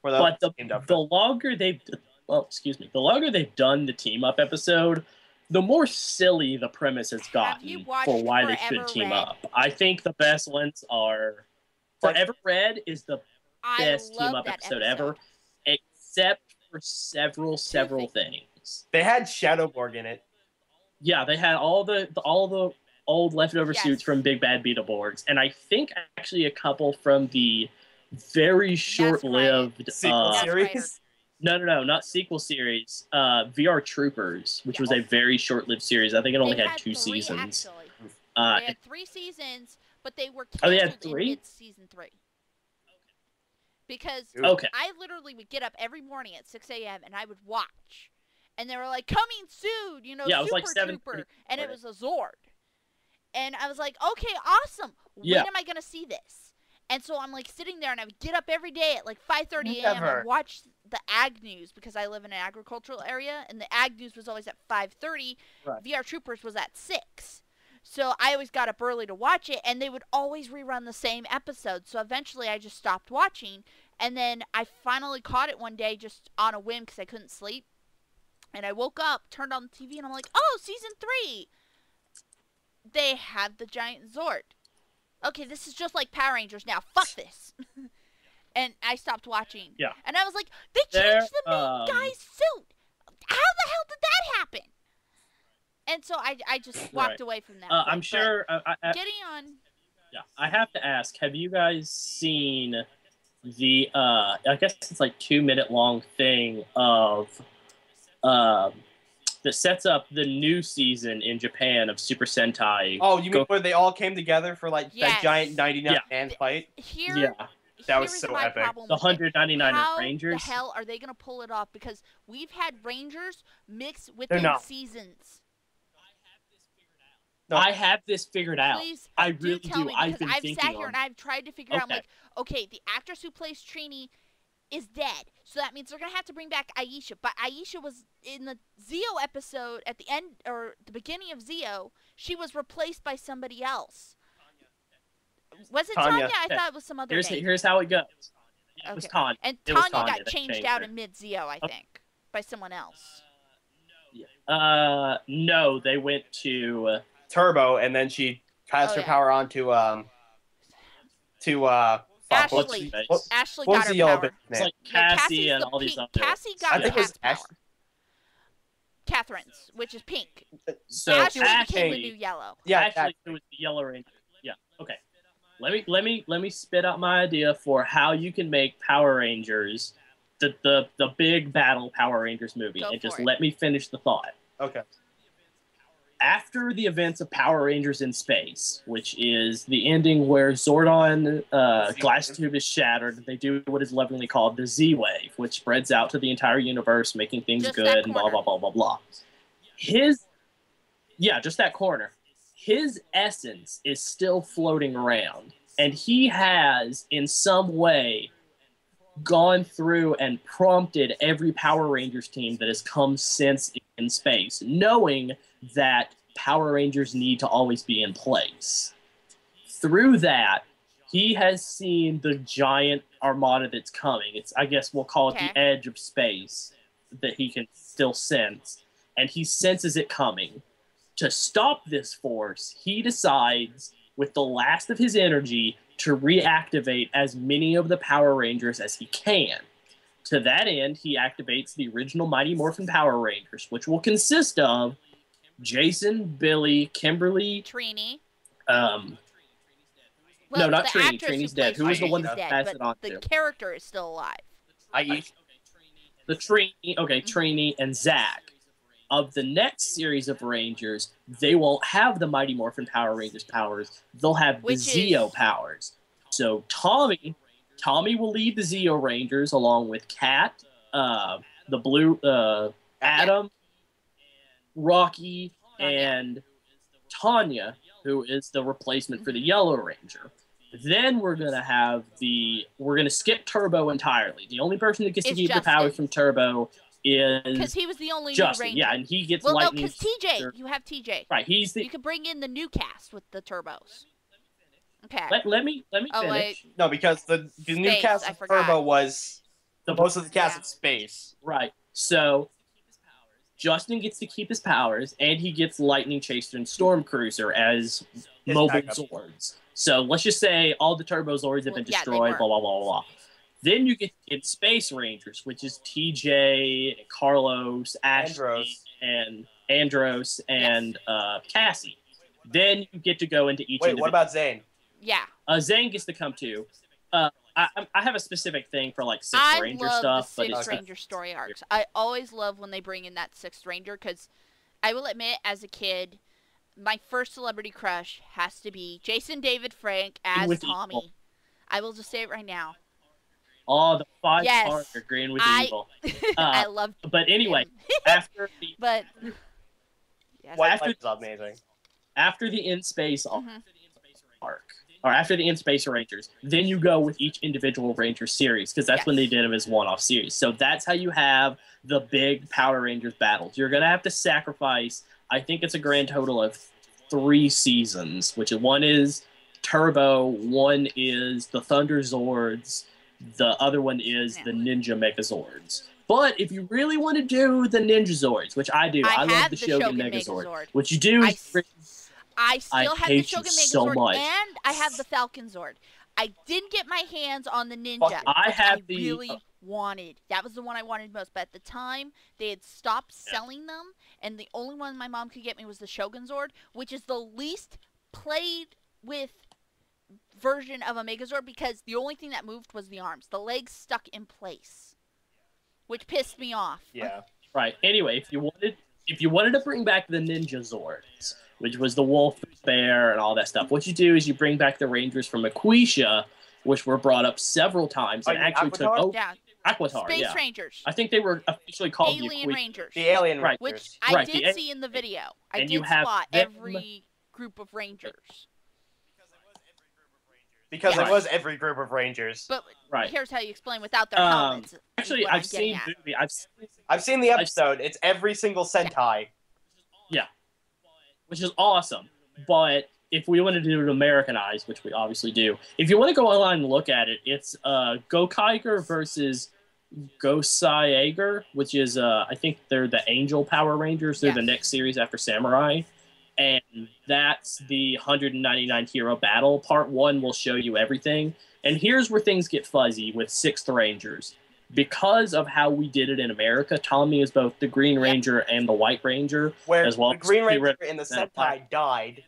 Speaker 2: But
Speaker 3: teamed up.
Speaker 2: the longer they've, the longer they've done the team up episode, the more silly the premise has
Speaker 4: you
Speaker 2: gotten
Speaker 4: watched
Speaker 2: for why they
Speaker 4: Forever
Speaker 2: should team
Speaker 4: Red?
Speaker 2: up. I think the best ones are Forever Red is the
Speaker 4: I
Speaker 2: best team
Speaker 4: love
Speaker 2: up
Speaker 4: that
Speaker 2: episode ever, except for several things.
Speaker 3: They had Shadowborg in it.
Speaker 2: Yeah, they had all the old leftover
Speaker 4: Yes.
Speaker 2: suits from Big Bad Beetleborgs, and I think actually a couple from the very short-lived
Speaker 3: Sequel
Speaker 4: That's
Speaker 3: series.
Speaker 2: no, not sequel series, VR Troopers, which was a very short-lived series. I think it only
Speaker 4: They
Speaker 2: had 2
Speaker 4: three,
Speaker 2: seasons.
Speaker 4: Actually.
Speaker 2: Uh,
Speaker 4: They had 3 seasons, but they were
Speaker 2: Oh, they had
Speaker 4: canceled in
Speaker 2: 3?
Speaker 4: mid-season 3. Because
Speaker 2: okay,
Speaker 4: I literally would get up every morning at 6 a.m. and I would watch. And they were like, coming soon, you know,
Speaker 2: Yeah, it was
Speaker 4: Super
Speaker 2: like 7:30
Speaker 4: Trooper. And it
Speaker 2: morning.
Speaker 4: was a Zord. And I was like, okay, awesome.
Speaker 2: Yeah.
Speaker 4: When am I going to see this? And so I'm like sitting there and I would get up every day at like 5:30 a.m.
Speaker 3: Never.
Speaker 4: and watch the Ag News because I live in an agricultural area. And the Ag News was always at 5:30.
Speaker 2: Right.
Speaker 4: VR Troopers was at 6. So I always got up early to watch it, and they would always rerun the same episode. So eventually I just stopped watching, and then I finally caught it one day just on a whim because I couldn't sleep. And I woke up, turned on the TV, and I'm like, oh, season 3! They have the giant Zord. Okay, this is just like Power Rangers now. Fuck this. And I stopped watching.
Speaker 2: Yeah.
Speaker 4: And I was like, they
Speaker 2: There,
Speaker 4: changed the main guy's suit. How the hell did that happen? And so I just walked
Speaker 2: Right.
Speaker 4: away from that.
Speaker 2: I'm
Speaker 4: But
Speaker 2: sure.
Speaker 4: getting on.
Speaker 2: Yeah, I have to ask: have you guys seen the? I guess it's like 2-minute long thing of, that sets up the new season in Japan of Super Sentai.
Speaker 3: Oh, you mean where they all came together for like that
Speaker 4: Yes.
Speaker 3: giant 99
Speaker 2: Yeah.
Speaker 3: man fight?
Speaker 4: Here,
Speaker 2: Yeah,
Speaker 3: That was
Speaker 4: here's
Speaker 3: so
Speaker 4: my
Speaker 3: epic.
Speaker 4: problem
Speaker 2: the
Speaker 4: with it.
Speaker 2: 199
Speaker 4: How
Speaker 2: Rangers.
Speaker 4: the hell are they gonna pull it off? Because we've had Rangers mix
Speaker 3: They're
Speaker 4: within
Speaker 3: not.
Speaker 4: seasons.
Speaker 3: No.
Speaker 2: I have this figured out.
Speaker 4: Please,
Speaker 2: I
Speaker 4: do
Speaker 2: really
Speaker 4: tell
Speaker 2: do.
Speaker 4: me
Speaker 2: I've
Speaker 4: because
Speaker 2: been
Speaker 4: I've
Speaker 2: thinking
Speaker 4: sat here
Speaker 2: on
Speaker 4: and I've tried to figure out. I'm
Speaker 2: Okay.
Speaker 4: like, okay, the actress who plays Trini is dead, so that means they're gonna have to bring back Aisha. But Aisha was in the Zeo episode at the end or the beginning of Zeo. She was replaced by somebody else. Was it
Speaker 3: Tanya.
Speaker 4: Tanya? I thought it was some other
Speaker 2: Here's
Speaker 4: name.
Speaker 2: here's how it goes. It was
Speaker 4: Okay.
Speaker 2: Tanya.
Speaker 4: And
Speaker 2: It was
Speaker 4: Tanya
Speaker 2: Tanya
Speaker 4: got
Speaker 2: that
Speaker 4: changed
Speaker 2: changed
Speaker 4: out
Speaker 2: her.
Speaker 4: in mid Zeo, I think, by someone else.
Speaker 2: No, they went to.
Speaker 3: Turbo, and then she passed
Speaker 4: Oh,
Speaker 3: her
Speaker 4: yeah.
Speaker 3: power on to fuck, what's
Speaker 4: Ashley.
Speaker 3: the- what-
Speaker 4: Ashley
Speaker 3: what
Speaker 4: got
Speaker 3: was
Speaker 4: her
Speaker 3: the yellow
Speaker 4: power.
Speaker 3: bitch
Speaker 2: It's
Speaker 3: name?
Speaker 2: like
Speaker 4: No,
Speaker 2: Cassie
Speaker 4: Cassie's
Speaker 2: and
Speaker 4: the
Speaker 2: all these
Speaker 4: pink.
Speaker 2: other.
Speaker 4: Cassie got
Speaker 3: I think it was
Speaker 4: Cat's power.
Speaker 3: Ashley.
Speaker 4: Catherine's, which is pink.
Speaker 2: So
Speaker 4: Ashley became the
Speaker 2: Ashley,
Speaker 4: new yellow.
Speaker 3: Yeah,
Speaker 2: actually, it was the Yellow Ranger. Yeah. Okay. Let me spit out my idea for how you can make Power Rangers the big battle Power Rangers movie,
Speaker 4: Go
Speaker 2: and just
Speaker 4: for it.
Speaker 2: let me finish the thought.
Speaker 3: Okay.
Speaker 2: After the events of Power Rangers in Space, which is the ending where Zordon glass tube is shattered, they do what is lovingly called the Z-Wave, which spreads out to the entire universe, making things
Speaker 4: Just
Speaker 2: good
Speaker 4: that
Speaker 2: and blah,
Speaker 4: corner.
Speaker 2: blah, blah, blah, blah. Just that corner. His essence is still floating around, and he has, in some way, gone through and prompted every Power Rangers team that has come since in space, knowing that Power Rangers need to always be in place. Through that, he has seen the giant armada that's coming. It's, I guess we'll call it the edge of space that he can still sense. And he senses it coming. To stop this force, he decides, with the last of his energy, to reactivate as many of the Power Rangers as he can. To that end, he activates the original Mighty Morphin Power Rangers, which will consist of Jason, Billy, Kimberly,
Speaker 4: Trini.
Speaker 2: No, not Trini. Trini's dead. Who was the one that passed it on
Speaker 4: the
Speaker 2: to?
Speaker 4: The character is still alive.
Speaker 2: The Trini, Trini and Zach. Of the next series of Rangers, they won't have the Mighty Morphin Power Rangers powers. They'll have the Zeo powers. So Tommy will lead the Zeo Rangers along with Kat, the Blue, Adam, Rocky, and Tanya, who is the replacement for the Yellow Ranger. Then we're gonna skip Turbo entirely. The only person that gets to keep the powers from Turbo is
Speaker 4: because he was the only
Speaker 2: Justin.
Speaker 4: new Ranger.
Speaker 2: Yeah, and he gets
Speaker 4: lightning. Well, no, because TJ, you have TJ.
Speaker 2: Right,
Speaker 4: You could bring in the new cast with the Turbos. Okay.
Speaker 2: Let me finish.
Speaker 3: No, because the new cast of Turbo was most of the cast of Space.
Speaker 2: Right. So Justin gets to keep his powers, and he gets Lightning Chaser and Storm Cruiser as mobile Zords. So let's just say all the Turbo Zords have been destroyed, blah, blah, blah, blah. Then you get Space Rangers, which is TJ, Carlos, Ashley, and Andros, and Cassie. Then you get to go into each
Speaker 3: Wait, what about Zane?
Speaker 4: Yeah.
Speaker 2: Zane gets to come too. I have a specific thing for like Sixth Ranger stuff.
Speaker 4: I love the Sixth Ranger story arcs. I always love when they bring in that Sixth Ranger because I will admit, as a kid, my first celebrity crush has to be Jason David Frank as Tommy. Evil. I will just say it right now.
Speaker 2: Oh, the 5-star Green with Evil.
Speaker 4: I love.
Speaker 2: But anyway, after the
Speaker 3: amazing.
Speaker 2: After the In Space arc, or after the In Space Rangers, then you go with each individual Ranger series because that's when they did them as one-off series. So that's how you have the big Power Rangers battles. You're gonna have to sacrifice. I think it's a grand total of 3 seasons, which one is Turbo, one is the Thunder Zords, the other one is the Ninja Megazords. But if you really want to do the Ninja Zords, which I do, I love the Shogun Megazord. What you do is
Speaker 4: I still have the Shogun Megazord,
Speaker 2: so much.
Speaker 4: and I have the Falcon Zord. I didn't get my hands on the Ninja.
Speaker 2: I
Speaker 4: really wanted. That was the one I wanted most. But at the time, they had stopped selling them, and the only one my mom could get me was the Shogun Zord, which is the least played with version of a Megazord because the only thing that moved was the arms. The legs stuck in place, which pissed me off.
Speaker 3: Yeah.
Speaker 2: Right. Anyway, if you wanted to bring back the Ninja Zords, which was the wolf, the bear, and all that stuff, what you do is you bring back the Rangers from Aquisha, which were brought up several times and actually took Aquitar,
Speaker 4: Space Rangers.
Speaker 2: I think they were officially called
Speaker 4: Alien Rangers.
Speaker 3: The Alien Rangers.
Speaker 4: Which I did see in the video. I did spot every group of Rangers.
Speaker 3: Because it was every group of Rangers.
Speaker 4: But here's how you explain without their helmets.
Speaker 2: Actually, I've seen
Speaker 3: the episode. It's every single Sentai.
Speaker 2: Yeah. Which is awesome. But if we want to do it Americanized, which we obviously do, if you want to go online and look at it, it's Gokaiger versus Gosaiger, which is, I think they're the Angel Power Rangers. They're the next series after Samurai. And that's the 199 hero battle. Part 1 will show you everything. And here's where things get fuzzy with Sixth Rangers. Because of how we did it in America, Tommy is both the Green Ranger and the White Ranger.
Speaker 3: Where
Speaker 2: as well
Speaker 3: the Green Ranger in the Sentai died.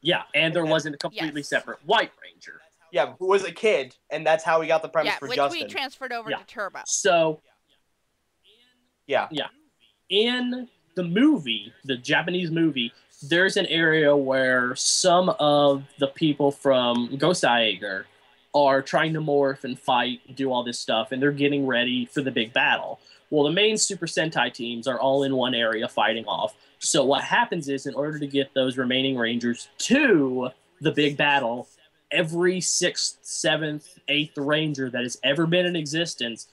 Speaker 2: Yeah, and there wasn't a completely separate White Ranger.
Speaker 3: Yeah, who was a kid, and that's how we got the premise for Justin.
Speaker 4: Which we transferred over to Turbo.
Speaker 2: So,
Speaker 3: yeah.
Speaker 2: In the movie, the Japanese movie, there's an area where some of the people from Gosaiger are trying to morph and fight and do all this stuff, and they're getting ready for the big battle. Well, the main Super Sentai teams are all in one area fighting off. So what happens is, in order to get those remaining Rangers to the big battle, every 6th, 7th, 8th Ranger that has ever been in existence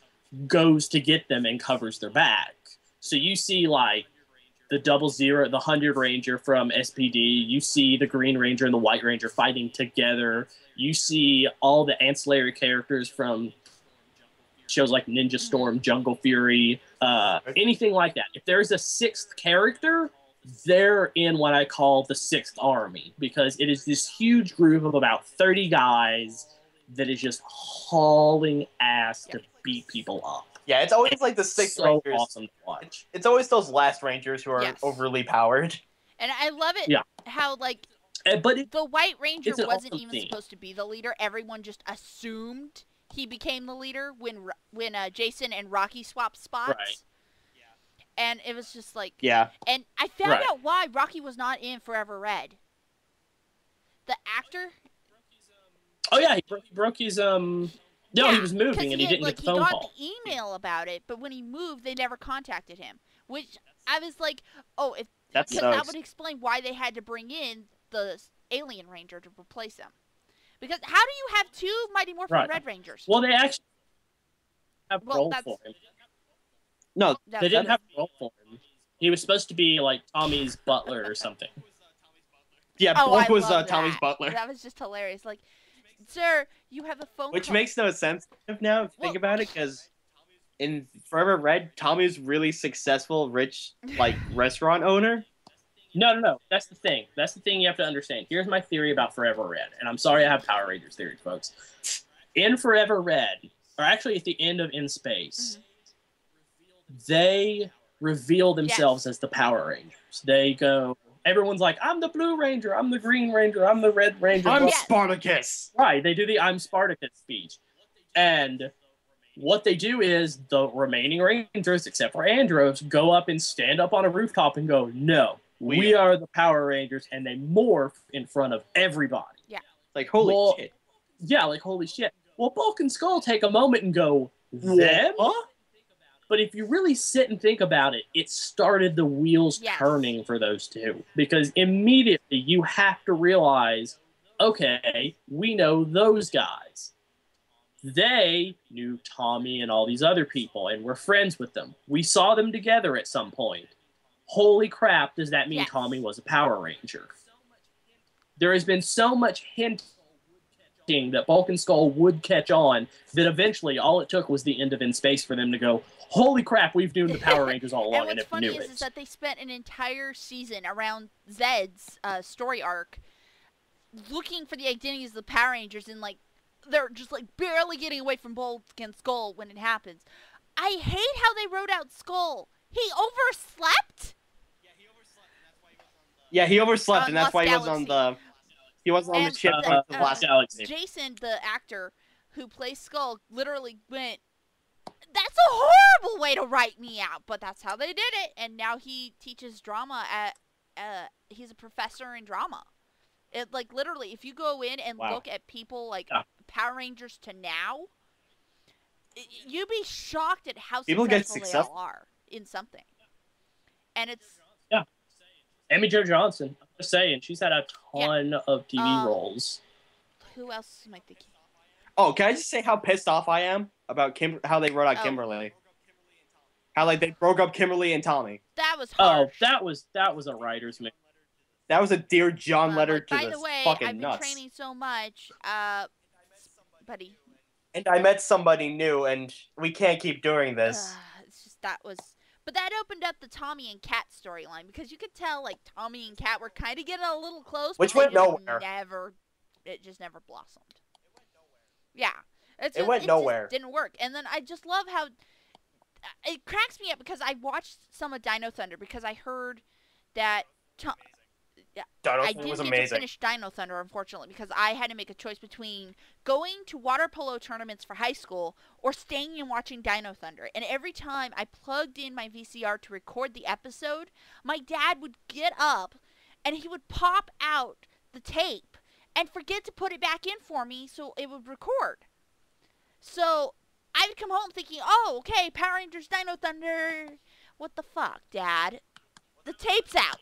Speaker 2: goes to get them and covers their back. So you see, like, the 00, the 100 Ranger from SPD. You see the Green Ranger and the White Ranger fighting together. You see all the ancillary characters from shows like Ninja Storm, Jungle Fury, anything like that. If there's a sixth character, they're in what I call the Sixth Army, because it is this huge group of about 30 guys that is just hauling ass to beat people up.
Speaker 3: Yeah, it's always like the sixth
Speaker 2: So
Speaker 3: Rangers.
Speaker 2: awesome to watch.
Speaker 3: It's always those last Rangers who are overly powered.
Speaker 4: And I love it how, like,
Speaker 2: but
Speaker 4: the White Ranger
Speaker 2: it's an
Speaker 4: wasn't
Speaker 2: awesome
Speaker 4: even
Speaker 2: theme.
Speaker 4: supposed to be the leader. Everyone just assumed he became the leader when Jason and Rocky swapped spots.
Speaker 2: Right.
Speaker 4: And it was just like...
Speaker 3: Yeah.
Speaker 4: And I found out why Rocky was not in Forever Red. The actor...
Speaker 2: Oh, yeah, he broke his... No, he was moving and he didn't get the phone call.
Speaker 4: He got the email about it, but when he moved, they never contacted him. Which, I was like, oh, that would explain why they had to bring in the Alien Ranger to replace him. Because how do you have two Mighty Morphin Red Rangers?
Speaker 2: Well, they actually have a role for him. No, they didn't have a role for him. He was supposed to be like Tommy's butler or something.
Speaker 3: Yeah, Bulk was Tommy's butler.
Speaker 4: That was just hilarious. Like, sir, you have a phone
Speaker 3: Which
Speaker 4: call.
Speaker 3: makes no sense now if you think about it, because in Forever Red, Tommy's really successful, rich, like, restaurant owner.
Speaker 2: No. That's the thing. That's the thing you have to understand. Here's my theory about Forever Red, and I'm sorry I have Power Rangers theories, folks. In Forever Red, or actually at the end of In Space, they reveal themselves as the Power Rangers. They go... Everyone's like, I'm the Blue Ranger, I'm the Green Ranger, I'm the Red Ranger.
Speaker 3: I'm Spartacus!
Speaker 2: Right, they do the I'm Spartacus speech. And what they do is the remaining Rangers, except for Andros, go up and stand up on a rooftop and go, no, we are the Power Rangers, and they morph in front of everybody.
Speaker 4: Yeah.
Speaker 3: Like, holy shit.
Speaker 2: Yeah, like, holy shit. Well, Bulk and Skull take a moment and go, them? Huh? But if you really sit and think about it, it started the wheels turning for those two. Because immediately you have to realize, okay, we know those guys. They knew Tommy and all these other people, and we're friends with them. We saw them together at some point. Holy crap, does that mean Tommy was a Power Ranger? There has been so much hinting that Bulk and Skull would catch on that eventually all it took was the end of In Space for them to go, holy crap, we've known the Power Rangers all along and
Speaker 4: what's funny is that they spent an entire season around Zed's story arc looking for the identities of the Power Rangers, and like they're just like barely getting away from Bulk and Skull when it happens. I hate how they wrote out Skull. He overslept?
Speaker 3: Yeah, he overslept, and that's why he was on the... He wasn't on the ship for the last galaxy.
Speaker 4: Jason, the actor who plays Skull, literally went, that's a horrible way to write me out, but that's how they did it. And now he teaches drama at, he's a professor in drama. It, like, literally, if you go in and look at people, like, Power Rangers to now, you'd be shocked at how successful they all are in something. And it's...
Speaker 2: Yeah. Amy Jo Johnson, I'm just saying, she's had a ton of TV roles.
Speaker 4: Who else am I thinking?
Speaker 3: Oh, can I just say how pissed off I am about how they wrote out Kimberly? How, like, they broke up Kimberly and Tommy.
Speaker 4: That was harsh.
Speaker 2: Oh, that was a writer's mistake.
Speaker 3: That was a Dear John letter to
Speaker 4: by the way,
Speaker 3: fucking
Speaker 4: I've been
Speaker 3: nuts.
Speaker 4: training so much, buddy.
Speaker 3: And I met somebody new, and we can't keep doing this.
Speaker 4: It's just but that opened up the Tommy and Kat storyline, because you could tell, like, Tommy and Kat were kind of getting a little close.
Speaker 3: Which went nowhere.
Speaker 4: It just never blossomed. Yeah.
Speaker 3: It went nowhere.
Speaker 4: Just didn't work. And then I just love how it cracks me up, because I watched some of Dino Thunder, because I heard that I didn't get to finish Dino Thunder, unfortunately, because I had to make a choice between going to water polo tournaments for high school or staying and watching Dino Thunder. And every time I plugged in my VCR to record the episode, my dad would get up and he would pop out the tape and forget to put it back in for me so it would record. So I would come home thinking, oh, okay, Power Rangers Dino Thunder. What the fuck, Dad? The tape's out.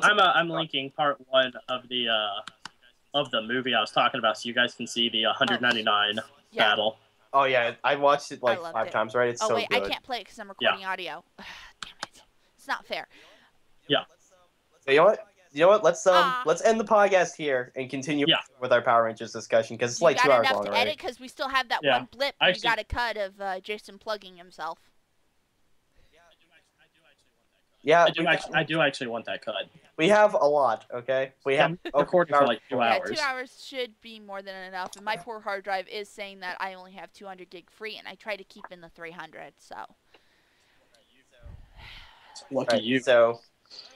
Speaker 2: I'm linking part 1 of the movie I was talking about, so you guys can see the 199 battle.
Speaker 3: Oh yeah, I watched it like 5 times. Right? It's so
Speaker 4: wait,
Speaker 3: good.
Speaker 4: I can't play it because I'm recording audio. Damn it, it's not fair.
Speaker 2: Yeah.
Speaker 3: So you know what? Let's
Speaker 4: Ah.
Speaker 3: let's end the podcast here and continue
Speaker 2: Yeah.
Speaker 3: with our Power Rangers discussion because it's
Speaker 4: You
Speaker 3: like
Speaker 4: got
Speaker 3: 2 hours
Speaker 4: enough
Speaker 3: long
Speaker 4: to
Speaker 3: already.
Speaker 4: edit because we still have that
Speaker 2: Yeah.
Speaker 4: one blip where you
Speaker 2: Actually-
Speaker 4: got a cut of Jason plugging himself.
Speaker 3: Yeah,
Speaker 2: I do actually want that cut.
Speaker 3: we have a lot. Okay, we
Speaker 2: Yeah,
Speaker 3: have
Speaker 2: recording for like 2
Speaker 4: Yeah,
Speaker 2: hours.
Speaker 4: 2 hours should be more than enough. And my poor hard drive is saying that I only have 200 gig free, and I try to keep in the 300. So
Speaker 2: Lucky
Speaker 3: Right,
Speaker 2: you.
Speaker 3: so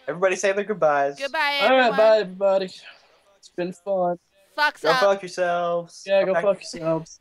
Speaker 3: everybody say their goodbyes.
Speaker 4: goodbye,
Speaker 2: All
Speaker 4: everyone.
Speaker 2: right, bye everybody. It's been fun.
Speaker 4: Fucks
Speaker 3: Go
Speaker 4: up.
Speaker 3: fuck yourselves.
Speaker 2: Yeah, go
Speaker 3: back-
Speaker 2: fuck yourselves.